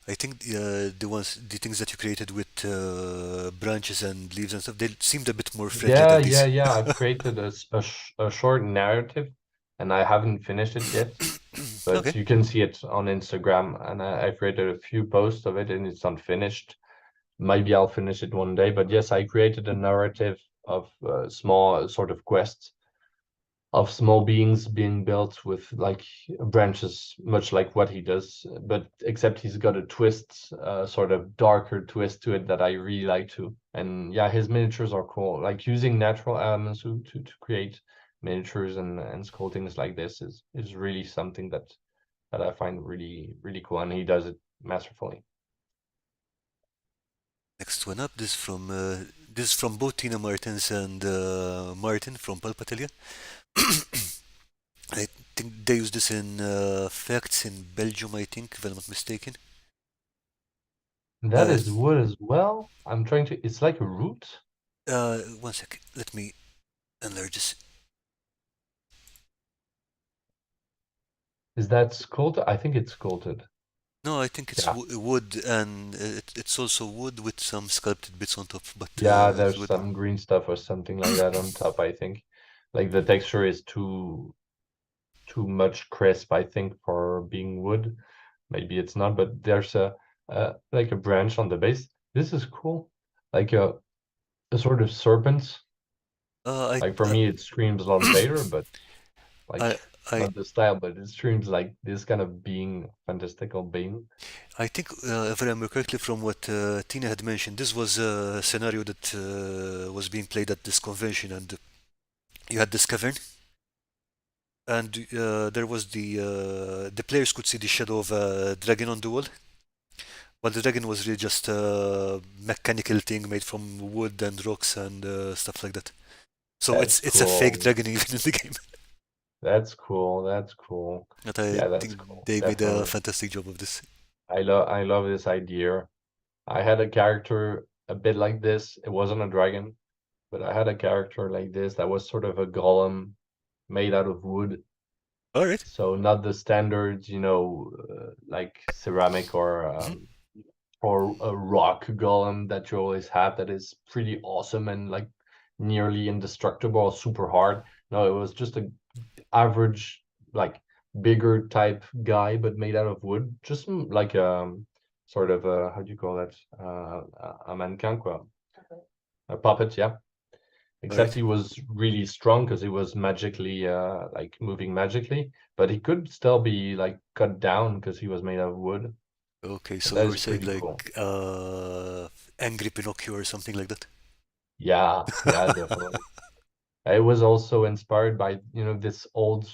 I think the things that you created with branches and leaves and stuff, they seemed a bit more friendly than these. Yeah. I've created a short narrative and I haven't finished it yet. But Okay. you can see it on Instagram, and I created a few posts of it, and it's unfinished. Maybe I'll finish it one day. But yes, I created a narrative of small sort of quests of small beings being built with like branches, much like what he does, but except he's got a twist, sort of darker twist to it that I really like too. And yeah, his miniatures are cool. Like using natural elements to create miniatures and sculptings like this is really something that I find really cool, and he does it masterfully. Next one up. This is from both Tina Martins and Martin from Palpatelia. I think they use this in Facts in Belgium, I think, if I'm not mistaken. That Uh, is wood as well. I'm trying to. It's like a root. One sec. Let me enlarge this. Is that sculpted? I think it's sculpted. No, I think it's Yeah, wood, and it's also wood with some sculpted bits on top, but yeah. it's There's wood. some green stuff or something like that on top. I think, like the texture is too much crisp. I think for being wood. Maybe it's not, but there's a like a branch on the base. This is cool. Like a sort of serpent. Uh, I, Like for me, it screams Landvaettr, but I like. I not the style, but it streams like this kind of being, fantastical being. I think, if I remember correctly from what Tina had mentioned, this was a scenario that was being played at this convention, and you had this cavern, and there was the players could see the shadow of a dragon on the wall, but the dragon was really just a mechanical thing made from wood and rocks and stuff like that. So That's it's a fake cool. dragon even in the game. That's cool. That's cool. But I Yeah, that's think cool. they made a Definitely. fantastic job of this. I love this idea. I had a character a bit like this. It wasn't a dragon, but I had a character like this that was sort of a golem made out of wood. All right. So not the standard, like ceramic Mm-hmm. or a rock golem that you always have that is pretty awesome and like nearly indestructible, super hard. No, it was just a average, like bigger type guy, but made out of wood, just like sort of a, how do you call that? A mannequin, quoi. A puppet, yeah. All Except right. he was really strong because he was magically like moving magically, but he could still be like cut down because he was made of wood. Okay, And so that you is were saying pretty cool. like angry Pinocchio or something like that. Yeah, yeah, definitely. It was also inspired by, this old,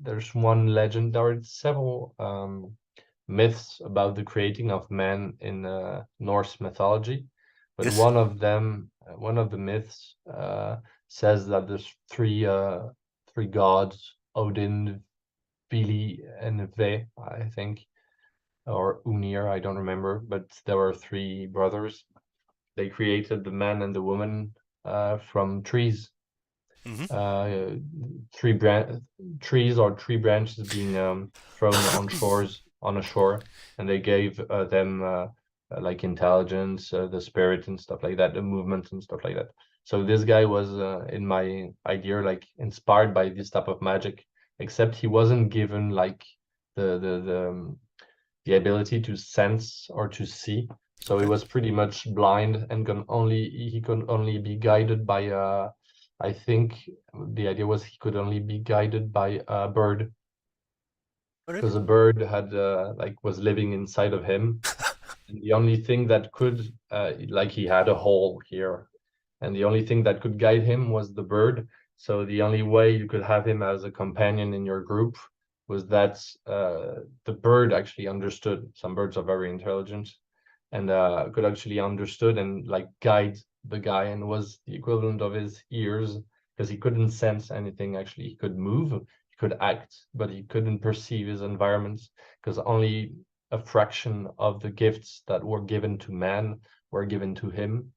there's one legend, there are several myths about the creating of man in Norse mythology, but Yes. one of the myths says that there's three gods, Odin, Vili, and Ve, I think, or Unir, I don't remember, but there were three brothers. They created the man and the woman from trees, Mm-hmm. uh, trees or tree branches being thrown on a shore, and they gave them like intelligence, the spirit and stuff like that, the movement and stuff like that. So this guy was in my idea like inspired by this type of magic, except he wasn't given like the ability to sense or to see. So he Okay. was pretty much blind and he could only be guided by I think the idea was he could only be guided by a bird All right. because a bird had like was living inside of him. And the only thing that could like he had a hole here, and the only thing that could guide him was the bird. So the only way you could have him as a companion in your group was that the bird actually understood. Some birds are very intelligent and could actually understood and like guide the guy and was the equivalent of his ears because he couldn't sense anything actually. He could move, he could act, but he couldn't perceive his environments because only a fraction of the gifts that were given to man were given to him.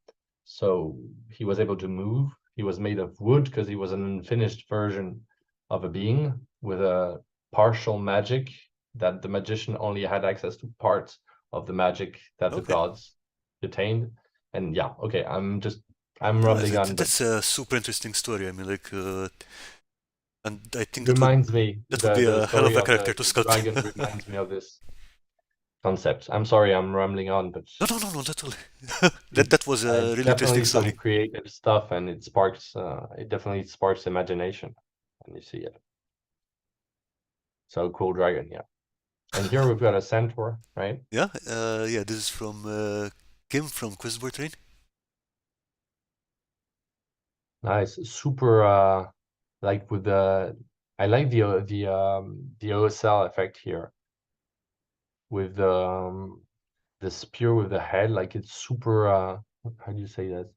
So he was able to move. He was made of wood because he was an unfinished version of a being with a partial magic that the magician only had access to parts of the magic that the Okay. gods detained. And yeah, okay, I'm No, rambling on, but that's a super interesting story. I mean, like, and I think reminds me that would be the a hell of story a of character to the sculpt. dragon reminds me of this concept. I'm sorry, I'm rambling on, but No, no, no, no, that's all. it That was a it's really interesting definitely some story. creative stuff, and it definitely sparks imagination when you see it. So cool dragon, yeah. And here we've got a centaur, right? Yeah, yeah. This is from Kim from Quizboard Train. Nice, super like with the I like the OSL effect here with the spear with the head, like it's super how do you say that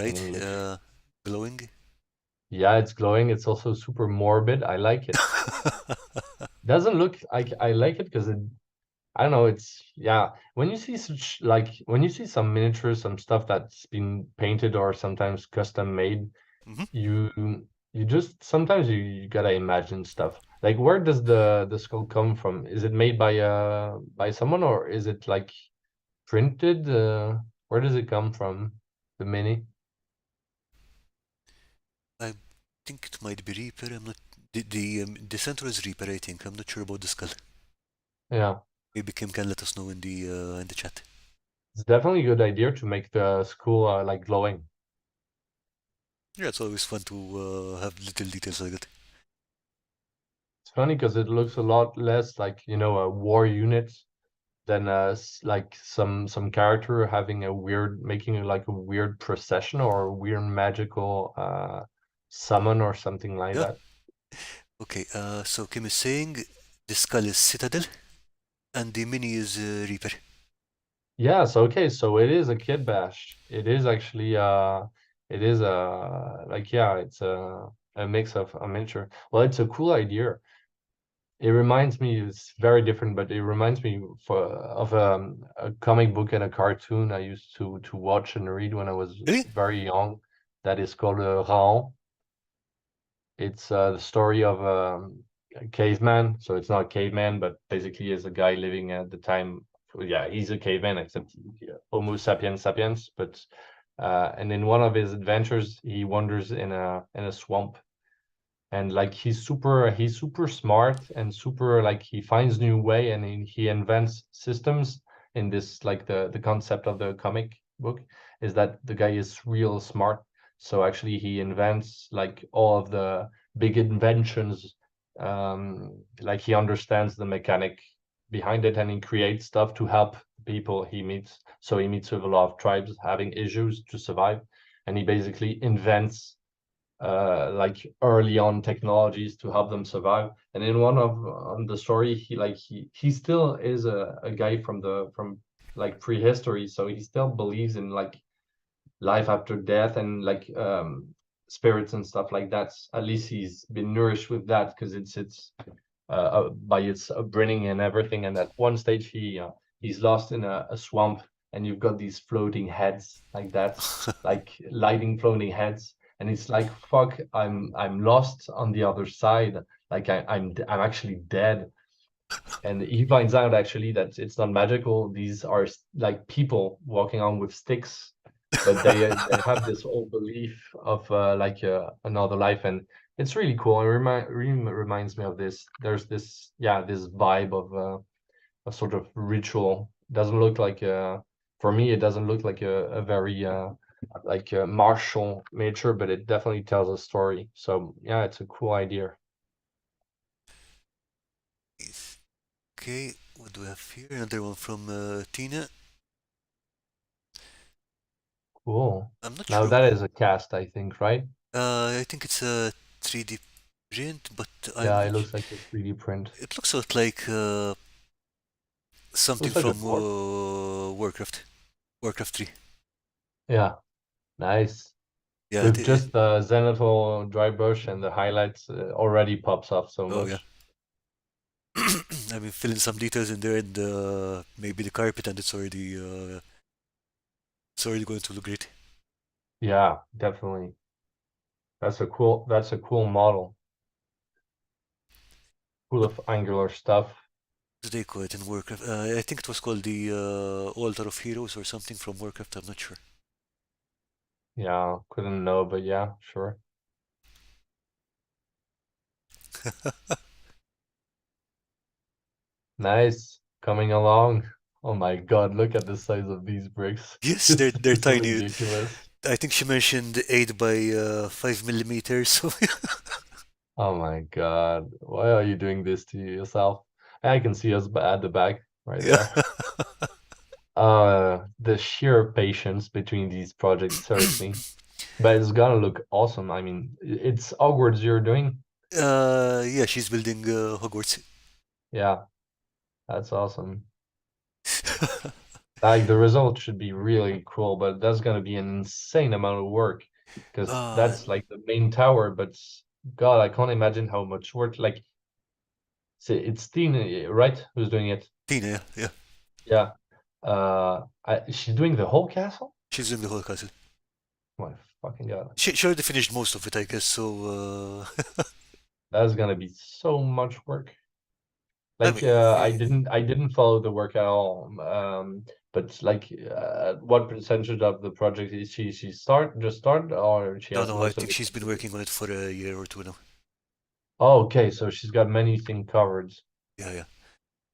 in Right? English? Glowing. Yeah, it's glowing. It's also super morbid. I like it. Doesn't look like I like it because I don't know, it's yeah. When you see such like when you see some miniatures, some stuff that's been painted or sometimes custom made, Hmm. you you just sometimes you gotta imagine stuff. Like where does the skull come from? Is it made by someone or is it like printed? Where does it come from? The mini? I think it might be Reaper. I'm not. The center is Reaper. I think. I'm not sure about the skull. Yeah. Maybe Kim can let us know in the chat. It's definitely a good idea to make the skull like glowing. Yeah, it's always fun to have little details like that. funny because it looks a lot less like, you know, a war unit than like some character having a weird, making like a weird procession or a weird magical summon or something like Yeah. that. Okay. So Kim is saying the skull is Citadel and the mini is Reaper. Yes, okay, so it is a kit bash. It is actually it is like yeah, it's a mix of a miniature. Well, it's a cool idea. It reminds me, it's very different, but it reminds me of a comic book and a cartoon I used to watch and read when I was Really? very young. That is called Raon. It's the story of a caveman. So it's not a caveman, but basically is a guy living at the time. Yeah, he's a caveman, except Homo sapiens sapiens. But and in one of his adventures, he wanders in a swamp, and like he's super smart and super like he finds new way and he invents systems in this like the concept of the comic book is that the guy is real smart, so actually he invents like all of the big inventions, like he understands the mechanic behind it and he creates stuff to help people he meets. So he meets with a lot of tribes having issues to survive, and he basically invents like early on technologies to help them survive. And in one of on the story, he still is a guy from like prehistory, so he still believes in like life after death and like spirits and stuff like that. At least he's been nourished with that because it's by its upbringing and everything. And at one stage, he's lost in a swamp, and you've got these floating heads like that, like lighting floating heads, and it's like fuck, I'm lost on the other side. Like I'm actually dead. And he finds out actually that it's not magical. These are like people walking on with sticks, but they have this old belief of like another life, and it's really cool. It really reminds me of this. There's this yeah this vibe of a sort of ritual. Doesn't look like for me it doesn't look like a very like martial nature, but it definitely tells a story. So yeah, it's a cool idea. Okay. What do we have here? Another one from Tina. Cool. I'm not Now sure. that is a cast, I think, right? I think it's a 3D print, but I'm Yeah, not. it looks like a 3D print. It looks sort like something Looks like a from dwarf. Warcraft. Warcraft 3. Yeah, nice. Yeah. With just the zenithal dry brush and the highlights already pops off so Oh yeah. much. I mean, fill in some details in there and maybe the carpet, and it's already going to look great. Yeah, definitely. That's a cool model. Full What of angular stuff. do they call it in Warcraft? I think it was called the Altar of Heroes or something from Warcraft. I'm not sure. Yeah, couldn't know, but yeah, sure. Nice. Coming along. Oh my God, look at the size of these bricks. Yes, they're It's they're it's tiny. ridiculous. I think she mentioned 8 by 5 millimeters. So Oh my God. Why are you doing this to yourself? I can see us at the back right yeah. there. The sheer patience between these projects, seriously. But it's gonna look awesome. I mean, it's Hogwarts you're doing. Yeah, she's building Hogwarts. Yeah, that's awesome. Like the result should be really cool, but that's gonna be an insane amount of work because uh, that's like the main tower. But God, I can't imagine how much work. Like, it's Tina, right? Who's doing it? Tina, yeah, yeah. Yeah. She's doing the whole castle? She's doing the whole castle. My fucking God. She already finished most of it, I guess. So That's gonna be so much work. I Like mean, I didn't follow the work at all. But like what percentage of the project is she just started or she no, has no. I most of think it she's been completed? working on it for a year or two now. Oh, okay, so she's got many things covered. Yeah, yeah.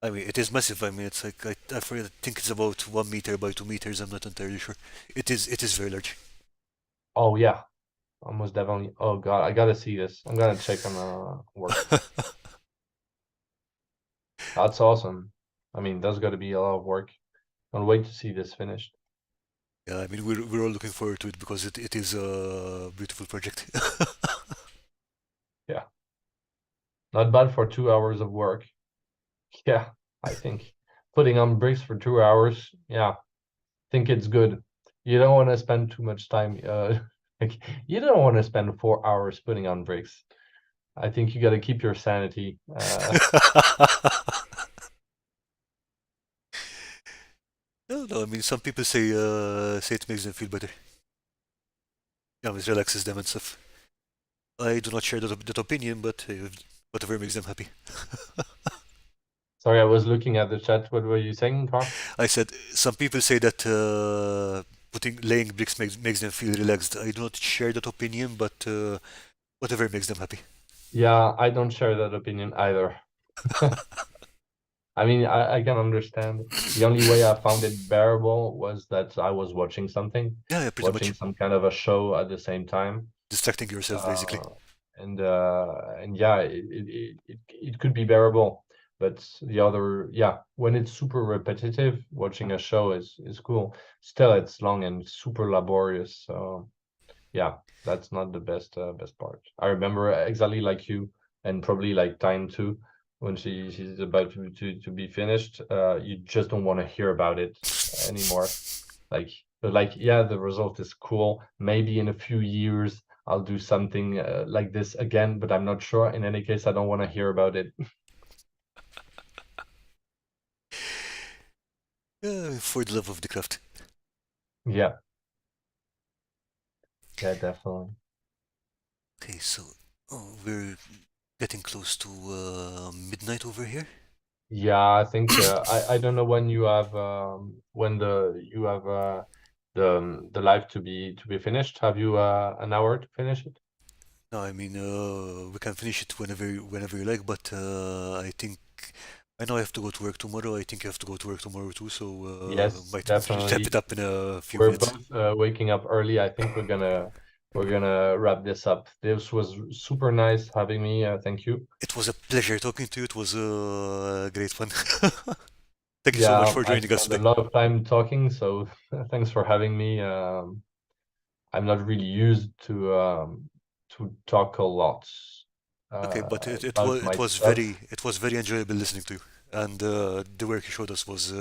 I mean, it is massive. I mean, it's like I forget, I think it's about 1 meter by 2 meters. I'm not entirely sure. It is very large. Oh yeah, almost definitely. Oh God, I gotta see this. I'm gonna check on work. That's awesome. I mean, that's got to be a lot of work. Can't wait to see this finished. Yeah, I mean we're all looking forward to it because it is a beautiful project. Yeah, not bad for 2 hours of work. Yeah, I think putting on bricks for 2 hours. Yeah, think it's good. You don't want to spend too much time. Like, you don't want to spend 4 hours putting on bricks. I think you got to keep your sanity. No, no, I mean some people say it makes them feel better. Yeah, it relaxes them and stuff. I do not share that opinion, but whatever makes them happy. Sorry, I was looking at the chat. What were you saying, Carl? I said some people say that putting laying bricks makes them feel relaxed. I do not share that opinion, but whatever makes them happy. Yeah, I don't share that opinion either. I mean, I can understand. The only way I found it bearable was that I was watching something, Yeah, yeah, pretty watching much some kind of a show at the same time. distracting yourself basically. Uh, and yeah, it could be bearable. But the other, yeah, when it's super repetitive, watching a show is cool. Still, it's long and super laborious. So yeah, that's not the best part. I remember exactly like you, and probably like Time too, when she's about to be finished. You just don't want to hear about it anymore. Like, but like, yeah, the result is cool. Maybe in a few years I'll do something like this again, but I'm not sure. In any case, I don't want to hear about it. For the love of the craft. Yeah, yeah, definitely. Okay, so we're getting close to midnight over here. Yeah, I think I don't know when you have when the you have the live to be finished. Have you an hour to finish it? No, I mean we can finish it whenever you like, but I think I know I have to go to work tomorrow. I think I have to go to work tomorrow too, so Yes, might wrap definitely. it up in a few We're minutes. both waking up early. I think we're gonna wrap this up. This was super nice having me. Thank you. It was a pleasure talking to you. It was great fun. Thank you so much Yeah, for I joining us spent a today. lot of time talking, so thanks for having me. I'm not really used to talk a lot Okay, but about my stuff. it was very enjoyable listening to you, and the work you showed us was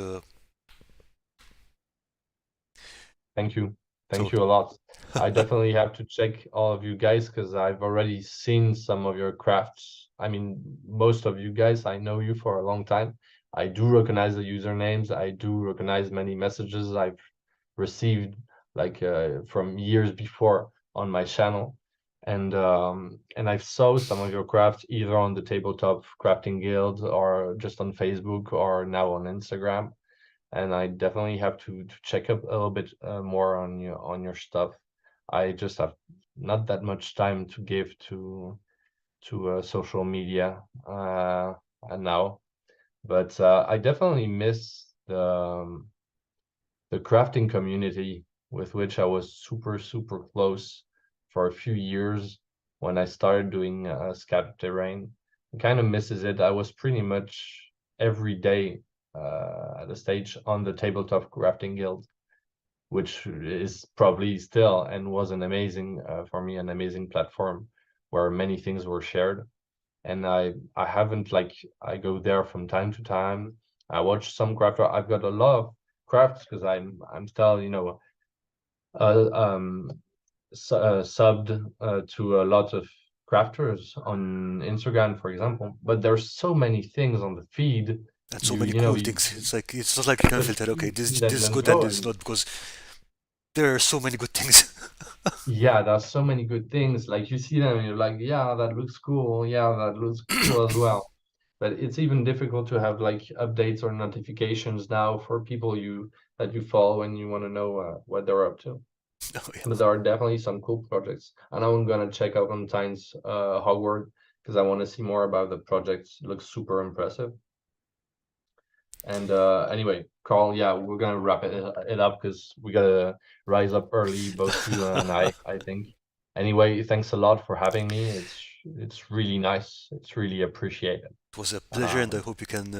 Thank you. so. Thank you a lot. I definitely have to check all of you guys because I've already seen some of your crafts. I mean, most of you guys, I know you for a long time. I do recognize the usernames. I do recognize many messages I've received like from years before on my channel. And I saw some of your crafts either on the Tabletop Crafting Guild or just on Facebook or now on Instagram, and I definitely have to check up a little bit more on your stuff. I just have not that much time to give to social media and now, but I definitely miss the crafting community with which I was super close for a few years when I started doing scatter terrain. I kind of misses it. I was pretty much every day at a stage on the Tabletop Crafting Guild, which is probably still and was an amazing for me an amazing platform where many things were shared. And I haven't like I go there from time to time. I watch some craft. I've got a lot of crafts because I'm still uh, um subbed to a lot of crafters on Instagram, for example. But there's so many things on the feed. And so many You know cool you things. It's like it's not like you can just filter. Okay, see this that is and good and go this is and not because there are so many good things. yeah, there's so many good things. Like you see them and you're like, yeah, that looks cool. Yeah, that looks cool as well. But it's even difficult to have like updates or notifications now for people you that you follow and you want to know what they're up to. Oh yeah. But there are definitely some cool projects. And I'm gonna check out on Times Hogwarts because I want to see more about the projects. It looks super impressive. And anyway, Carl, yeah, we're gonna wrap it up because we gotta rise up early, both you and I think. Anyway, thanks a lot for having me. It's really nice. It's really appreciated. It was a pleasure, and I hope you can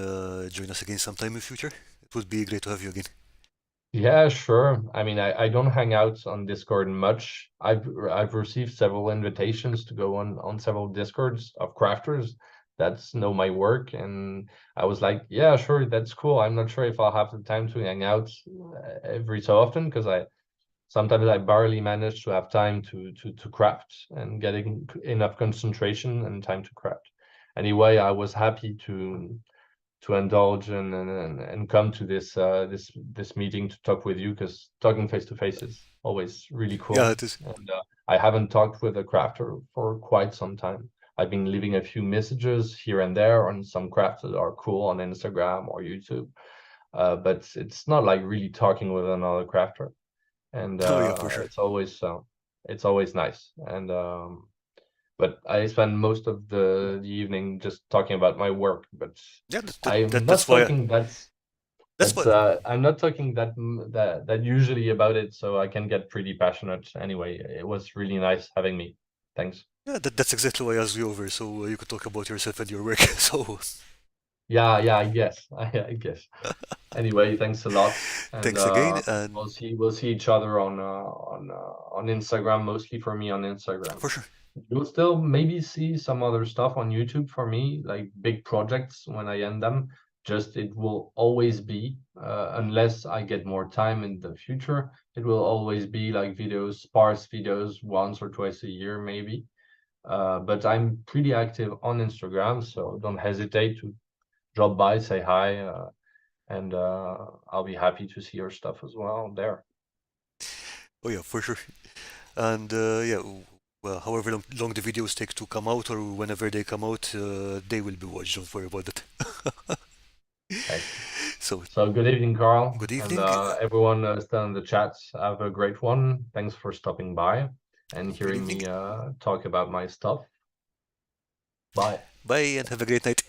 join us again sometime in the future. It would be great to have you again. Yeah, sure. I mean, I don't hang out on Discord much. I've received several invitations to go on several Discords of crafters that know my work, and I was like, yeah, sure, that's cool. I'm not sure if I'll have the time to hang out every so often because sometimes I barely manage to have time to craft and getting enough concentration and time to craft. Anyway, I was happy to indulge and come to this meeting to talk with you because talking face to face is always really Yeah, cool. it is. And I haven't talked with a crafter for quite some time. I've been leaving a few messages here and there on some crafts that are cool on Instagram or YouTube, but it's not like really talking with another crafter. And Oh yeah, for sure. it's always nice. And but I spend most of the evening just talking about my work. But Yeah, I'm not that's why. talking That's why. I'm not talking that usually about it, so I can get pretty passionate. Anyway, it was really nice having me. Thanks. Yeah, that's exactly why I asked you over, so you could talk about yourself and your work. So Yeah, I guess. I guess. Anyway, thanks a lot, and thanks again, and we'll see each other on Instagram. Mostly for me on Instagram. for sure. You'll still maybe see some other stuff on YouTube for me, like big projects when I end them. Just it will always be, unless I get more time in the future, it will always be like videos, sparse videos, once or twice a year, maybe. But I'm pretty active on Instagram, so don't hesitate to drop by, say hi, and I'll be happy to see your stuff as well there. Oh yeah, for sure. And yeah, well, however long the videos take to come out or whenever they come out, they will be watched. Don't worry about that. Excellent. So So good evening, Carl, good and evening. everyone still in the chat. Have a great one. Thanks for stopping by and Good hearing evening. me talk about my stuff. Bye. Bye and have a great night.